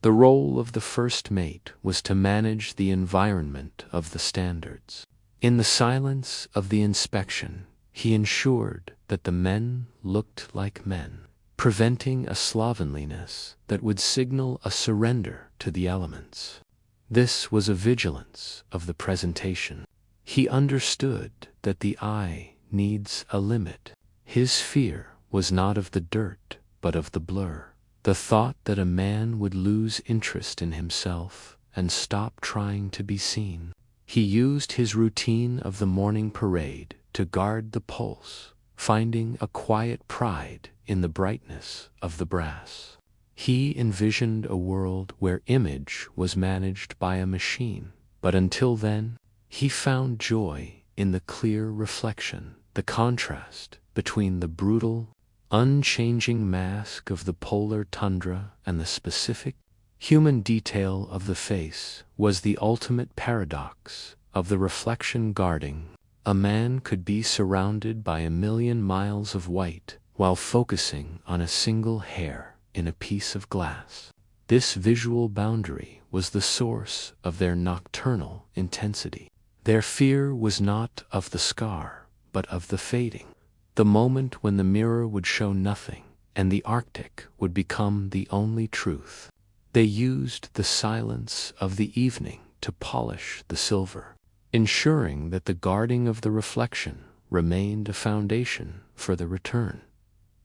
The role of the first mate was to manage the environment of the standards. In the silence of the inspection, he ensured that the men looked like men, preventing a slovenliness that would signal a surrender to the elements. This was a vigilance of the presentation. He understood that the eye needs a limit. His fear was not of the dirt, but of the blur. The thought that a man would lose interest in himself and stop trying to be seen. He used his routine of the morning parade to guard the pulse, finding a quiet pride in the brightness of the brass. He envisioned a world where image was managed by a machine, but until then, he found joy in the clear reflection, the contrast between the brutal, unchanging mask of the polar tundra and the specific, human detail of the face was the ultimate paradox of the reflection guarding. A man could be surrounded by 1,000,000 miles of white while focusing on a single hair in a piece of glass. This visual boundary was the source of their nocturnal intensity. Their fear was not of the scar, but of the fading, the moment when the mirror would show nothing, and the Arctic would become the only truth. They used the silence of the evening to polish the silver, ensuring that the guarding of the reflection remained a foundation for the return.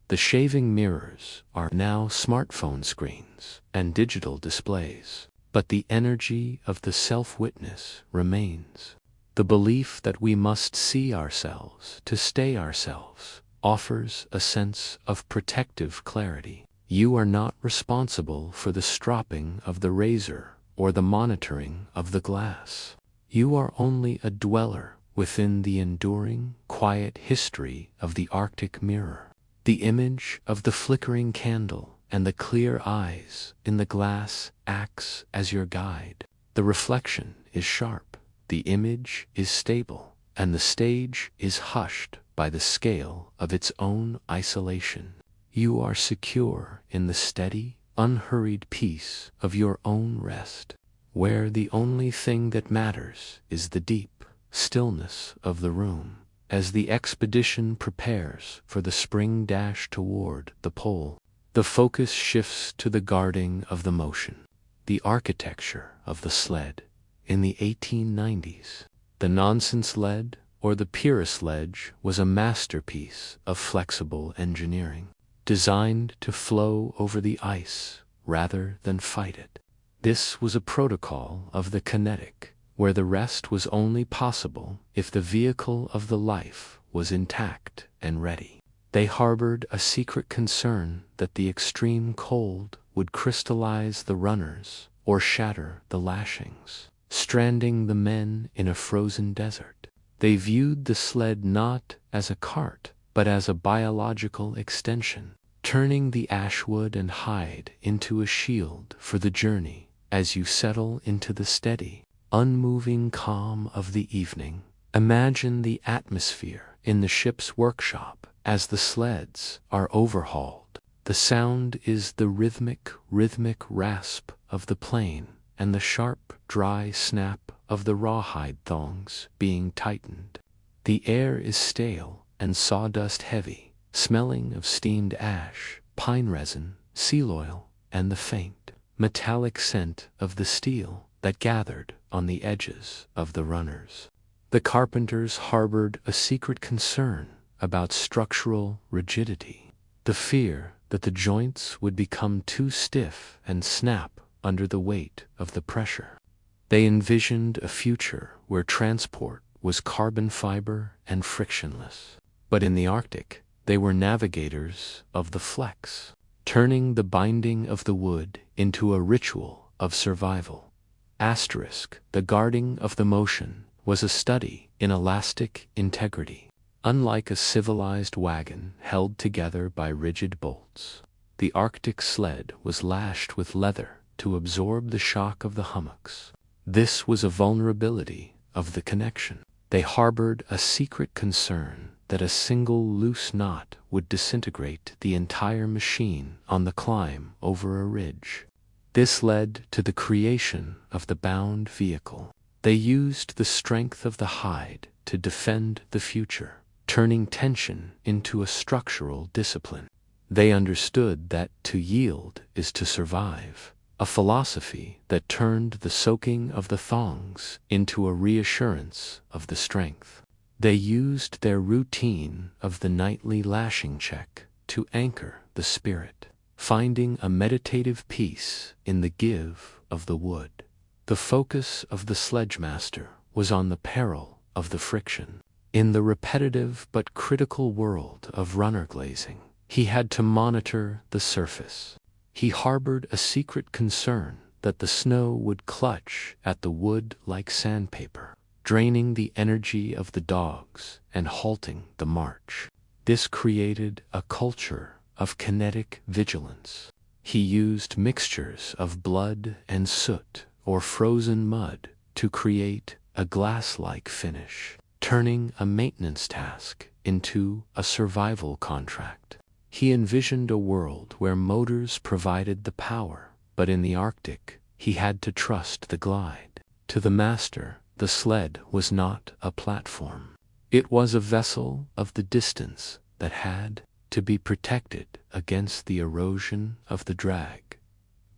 The shaving mirrors are now smartphone screens and digital displays, but the energy of the self-witness remains. The belief that we must see ourselves to stay ourselves offers a sense of protective clarity. You are not responsible for the stropping of the razor or the monitoring of the glass. You are only a dweller within the enduring, quiet history of the Arctic mirror. The image of the flickering candle and the clear eyes in the glass acts as your guide. The reflection is sharp, the image is stable, and the stage is hushed by the scale of its own isolation. You are secure in the steady, unhurried peace of your own rest, where the only thing that matters is the deep stillness of the room. As the expedition prepares for the spring dash toward the pole, the focus shifts to the guarding of the motion, the architecture of the sled. In the 1890s, the nonsense sled, or the Pyrrhus sledge, was a masterpiece of flexible engineering, designed to flow over the ice rather than fight it. This was a protocol of the kinetic, where the rest was only possible if the vehicle of the life was intact and ready. They harbored a secret concern that the extreme cold would crystallize the runners or shatter the lashings, stranding the men in a frozen desert. They viewed the sled not as a cart, but as a biological extension, turning the ashwood and hide into a shield for the journey. As you settle into the steady, unmoving calm of the evening, imagine the atmosphere in the ship's workshop as the sleds are overhauled. The sound is the rhythmic rasp of the plane and the sharp, dry snap of the rawhide thongs being tightened. The air is stale and sawdust heavy, smelling of steamed ash, pine resin, seal oil, and the faint, metallic scent of the steel that gathered on the edges of the runners. The carpenters harbored a secret concern about structural rigidity, the fear that the joints would become too stiff and snap under the weight of the pressure. They envisioned a future where transport was carbon fiber and frictionless. But in the Arctic, they were navigators of the flex, turning the binding of the wood into a ritual of survival. The guarding of the motion was a study in elastic integrity. Unlike a civilized wagon held together by rigid bolts, the Arctic sled was lashed with leather to absorb the shock of the hummocks. This was a vulnerability of the connection. They harbored a secret concern that a single loose knot would disintegrate the entire machine on the climb over a ridge. This led to the creation of the bound vehicle. They used the strength of the hide to defend the future, turning tension into a structural discipline. They understood that to yield is to survive, a philosophy that turned the soaking of the thongs into a reassurance of the strength. They used their routine of the nightly lashing check to anchor the spirit, finding a meditative peace in the give of the wood. The focus of the sledgemaster was on the peril of the friction. In the repetitive but critical world of runner glazing, he had to monitor the surface. He harbored a secret concern that the snow would clutch at the wood like sandpaper, draining the energy of the dogs and halting the march. This created a culture of kinetic vigilance. He used mixtures of blood and soot or frozen mud to create a glass-like finish, turning a maintenance task into a survival contract. He envisioned a world where motors provided the power, but in the Arctic, he had to trust the glide. To the master, the sled was not a platform. It was a vessel of the distance that had to be protected against the erosion of the drag.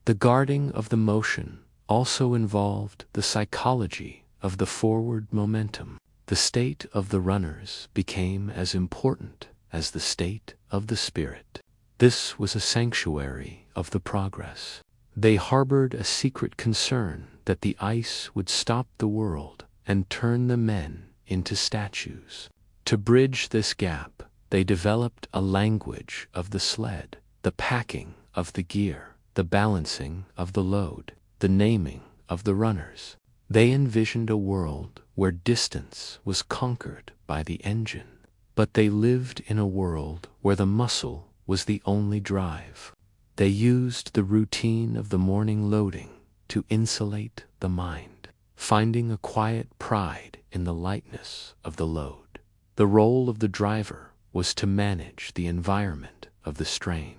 The guarding of the motion also involved the psychology of the forward momentum. The state of the runners became as important as the state of the spirit. This was a sanctuary of the progress. They harbored a secret concern that the ice would stop the world and turn the men into statues. To bridge this gap, they developed a language of the sled, the packing of the gear, the balancing of the load, the naming of the runners. They envisioned a world where distance was conquered by the engine, but they lived in a world where the muscle was the only drive. They used the routine of the morning loading to insulate the mind, finding a quiet pride in the lightness of the load. The role of the driver was to manage the environment of the strain.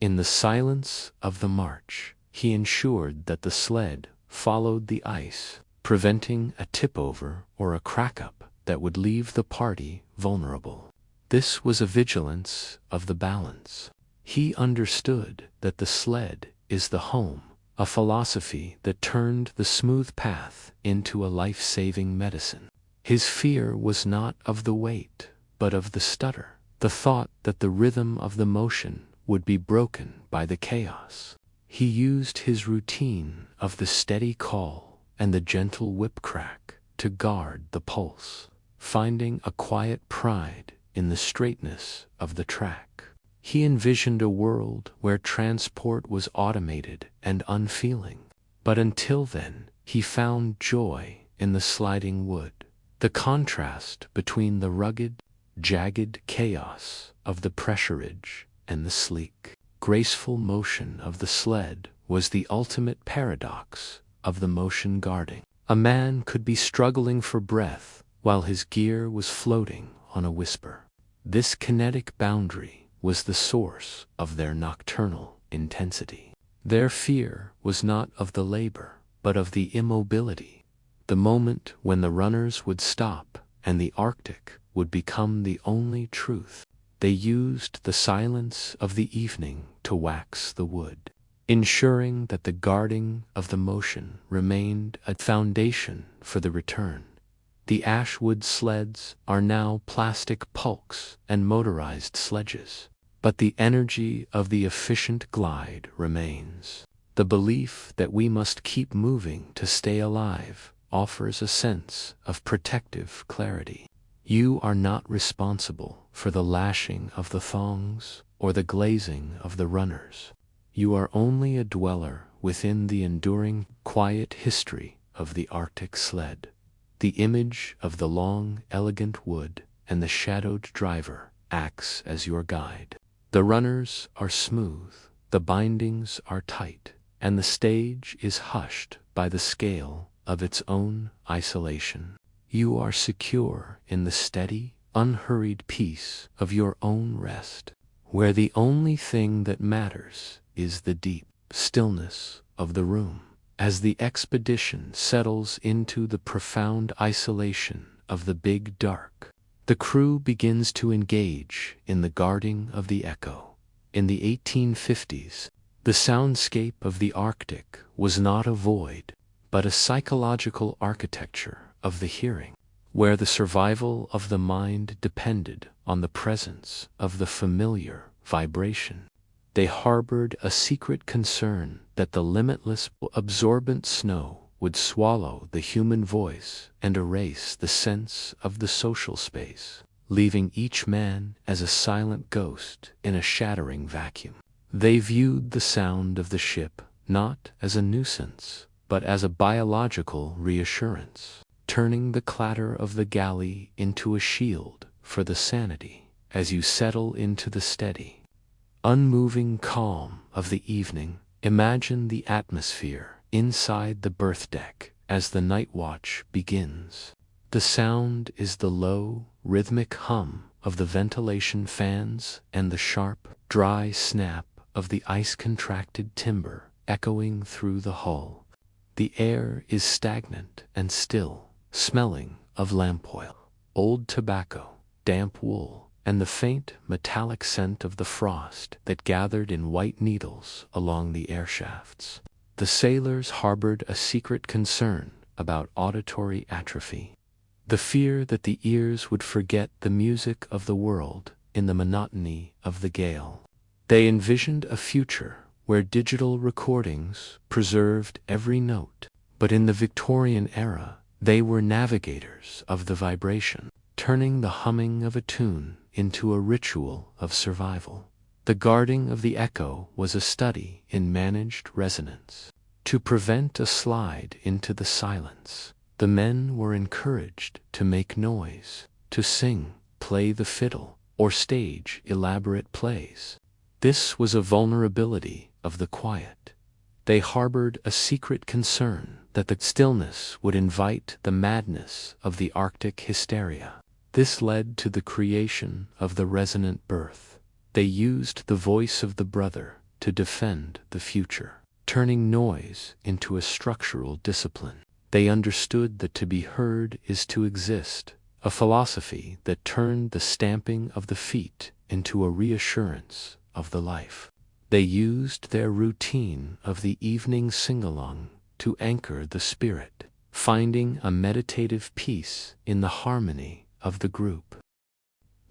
In the silence of the march, he ensured that the sled followed the ice, preventing a tip-over or a crack-up that would leave the party vulnerable. This was a vigilance of the balance. He understood that the sled is the home, a philosophy that turned the smooth path into a life-saving medicine. His fear was not of the weight, but of the stutter, the thought that the rhythm of the motion would be broken by the chaos. He used his routine of the steady call and the gentle whip crack to guard the pulse, finding a quiet pride in the straightness of the track. He envisioned a world where transport was automated and unfeeling, but until then, he found joy in the sliding wood. The contrast between the rugged, jagged chaos of the pressurage and the sleek, graceful motion of the sled was the ultimate paradox of the motion guarding. A man could be struggling for breath while his gear was floating on a whisper. This kinetic boundary was the source of their nocturnal intensity. Their fear was not of the labor, but of the immobility, the moment when the runners would stop and the Arctic would become the only truth. They used the silence of the evening to wax the wood, ensuring that the guarding of the motion remained a foundation for the return. The ashwood sleds are now plastic pulks and motorized sledges, but the energy of the efficient glide remains. The belief that we must keep moving to stay alive offers a sense of protective clarity. You are not responsible for the lashing of the thongs or the glazing of the runners. You are only a dweller within the enduring, quiet history of the Arctic sled. The image of the long, elegant wood and the shadowed driver acts as your guide. The runners are smooth, the bindings are tight, and the stage is hushed by the scale of its own isolation. You are secure in the steady, unhurried peace of your own rest, where the only thing that matters is the deep stillness of the room. As the expedition settles into the profound isolation of the big dark, the crew begins to engage in the guarding of the echo. In the 1850s, the soundscape of the Arctic was not a void, but a psychological architecture of the hearing, where the survival of the mind depended on the presence of the familiar vibration. They harbored a secret concern that the limitless, absorbent snow would swallow the human voice and erase the sense of the social space, leaving each man as a silent ghost in a shattering vacuum. They viewed the sound of the ship not as a nuisance, but as a biological reassurance, turning the clatter of the galley into a shield for the sanity as you settle into the steady, unmoving calm of the evening. Imagine the atmosphere inside the berth deck as the night watch begins. The sound is the low, rhythmic hum of the ventilation fans and the sharp, dry snap of the ice-contracted timber echoing through the hull. The air is stagnant and still, smelling of lamp oil, old tobacco, damp wool, and the faint metallic scent of the frost that gathered in white needles along the air shafts. The sailors harbored a secret concern about auditory atrophy, the fear that the ears would forget the music of the world in the monotony of the gale. They envisioned a future where digital recordings preserved every note, but in the Victorian era, they were navigators of the vibration, turning the humming of a tune into a ritual of survival. The guarding of the echo was a study in managed resonance. To prevent a slide into the silence, the men were encouraged to make noise, to sing, play the fiddle, or stage elaborate plays. This was a vulnerability of the quiet. They harbored a secret concern that the stillness would invite the madness of the Arctic hysteria. This led to the creation of the resonant birth. They used the voice of the brother to defend the future, turning noise into a structural discipline. They understood that to be heard is to exist, a philosophy that turned the stamping of the feet into a reassurance of the life. They used their routine of the evening sing-along to anchor the spirit, finding a meditative peace in the harmony of the group.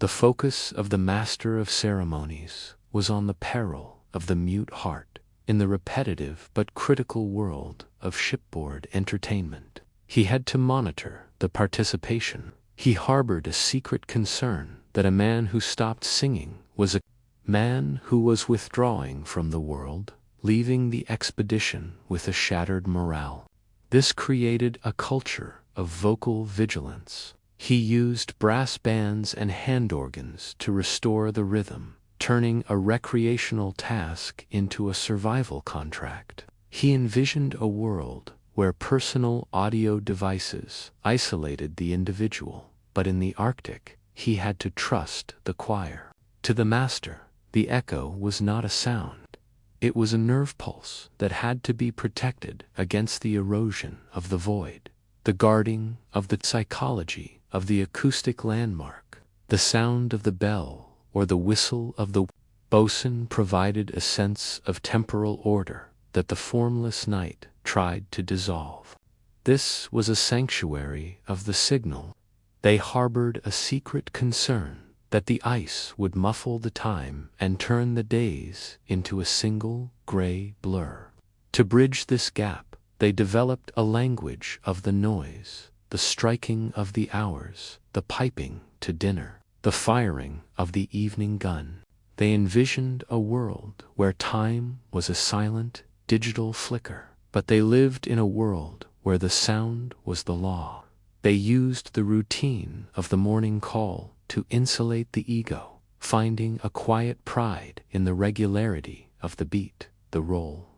The focus of the master of ceremonies was on the peril of the mute heart in the repetitive but critical world of shipboard entertainment. He had to monitor the participation. He harbored a secret concern that a man who stopped singing was a man who was withdrawing from the world, leaving the expedition with a shattered morale. This created a culture of vocal vigilance. He used brass bands and hand organs to restore the rhythm, turning a recreational task into a survival contract. He envisioned a world where personal audio devices isolated the individual, but in the Arctic, he had to trust the choir. To the master, the echo was not a sound. It was a nerve pulse that had to be protected against the erosion of the void. The guarding of the psychology of the acoustic landmark, the sound of the bell or the whistle of the bosun provided a sense of temporal order that the formless night tried to dissolve. This was a sanctuary of the signal. They harbored a secret concern that the ice would muffle the time and turn the days into a single gray blur. To bridge this gap, they developed a language of the noise, the striking of the hours, the piping to dinner, the firing of the evening gun. They envisioned a world where time was a silent, digital flicker, but they lived in a world where the sound was the law. They used the routine of the morning call to insulate the ego, finding a quiet pride in the regularity of the beat. The role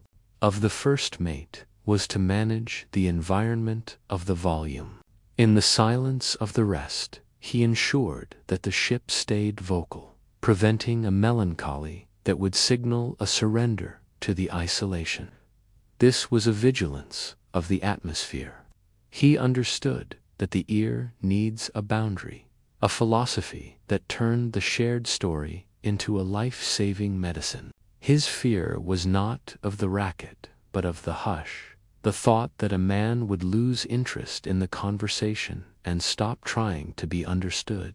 of the first mate was to manage the environment of the volume. In the silence of the rest, he ensured that the ship stayed vocal, preventing a melancholy that would signal a surrender to the isolation. This was a vigilance of the atmosphere. He understood that the ear needs a boundary, a philosophy that turned the shared story into a life-saving medicine. His fear was not of the racket, but of the hush, the thought that a man would lose interest in the conversation and stop trying to be understood.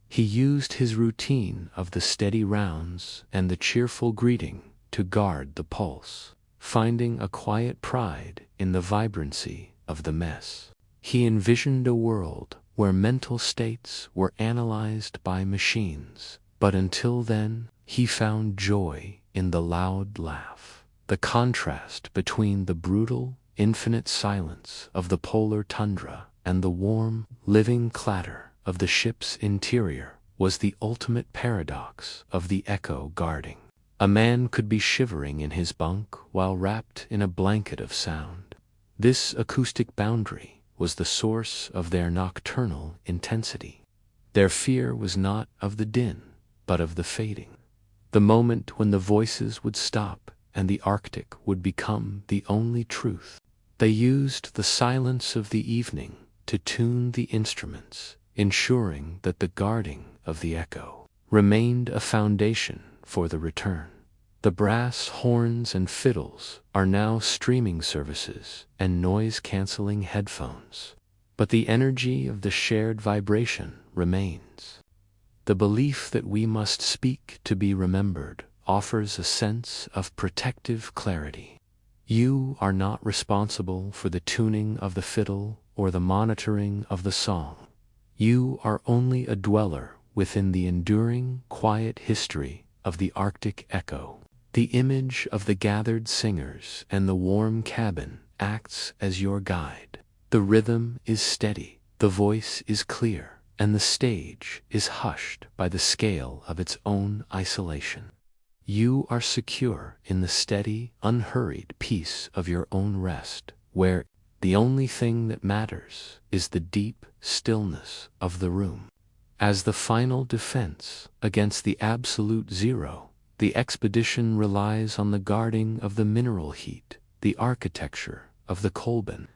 He used his routine of the steady rounds and the cheerful greeting to guard the pulse, finding a quiet pride in the vibrancy of the mess. He envisioned a world where mental states were analyzed by machines, but until then, he found joy in the loud laugh. The contrast between the brutal, infinite silence of the polar tundra and the warm, living clatter of the ship's interior was the ultimate paradox of the echo guarding. A man could be shivering in his bunk while wrapped in a blanket of sound. This acoustic boundary was the source of their nocturnal intensity. Their fear was not of the din, but of the fading. The moment when the voices would stop and the Arctic would become the only truth. They used the silence of the evening to tune the instruments, ensuring that the guarding of the echo remained a foundation for the return. The brass horns and fiddles are now streaming services and noise-canceling headphones. But the energy of the shared vibration remains. The belief that we must speak to be remembered offers a sense of protective clarity. You are not responsible for the tuning of the fiddle or the monitoring of the song. You are only a dweller within the enduring, quiet history of the Arctic echo. The image of the gathered singers and the warm cabin acts as your guide. The rhythm is steady, the voice is clear, and the stage is hushed by the scale of its own isolation. You are secure in the steady, unhurried peace of your own rest, where the only thing that matters is the deep stillness of the room. As the final defense against the absolute zero, the expedition relies on the guarding of the mineral heat, the architecture of the coal bin.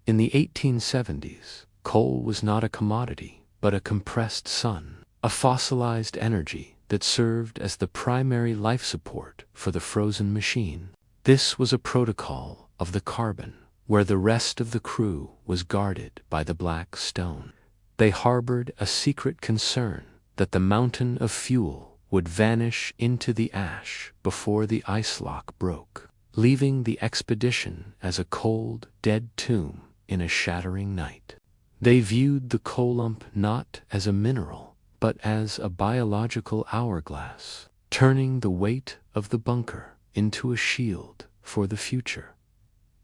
In the 1870s, coal was not a commodity, but a compressed sun, a fossilized energy that served as the primary life support for the frozen machine. This was a protocol of the carbon, where the rest of the crew was guarded by the black stone. They harbored a secret concern that the mountain of fuel would vanish into the ash before the ice lock broke, leaving the expedition as a cold, dead tomb in a shattering night. They viewed the coal lump not as a mineral, but as a biological hourglass, turning the weight of the bunker into a shield for the future.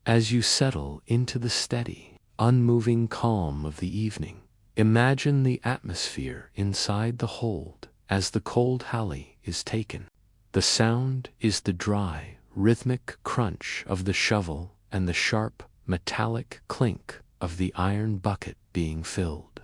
As you settle into the steady, unmoving calm of the evening, imagine the atmosphere inside the hold as the cold halley is taken. The sound is the dry, rhythmic crunch of the shovel and the sharp, metallic clink of the iron bucket being filled.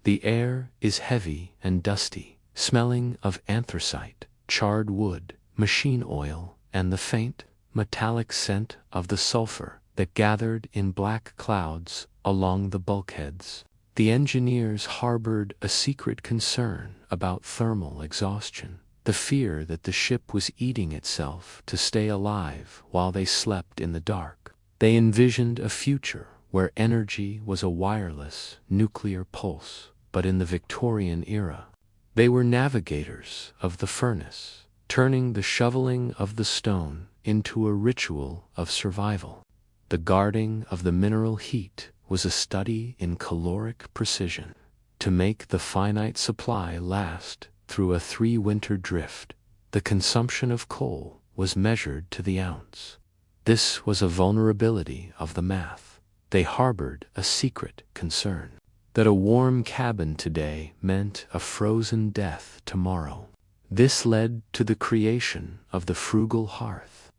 The air is heavy and dusty, smelling of anthracite, charred wood, machine oil, and the faint, metallic scent of the sulfur that gathered in black clouds along the bulkheads. The engineers harbored a secret concern about thermal exhaustion, the fear that the ship was eating itself to stay alive while they slept in the dark. They envisioned a future where energy was a wireless, nuclear pulse, but in the Victorian era, they were navigators of the furnace, turning the shoveling of the stone into a ritual of survival. The guarding of the mineral heat was a study in caloric precision. To make the finite supply last through a 3-winter drift, the consumption of coal was measured to the ounce. This was a vulnerability of the math. They harbored a secret concern that a warm cabin today meant a frozen death tomorrow. This led to the creation of the frugal hearth.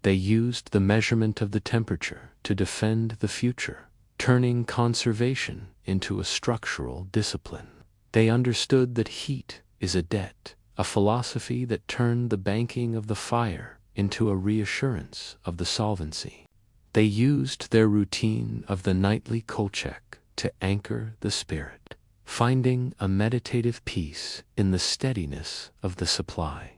They used the measurement of the temperature to defend the future, turning conservation into a structural discipline. They understood that heat is a debt, a philosophy that turned the banking of the fire into a reassurance of the solvency. They used their routine of the nightly kolchak to anchor the spirit, finding a meditative peace in the steadiness of the supply.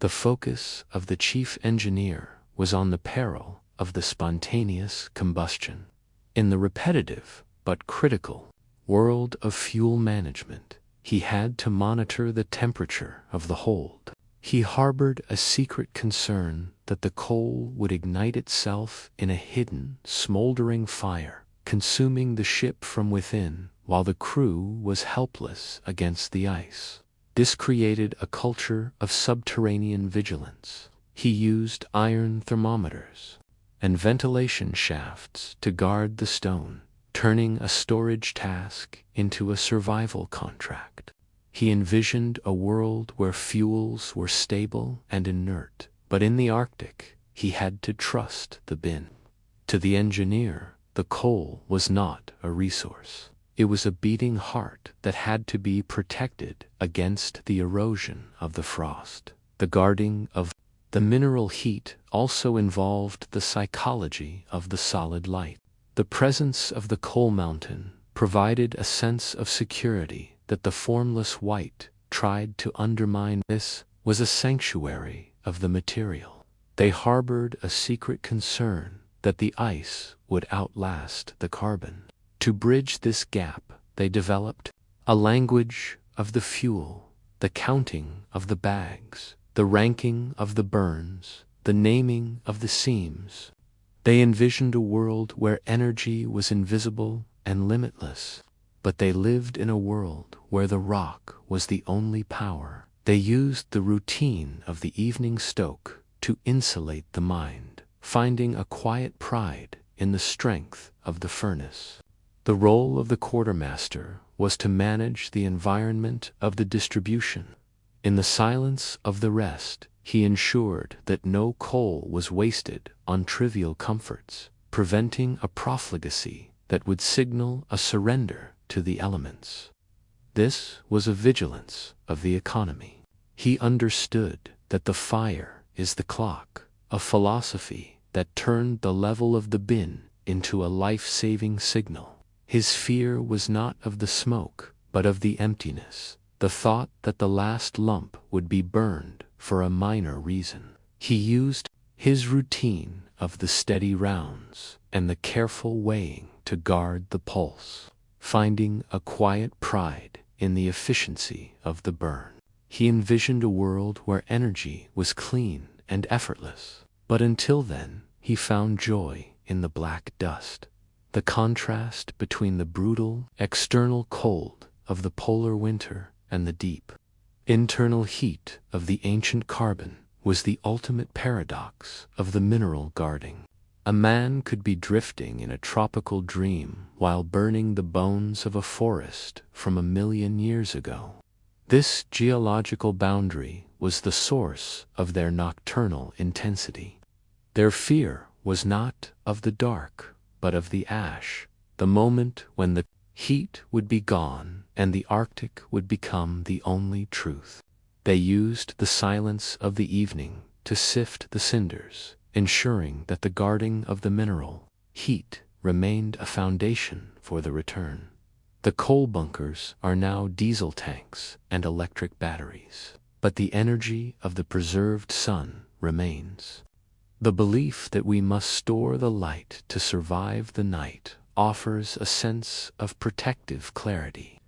The focus of the chief engineer was on the peril of the spontaneous combustion. In the repetitive but critical world of fuel management, he had to monitor the temperature of the hold. He harbored a secret concern that the coal would ignite itself in a hidden, smoldering fire, consuming the ship from within while the crew was helpless against the ice. This created a culture of subterranean vigilance. He used iron thermometers and ventilation shafts to guard the stone, turning a storage task into a survival contract. He envisioned a world where fuels were stable and inert, but in the Arctic, he had to trust the bin. To the engineer, the coal was not a resource. It was a beating heart that had to be protected against the erosion of the frost. The guarding of The mineral heat also involved the psychology of the solid light. The presence of the coal mountain provided a sense of security that the formless white tried to undermine. This was a sanctuary of the material. They harbored a secret concern that the ice would outlast the carbon. To bridge this gap, they developed a language of the fuel, the counting of the bags, the ranking of the burns, the naming of the seams. They envisioned a world where energy was invisible and limitless, but they lived in a world where the rock was the only power. They used the routine of the evening stoke to insulate the mind, finding a quiet pride in the strength of the furnace. The role of the quartermaster was to manage the environment of the distribution. In the silence of the rest, he ensured that no coal was wasted on trivial comforts, preventing a profligacy that would signal a surrender to the elements. This was a vigilance of the economy. He understood that the fire is the clock, a philosophy that turned the level of the bin into a life-saving signal. His fear was not of the smoke, but of the emptiness, the thought that the last lump would be burned for a minor reason. He used his routine of the steady rounds and the careful weighing to guard the pulse, finding a quiet pride in the efficiency of the burn. He envisioned a world where energy was clean and effortless, but until then, he found joy in the black dust. The contrast between the brutal external cold of the polar winter and the deep internal heat of the ancient carbon was the ultimate paradox of the mineral guarding. A man could be drifting in a tropical dream while burning the bones of a forest from 1,000,000 years ago. This geological boundary was the source of their nocturnal intensity. Their fear was not of the dark, but of the ash, the moment when the heat would be gone and the Arctic would become the only truth. They used the silence of the evening to sift the cinders, ensuring that the guarding of the mineral heat remained a foundation for the return. The coal bunkers are now diesel tanks and electric batteries, but the energy of the preserved sun remains. The belief that we must store the light to survive the night offers a sense of protective clarity.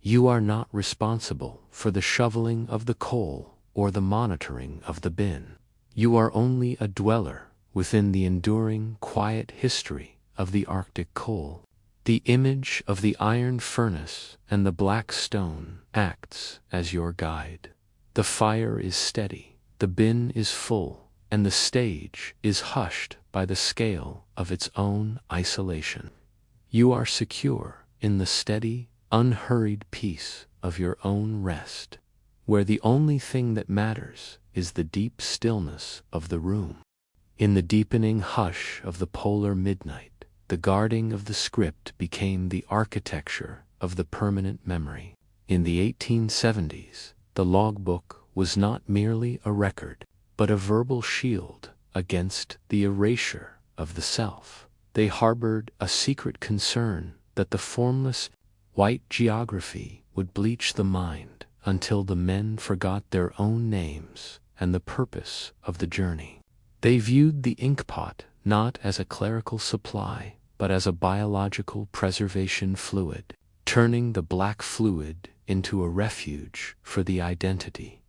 You are not responsible for the shoveling of the coal or the monitoring of the bin. You are only a dweller within the enduring, quiet history of the Arctic coal. The image of the iron furnace and the black stone acts as your guide. The fire is steady, the bin is full, and the stage is hushed by the scale of its own isolation. You are secure in the steady, unhurried peace of your own rest, where the only thing that matters is the deep stillness of the room. In the deepening hush of the polar midnight, the guarding of the script became the architecture of the permanent memory. In the 1870s, the logbook was not merely a record, but a verbal shield against the erasure of the self. They harbored a secret concern that the formless white geography would bleach the mind until the men forgot their own names and the purpose of the journey. They viewed the inkpot not as a clerical supply, but as a biological preservation fluid, turning the black fluid into a refuge for the identity.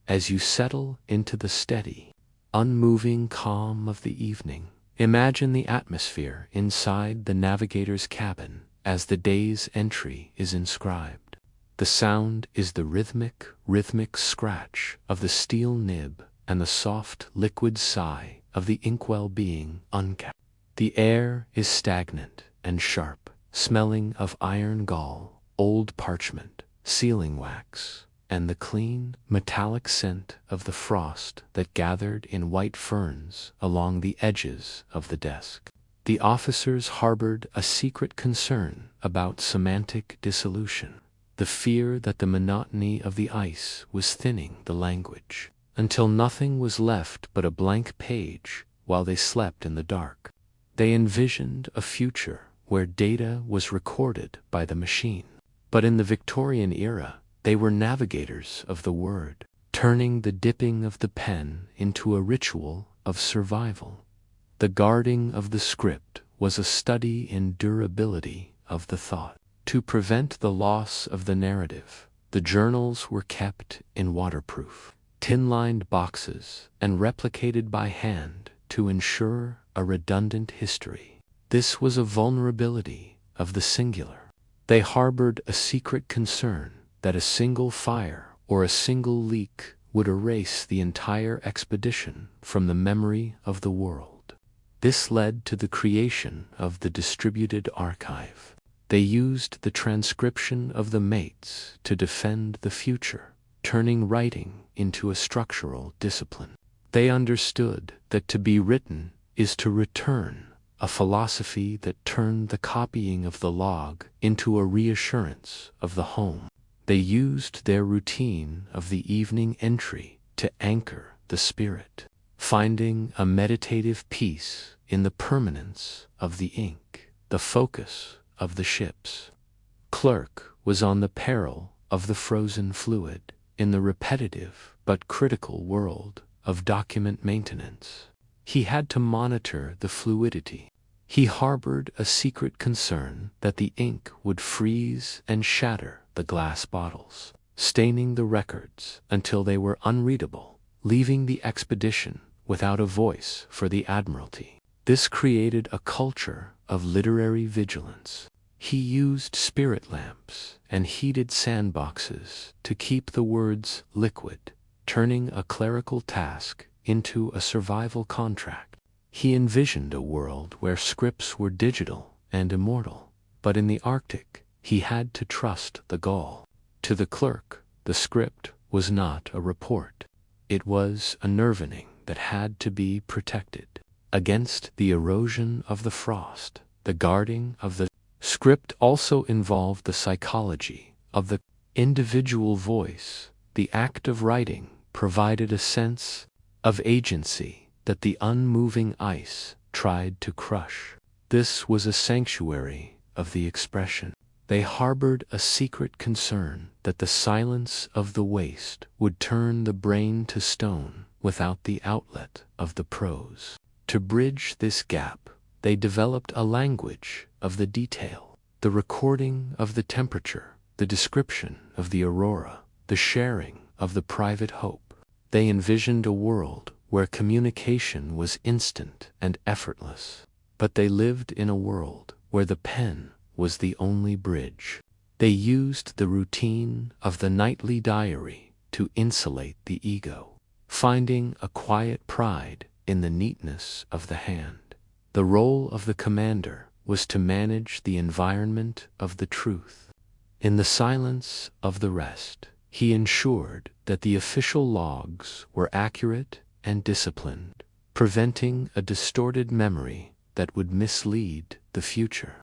As you settle into the steady, unmoving calm of the evening, imagine the atmosphere inside the navigator's cabin as the day's entry is inscribed. The sound is the rhythmic scratch of the steel nib and the soft, liquid sigh of the inkwell being uncapped. The air is stagnant and sharp, smelling of iron gall, old parchment, sealing wax, and the clean, metallic scent of the frost that gathered in white ferns along the edges of the desk. The officers harbored a secret concern about semantic dissolution, the fear that the monotony of the ice was thinning the language. until nothing was left but a blank page while they slept in the dark. They envisioned a future where data was recorded by the machine. But in the Victorian era, they were navigators of the word, turning the dipping of the pen into a ritual of survival. The guarding of the script was a study in durability of the thought. To prevent the loss of the narrative, the journals were kept in waterproof, tin-lined boxes and replicated by hand to ensure a redundant history. This was a vulnerability of the singular. They harbored a secret concern that a single fire or a single leak would erase the entire expedition from the memory of the world. This led to the creation of the distributed archive. They used the transcription of the mates to defend the future, turning writing into a structural discipline. They understood that to be written is to return, a philosophy that turned the copying of the log into a reassurance of the home. They used their routine of the evening entry to anchor the spirit, finding a meditative peace in the permanence of the ink, the focus of the ship's clerk was on the peril of the frozen fluid in the repetitive but critical world of document maintenance. He had to monitor the fluidity. He harbored a secret concern that the ink would freeze and shatter the glass bottles, staining the records until they were unreadable, leaving the expedition without a voice for the Admiralty. This created a culture of literary vigilance. He used spirit lamps and heated sandboxes to keep the words liquid, turning a clerical task into a survival contract. He envisioned a world where scripts were digital and immortal, but in the Arctic, he had to trust the Gaul. To the clerk, the script was not a report. It was a nervening that had to be protected against the erosion of the frost. The guarding of the script also involved the psychology of the individual voice. The act of writing provided a sense of agency that the unmoving ice tried to crush. This was a sanctuary of the expression. They harbored a secret concern that the silence of the waste would turn the brain to stone without the outlet of the prose. To bridge this gap, they developed a language of the detail, the recording of the temperature, the description of the aurora, the sharing of the private hope. They envisioned a world where communication was instant and effortless, but they lived in a world where the pen was the only bridge. They used the routine of the nightly diary to insulate the ego, finding a quiet pride in the neatness of the hand. The role of the commander was to manage the environment of the truth. In the silence of the rest, he ensured that the official logs were accurate and disciplined, preventing a distorted memory that would mislead the future.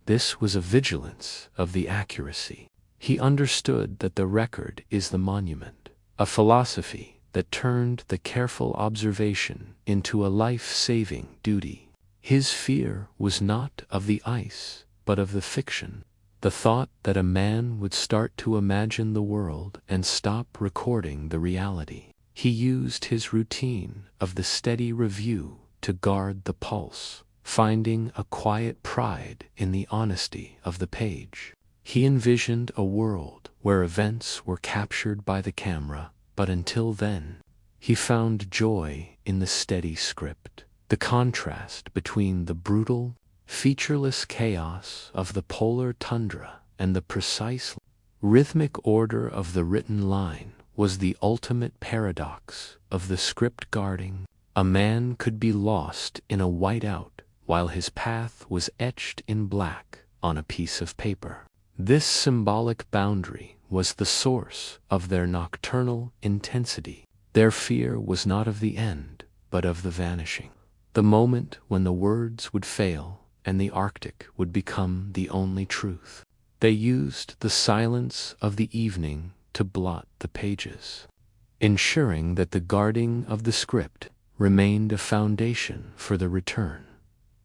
This was a vigilance of the accuracy. He understood that the record is the monument, a philosophy that turned the careful observation into a life-saving duty. His fear was not of the ice, but of the fiction, the thought that a man would start to imagine the world and stop recording the reality. He used his routine of the steady review to guard the pulse, finding a quiet pride in the honesty of the page. He envisioned a world where events were captured by the camera, but until then, he found joy in the steady script. The contrast between the brutal, featureless chaos of the polar tundra and the precise, rhythmic order of the written line was the ultimate paradox of the script guarding. A man could be lost in a whiteout while his path was etched in black on a piece of paper. This symbolic boundary was the source of their nocturnal intensity. Their fear was not of the end, but of the vanishing. The moment when the words would fail and the Arctic would become the only truth. They used the silence of the evening to blot the pages. ensuring that the guarding of the script remained a foundation for the return.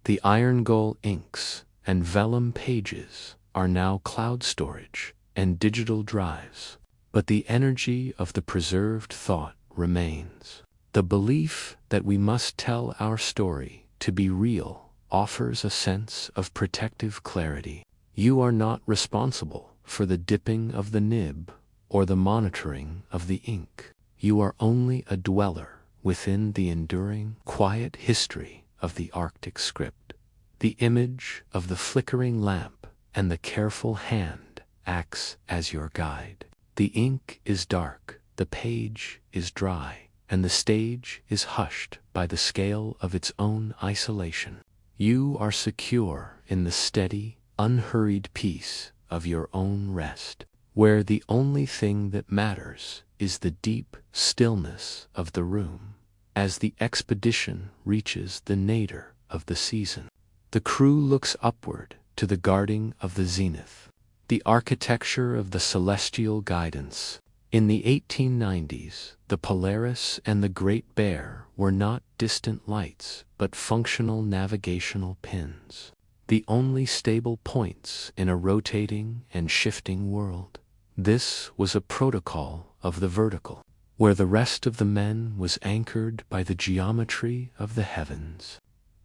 The iron gull inks and vellum pages are now cloud storage and digital drives, but the energy of the preserved thought remains. The belief that we must tell our story to be real offers a sense of protective clarity. You are not responsible for the dipping of the nib or the monitoring of the ink. You are only a dweller within the enduring, quiet history of the Arctic script. The image of the flickering lamp and the careful hand acts as your guide. The ink is dark, the page is dry, and the stage is hushed by the scale of its own isolation. You are secure in the steady, unhurried peace of your own rest, where the only thing that matters is the deep stillness of the room. As the expedition reaches the nadir of the season, the crew looks upward to the guarding of the zenith, the architecture of the celestial guidance. In the 1890s, the Polaris and the Great Bear were not distant lights, but functional navigational pins, the only stable points in a rotating and shifting world. This was a protocol of the vertical, where the rest of the men was anchored by the geometry of the heavens.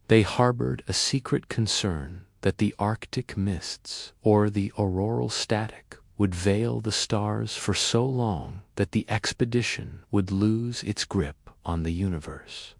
They harbored a secret concern that the Arctic mists or the auroral static would veil the stars for so long that the expedition would lose its grip on the universe,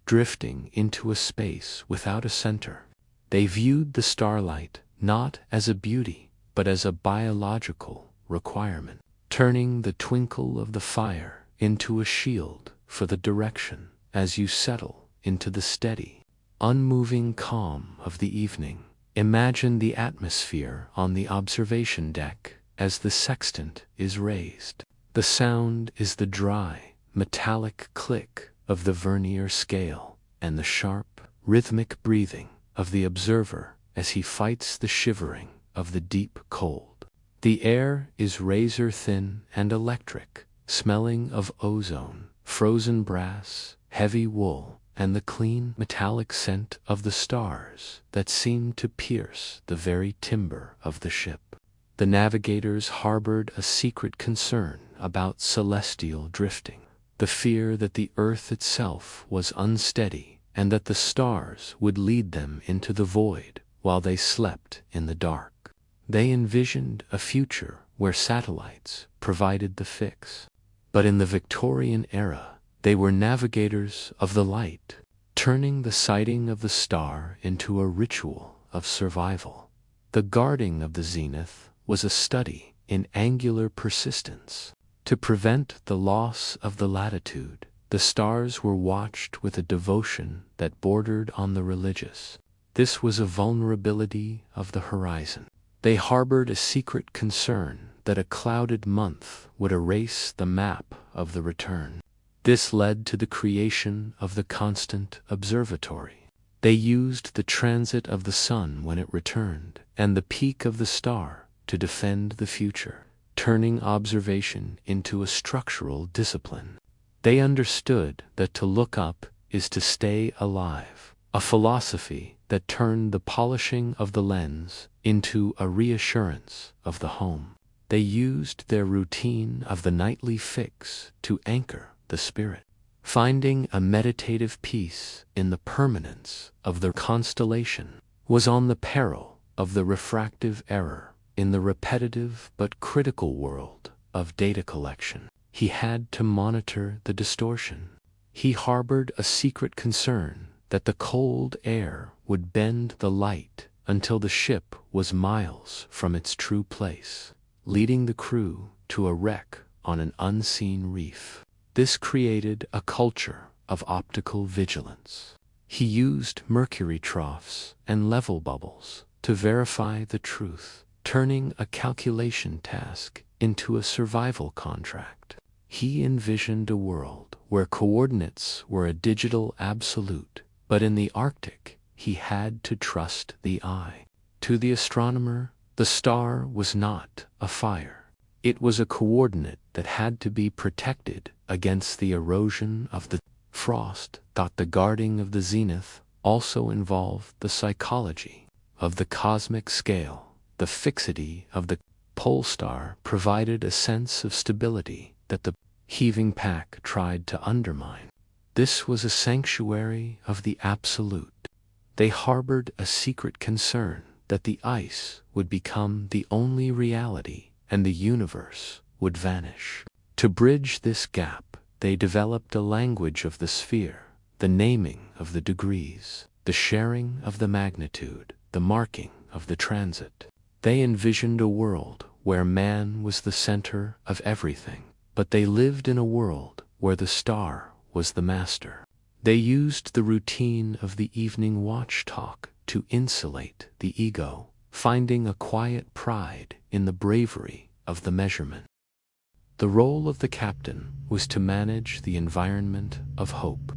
drifting into a space without a center. They viewed the starlight not as a beauty, but as a biological requirement, turning the twinkle of the fire into a shield for the direction as you settle into the steady, unmoving calm of the evening. Imagine the atmosphere on the observation deck as the sextant is raised. The sound is the dry, metallic click of the vernier scale and the sharp, rhythmic breathing of the observer as he fights the shivering of the deep cold. The air is razor thin and electric, smelling of ozone, frozen brass, heavy wool, and the clean metallic scent of the stars that seem to pierce the very timber of the ship. The navigators harbored a secret concern about celestial drifting, the fear that the earth itself was unsteady and that the stars would lead them into the void while they slept in the dark. They envisioned a future where satellites provided the fix. But in the Victorian era, they were navigators of the light, turning the sighting of the star into a ritual of survival. The guarding of the zenith was a study in angular persistence. To prevent the loss of the latitude, the stars were watched with a devotion that bordered on the religious. This was a vulnerability of the horizon. They harbored a secret concern that a clouded month would erase the map of the return. This led to the creation of the constant observatory. They used the transit of the sun when it returned and the peak of the star to defend the future, turning observation into a structural discipline. They understood that to look up is to stay alive, a philosophy that turned the polishing of the lens into a reassurance of the home. They used their routine of the nightly fix to anchor the spirit, finding a meditative peace in the permanence of the constellation was on the peril of the refractive error in the repetitive but critical world of data collection. He had to monitor the distortion. He harbored a secret concern that the cold air would bend the light until the ship was miles from its true place, leading the crew to a wreck on an unseen reef. This created a culture of optical vigilance. He used mercury troughs and level bubbles to verify the truth, turning a calculation task into a survival contract. He envisioned a world where coordinates were a digital absolute, but in the Arctic, he had to trust the eye. To the astronomer, the star was not a fire. It was a coordinate that had to be protected against the erosion of the frost thought the guarding of the zenith also involved the psychology of the cosmic scale. The fixity of the pole star provided a sense of stability that the heaving pack tried to undermine. This was a sanctuary of the absolute. They harbored a secret concern that the ice would become the only reality and the universe would vanish. To bridge this gap, they developed a language of the sphere, the naming of the degrees, the sharing of the magnitude, the marking of the transit. They envisioned a world where man was the center of everything, but they lived in a world where the star was the master. They used the routine of the evening watch talk to insulate the ego, finding a quiet pride in the bravery of the measurement. The role of the captain was to manage the environment of hope.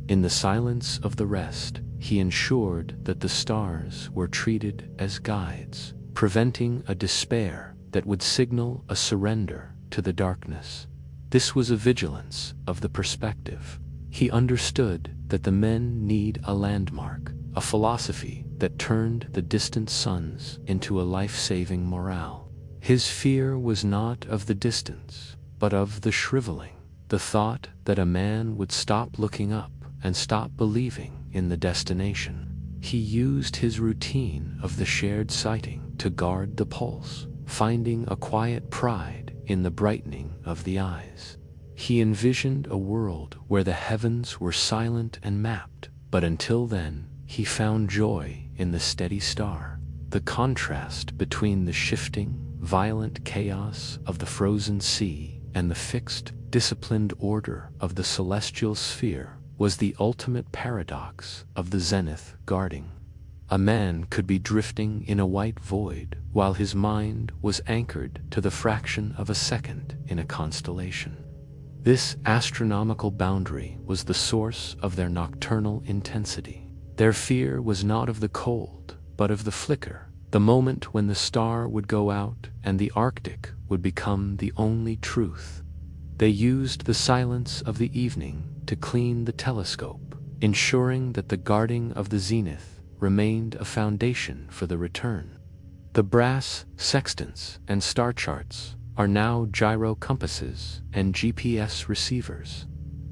In the silence of the rest, he ensured that the stars were treated as guides, preventing a despair that would signal a surrender to the darkness. This was a vigilance of the perspective. He understood that the men need a landmark, a philosophy that turned the distant suns into a life-saving morale. His fear was not of the distance, but of the shriveling, the thought that a man would stop looking up and stop believing in the destination. He used his routine of the shared sighting to guard the pulse, finding a quiet pride in the brightening of the eyes. He envisioned a world where the heavens were silent and mapped, but until then, he found joy in the steady star. The contrast between the shifting, violent chaos of the frozen sea and the fixed, disciplined order of the celestial sphere was the ultimate paradox of the zenith guarding. A man could be drifting in a white void while his mind was anchored to the fraction of a second in a constellation. This astronomical boundary was the source of their nocturnal intensity. Their fear was not of the cold, but of the flicker, the moment when the star would go out and the Arctic would become the only truth. They used the silence of the evening to clean the telescope, ensuring that the guarding of the zenith remained a foundation for the return. The brass sextants and star charts are now gyro compasses and GPS receivers,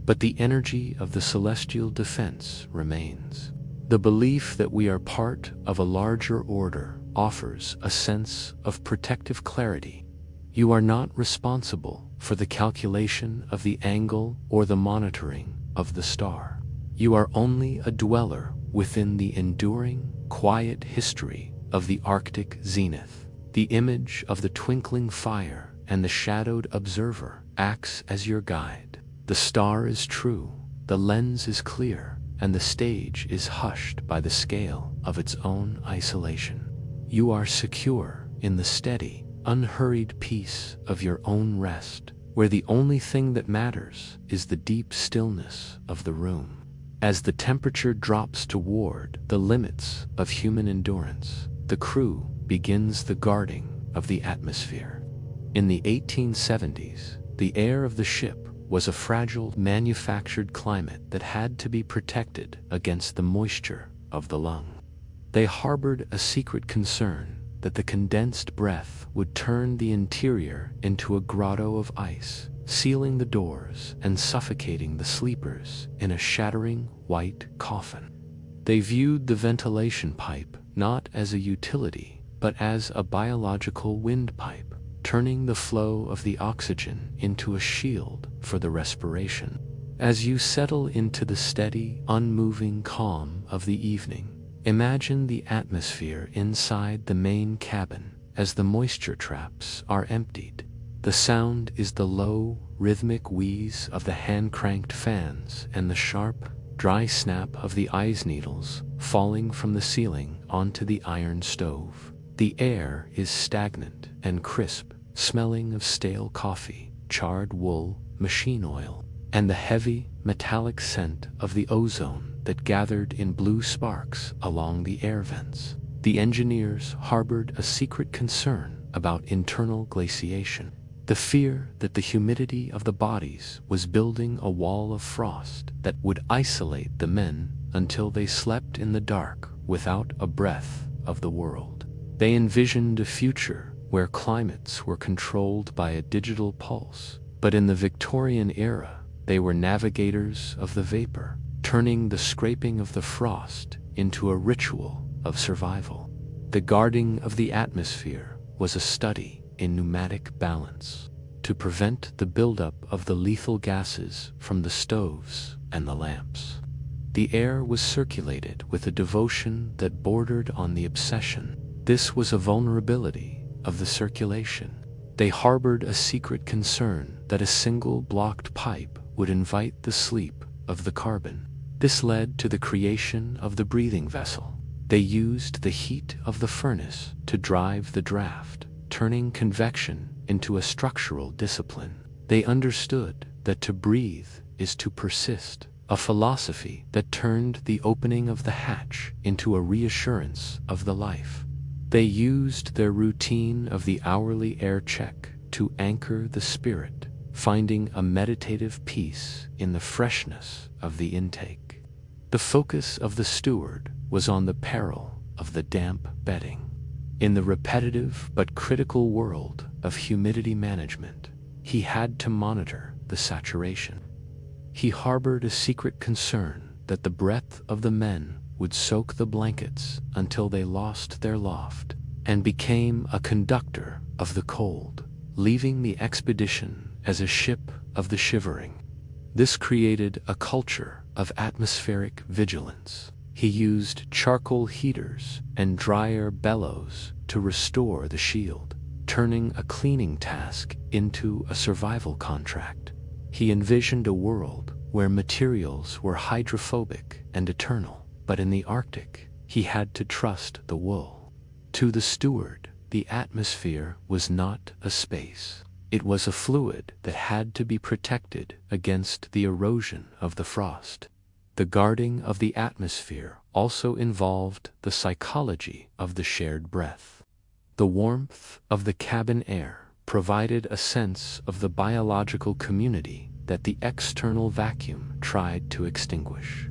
but the energy of the celestial defense remains. The belief that we are part of a larger order offers a sense of protective clarity. You are not responsible for the calculation of the angle or the monitoring of the star. You are only a dweller within the enduring, quiet history of the Arctic zenith. The image of the twinkling fire and the shadowed observer acts as your guide. The star is true, the lens is clear, and the stage is hushed by the scale of its own isolation. You are secure in the steady, unhurried peace of your own rest, where the only thing that matters is the deep stillness of the room. As the temperature drops toward the limits of human endurance, the crew begins the guarding of the atmosphere. In the 1870s, the air of the ship was a fragile, manufactured climate that had to be protected against the moisture of the lung. They harbored a secret concern that the condensed breath would turn the interior into a grotto of ice, sealing the doors and suffocating the sleepers in a shattering white coffin. They viewed the ventilation pipe not as a utility, but as a biological windpipe, turning the flow of the oxygen into a shield for the respiration. As you settle into the steady, unmoving calm of the evening, imagine the atmosphere inside the main cabin as the moisture traps are emptied. The sound is the low, rhythmic wheeze of the hand-cranked fans and the sharp, dry snap of the eyes needles falling from the ceiling onto the iron stove. The air is stagnant and crisp, smelling of stale coffee, charred wool, machine oil, and the heavy, metallic scent of the ozone that gathered in blue sparks along the air vents. The engineers harbored a secret concern about internal glaciation. The fear that the humidity of the bodies was building a wall of frost that would isolate the men until they slept in the dark without a breath of the world. They envisioned a future where climates were controlled by a digital pulse, but in the Victorian era, they were navigators of the vapor, turning the scraping of the frost into a ritual of survival. The guarding of the atmosphere was a study in pneumatic balance to prevent the buildup of the lethal gases from the stoves and the lamps. The air was circulated with a devotion that bordered on the obsession. This was a vulnerability of the circulation. They harbored a secret concern that a single blocked pipe would invite the sleep of the carbon. This led to the creation of the breathing vessel. They used the heat of the furnace to drive the draft, turning convection into a structural discipline. They understood that to breathe is to persist, a philosophy that turned the opening of the hatch into a reassurance of the life. They used their routine of the hourly air check to anchor the spirit, finding a meditative peace in the freshness of the intake. The focus of the steward was on the peril of the damp bedding. In the repetitive but critical world of humidity management, he had to monitor the saturation. He harbored a secret concern that the breath of the men would soak the blankets until they lost their loft and became a conductor of the cold, leaving the expedition as a ship of the shivering. This created a culture of atmospheric vigilance. He used charcoal heaters and dryer bellows to restore the shield, turning a cleaning task into a survival contract. He envisioned a world where materials were hydrophobic and eternal, but in the Arctic, he had to trust the wool. To the steward, the atmosphere was not a space. It was a fluid that had to be protected against the erosion of the frost. The guarding of the atmosphere also involved the psychology of the shared breath. The warmth of the cabin air provided a sense of the biological community that the external vacuum tried to extinguish.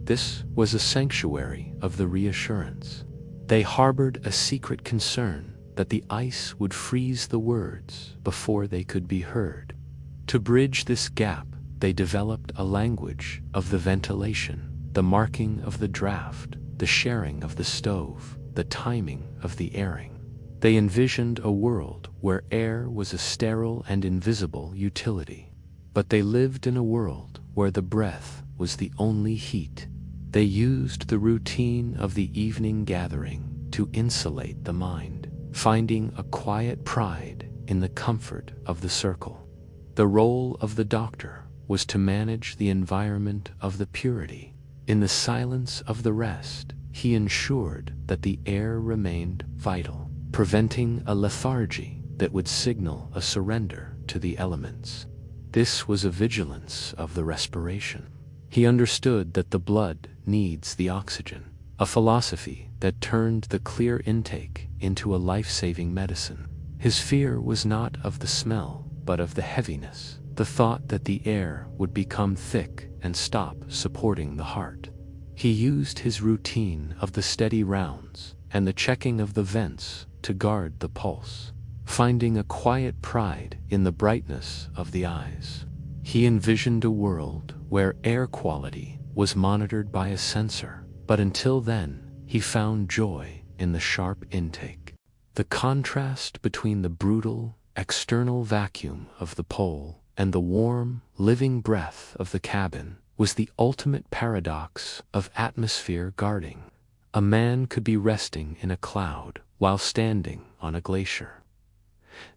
This was a sanctuary of the reassurance. They harbored a secret concern that the ice would freeze the words before they could be heard. To bridge this gap, they developed a language of the ventilation, the marking of the draft, the sharing of the stove, the timing of the airing. They envisioned a world where air was a sterile and invisible utility. But they lived in a world where the breath was the only heat. They used the routine of the evening gathering to insulate the mind, finding a quiet pride in the comfort of the circle. The role of the doctor was to manage the environment of the purity. In the silence of the rest, he ensured that the air remained vital, preventing a lethargy that would signal a surrender to the elements. This was a vigilance of the respiration. He understood that the blood needs the oxygen, a philosophy that turned the clear intake into a life-saving medicine. His fear was not of the smell, but of the heaviness, the thought that the air would become thick and stop supporting the heart. He used his routine of the steady rounds and the checking of the vents to guard the pulse, finding a quiet pride in the brightness of the eyes. He envisioned a world where air quality was monitored by a sensor, but until then, he found joy in the sharp intake. The contrast between the brutal, external vacuum of the pole and the warm, living breath of the cabin was the ultimate paradox of atmosphere guarding. A man could be resting in a cloud while standing on a glacier.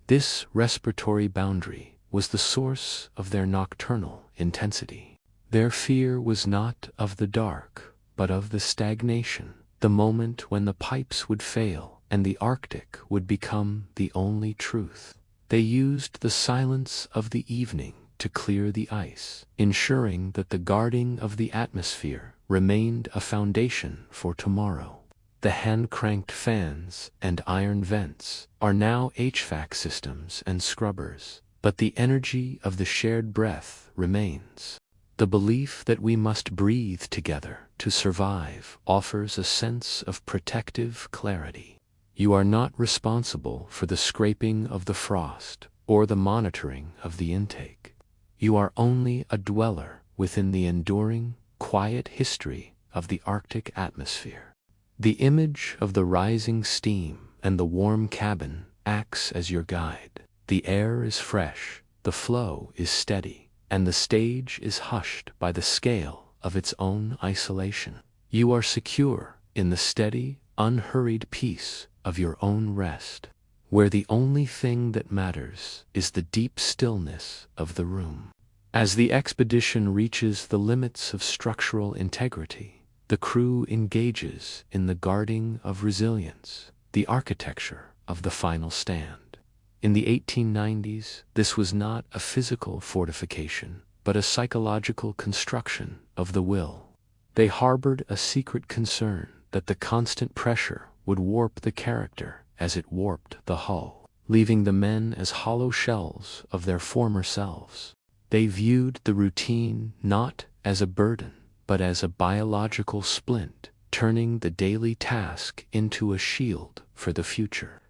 This respiratory boundary was the source of their nocturnal intensity. Their fear was not of the dark, but of the stagnation, the moment when the pipes would fail and the Arctic would become the only truth. They used the silence of the evening to clear the ice, ensuring that the guarding of the atmosphere remained a foundation for tomorrow. The hand-cranked fans and iron vents are now HVAC systems and scrubbers, but the energy of the shared breath remains. The belief that we must breathe together to survive offers a sense of protective clarity. You are not responsible for the scraping of the frost or the monitoring of the intake. You are only a dweller within the enduring, quiet history of the Arctic atmosphere. The image of the rising steam and the warm cabin acts as your guide. The air is fresh, the flow is steady, and the stage is hushed by the scale of its own isolation. You are secure in the steady, unhurried peace of your own rest, where the only thing that matters is the deep stillness of the room. As the expedition reaches the limits of structural integrity, the crew engages in the guarding of resilience, the architecture of the final stand. In the 1890s, this was not a physical fortification, but a psychological construction of the will. They harbored a secret concern that the constant pressure would warp the character as it warped the hull, leaving the men as hollow shells of their former selves. They viewed the routine not as a burden, but as a biological splint, turning the daily task into a shield for the future.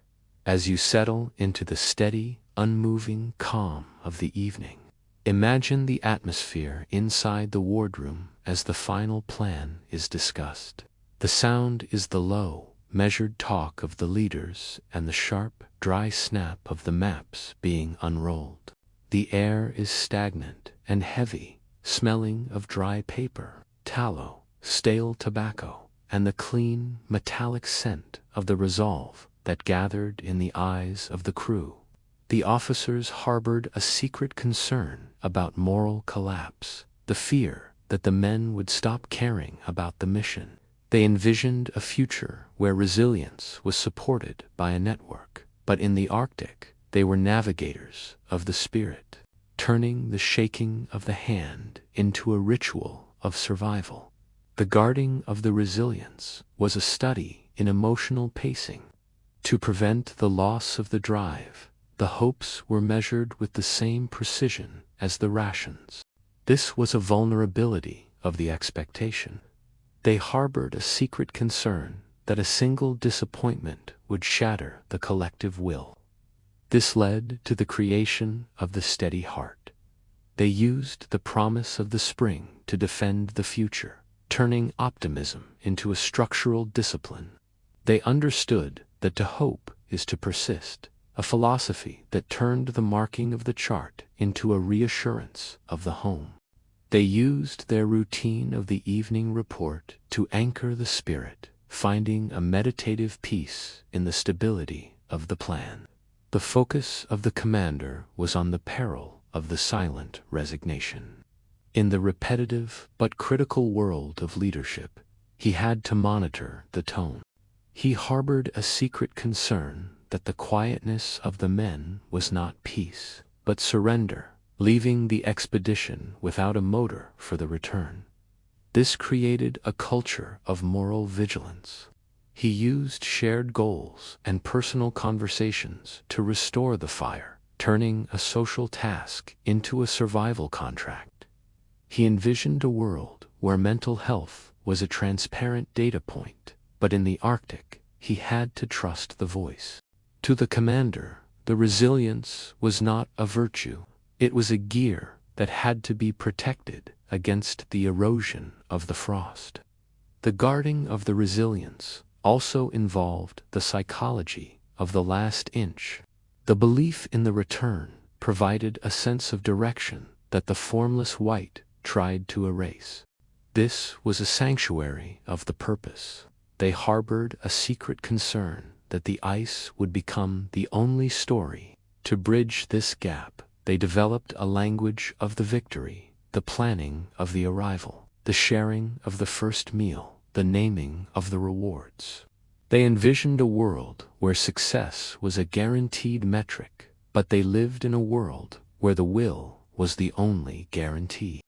As you settle into the steady, unmoving calm of the evening, imagine the atmosphere inside the wardroom as the final plan is discussed. The sound is the low, measured talk of the leaders and the sharp, dry snap of the maps being unrolled. The air is stagnant and heavy, smelling of dry paper, tallow, stale tobacco, and the clean, metallic scent of the resolve that gathered in the eyes of the crew. The officers harbored a secret concern about moral collapse, the fear that the men would stop caring about the mission. They envisioned a future where resilience was supported by a network, but in the Arctic, they were navigators of the spirit, turning the shaking of the hand into a ritual of survival. The guarding of the resilience was a study in emotional pacing. To prevent the loss of the drive, the hopes were measured with the same precision as the rations. This was a vulnerability of the expectation. They harbored a secret concern that a single disappointment would shatter the collective will. This led to the creation of the steady heart. They used the promise of the spring to defend the future, turning optimism into a structural discipline. They understood that to hope is to persist, a philosophy that turned the marking of the chart into a reassurance of the home. They used their routine of the evening report to anchor the spirit, finding a meditative peace in the stability of the plan. The focus of the commander was on the peril of the silent resignation. In the repetitive but critical world of leadership, he had to monitor the tone. He harbored a secret concern that the quietness of the men was not peace, but surrender, leaving the expedition without a motor for the return. This created a culture of moral vigilance. He used shared goals and personal conversations to restore the fire, turning a social task into a survival contract. He envisioned a world where mental health was a transparent data point, but in the Arctic, he had to trust the voice. To the commander, the resilience was not a virtue. It was a gear that had to be protected against the erosion of the frost. The guarding of the resilience also involved the psychology of the last inch. The belief in the return provided a sense of direction that the formless white tried to erase. This was a sanctuary of the purpose. They harbored a secret concern that the ice would become the only story. To bridge this gap, they developed a language of the victory, the planning of the arrival, the sharing of the first meal, the naming of the rewards. They envisioned a world where success was a guaranteed metric, but they lived in a world where the will was the only guarantee.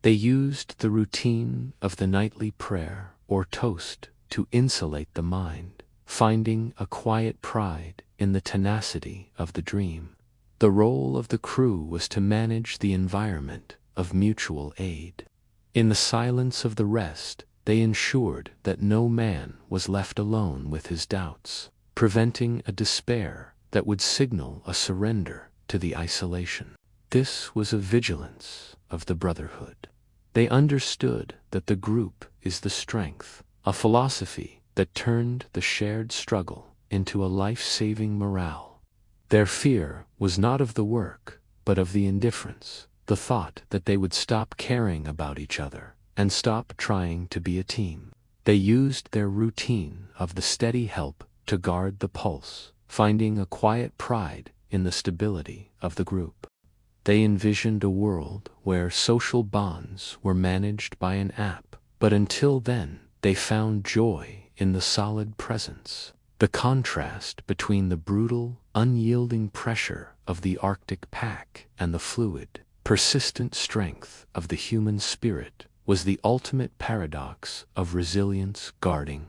They used the routine of the nightly prayer or toast to insulate the mind, finding a quiet pride in the tenacity of the dream. The role of the crew was to manage the environment of mutual aid. In the silence of the rest, they ensured that no man was left alone with his doubts, preventing a despair that would signal a surrender to the isolation. This was a vigilance of the brotherhood. They understood that the group is the strength, a philosophy that turned the shared struggle into a life-saving morale. Their fear was not of the work, but of the indifference, the thought that they would stop caring about each other and stop trying to be a team. They used their routine of the steady help to guard the pulse, finding a quiet pride in the stability of the group. They envisioned a world where social bonds were managed by an app, but until then, they found joy in the solid presence. The contrast between the brutal, unyielding pressure of the Arctic pack and the fluid, persistent strength of the human spirit was the ultimate paradox of resilience guarding.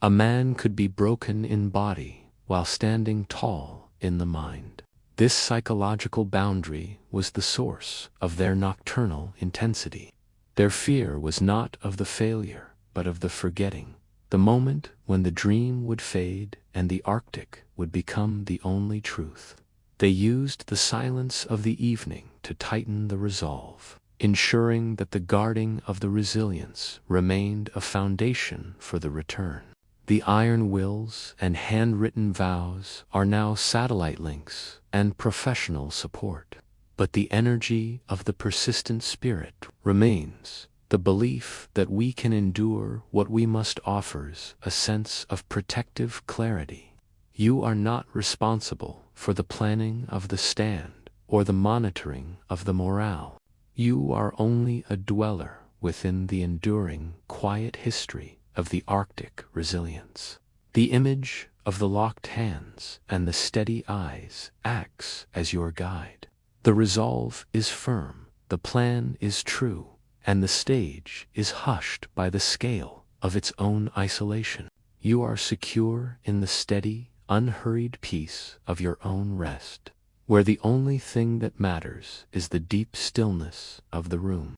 A man could be broken in body while standing tall in the mind. This psychological boundary was the source of their nocturnal intensity. Their fear was not of the failure, but of the forgetting, the moment when the dream would fade and the Arctic would become the only truth. They used the silence of the evening to tighten the resolve, ensuring that the guarding of the resilience remained a foundation for the return. The iron wills and handwritten vows are now satellite links and professional support. But the energy of the persistent spirit remains. The belief that we can endure what we must offers a sense of protective clarity. You are not responsible for the planning of the stand or the monitoring of the morale. You are only a dweller within the enduring, quiet history of the Arctic resilience. The image of the locked hands and the steady eyes acts as your guide. The resolve is firm, the plan is true, and the stage is hushed by the scale of its own isolation. You are secure in the steady, unhurried peace of your own rest, where the only thing that matters is the deep stillness of the room.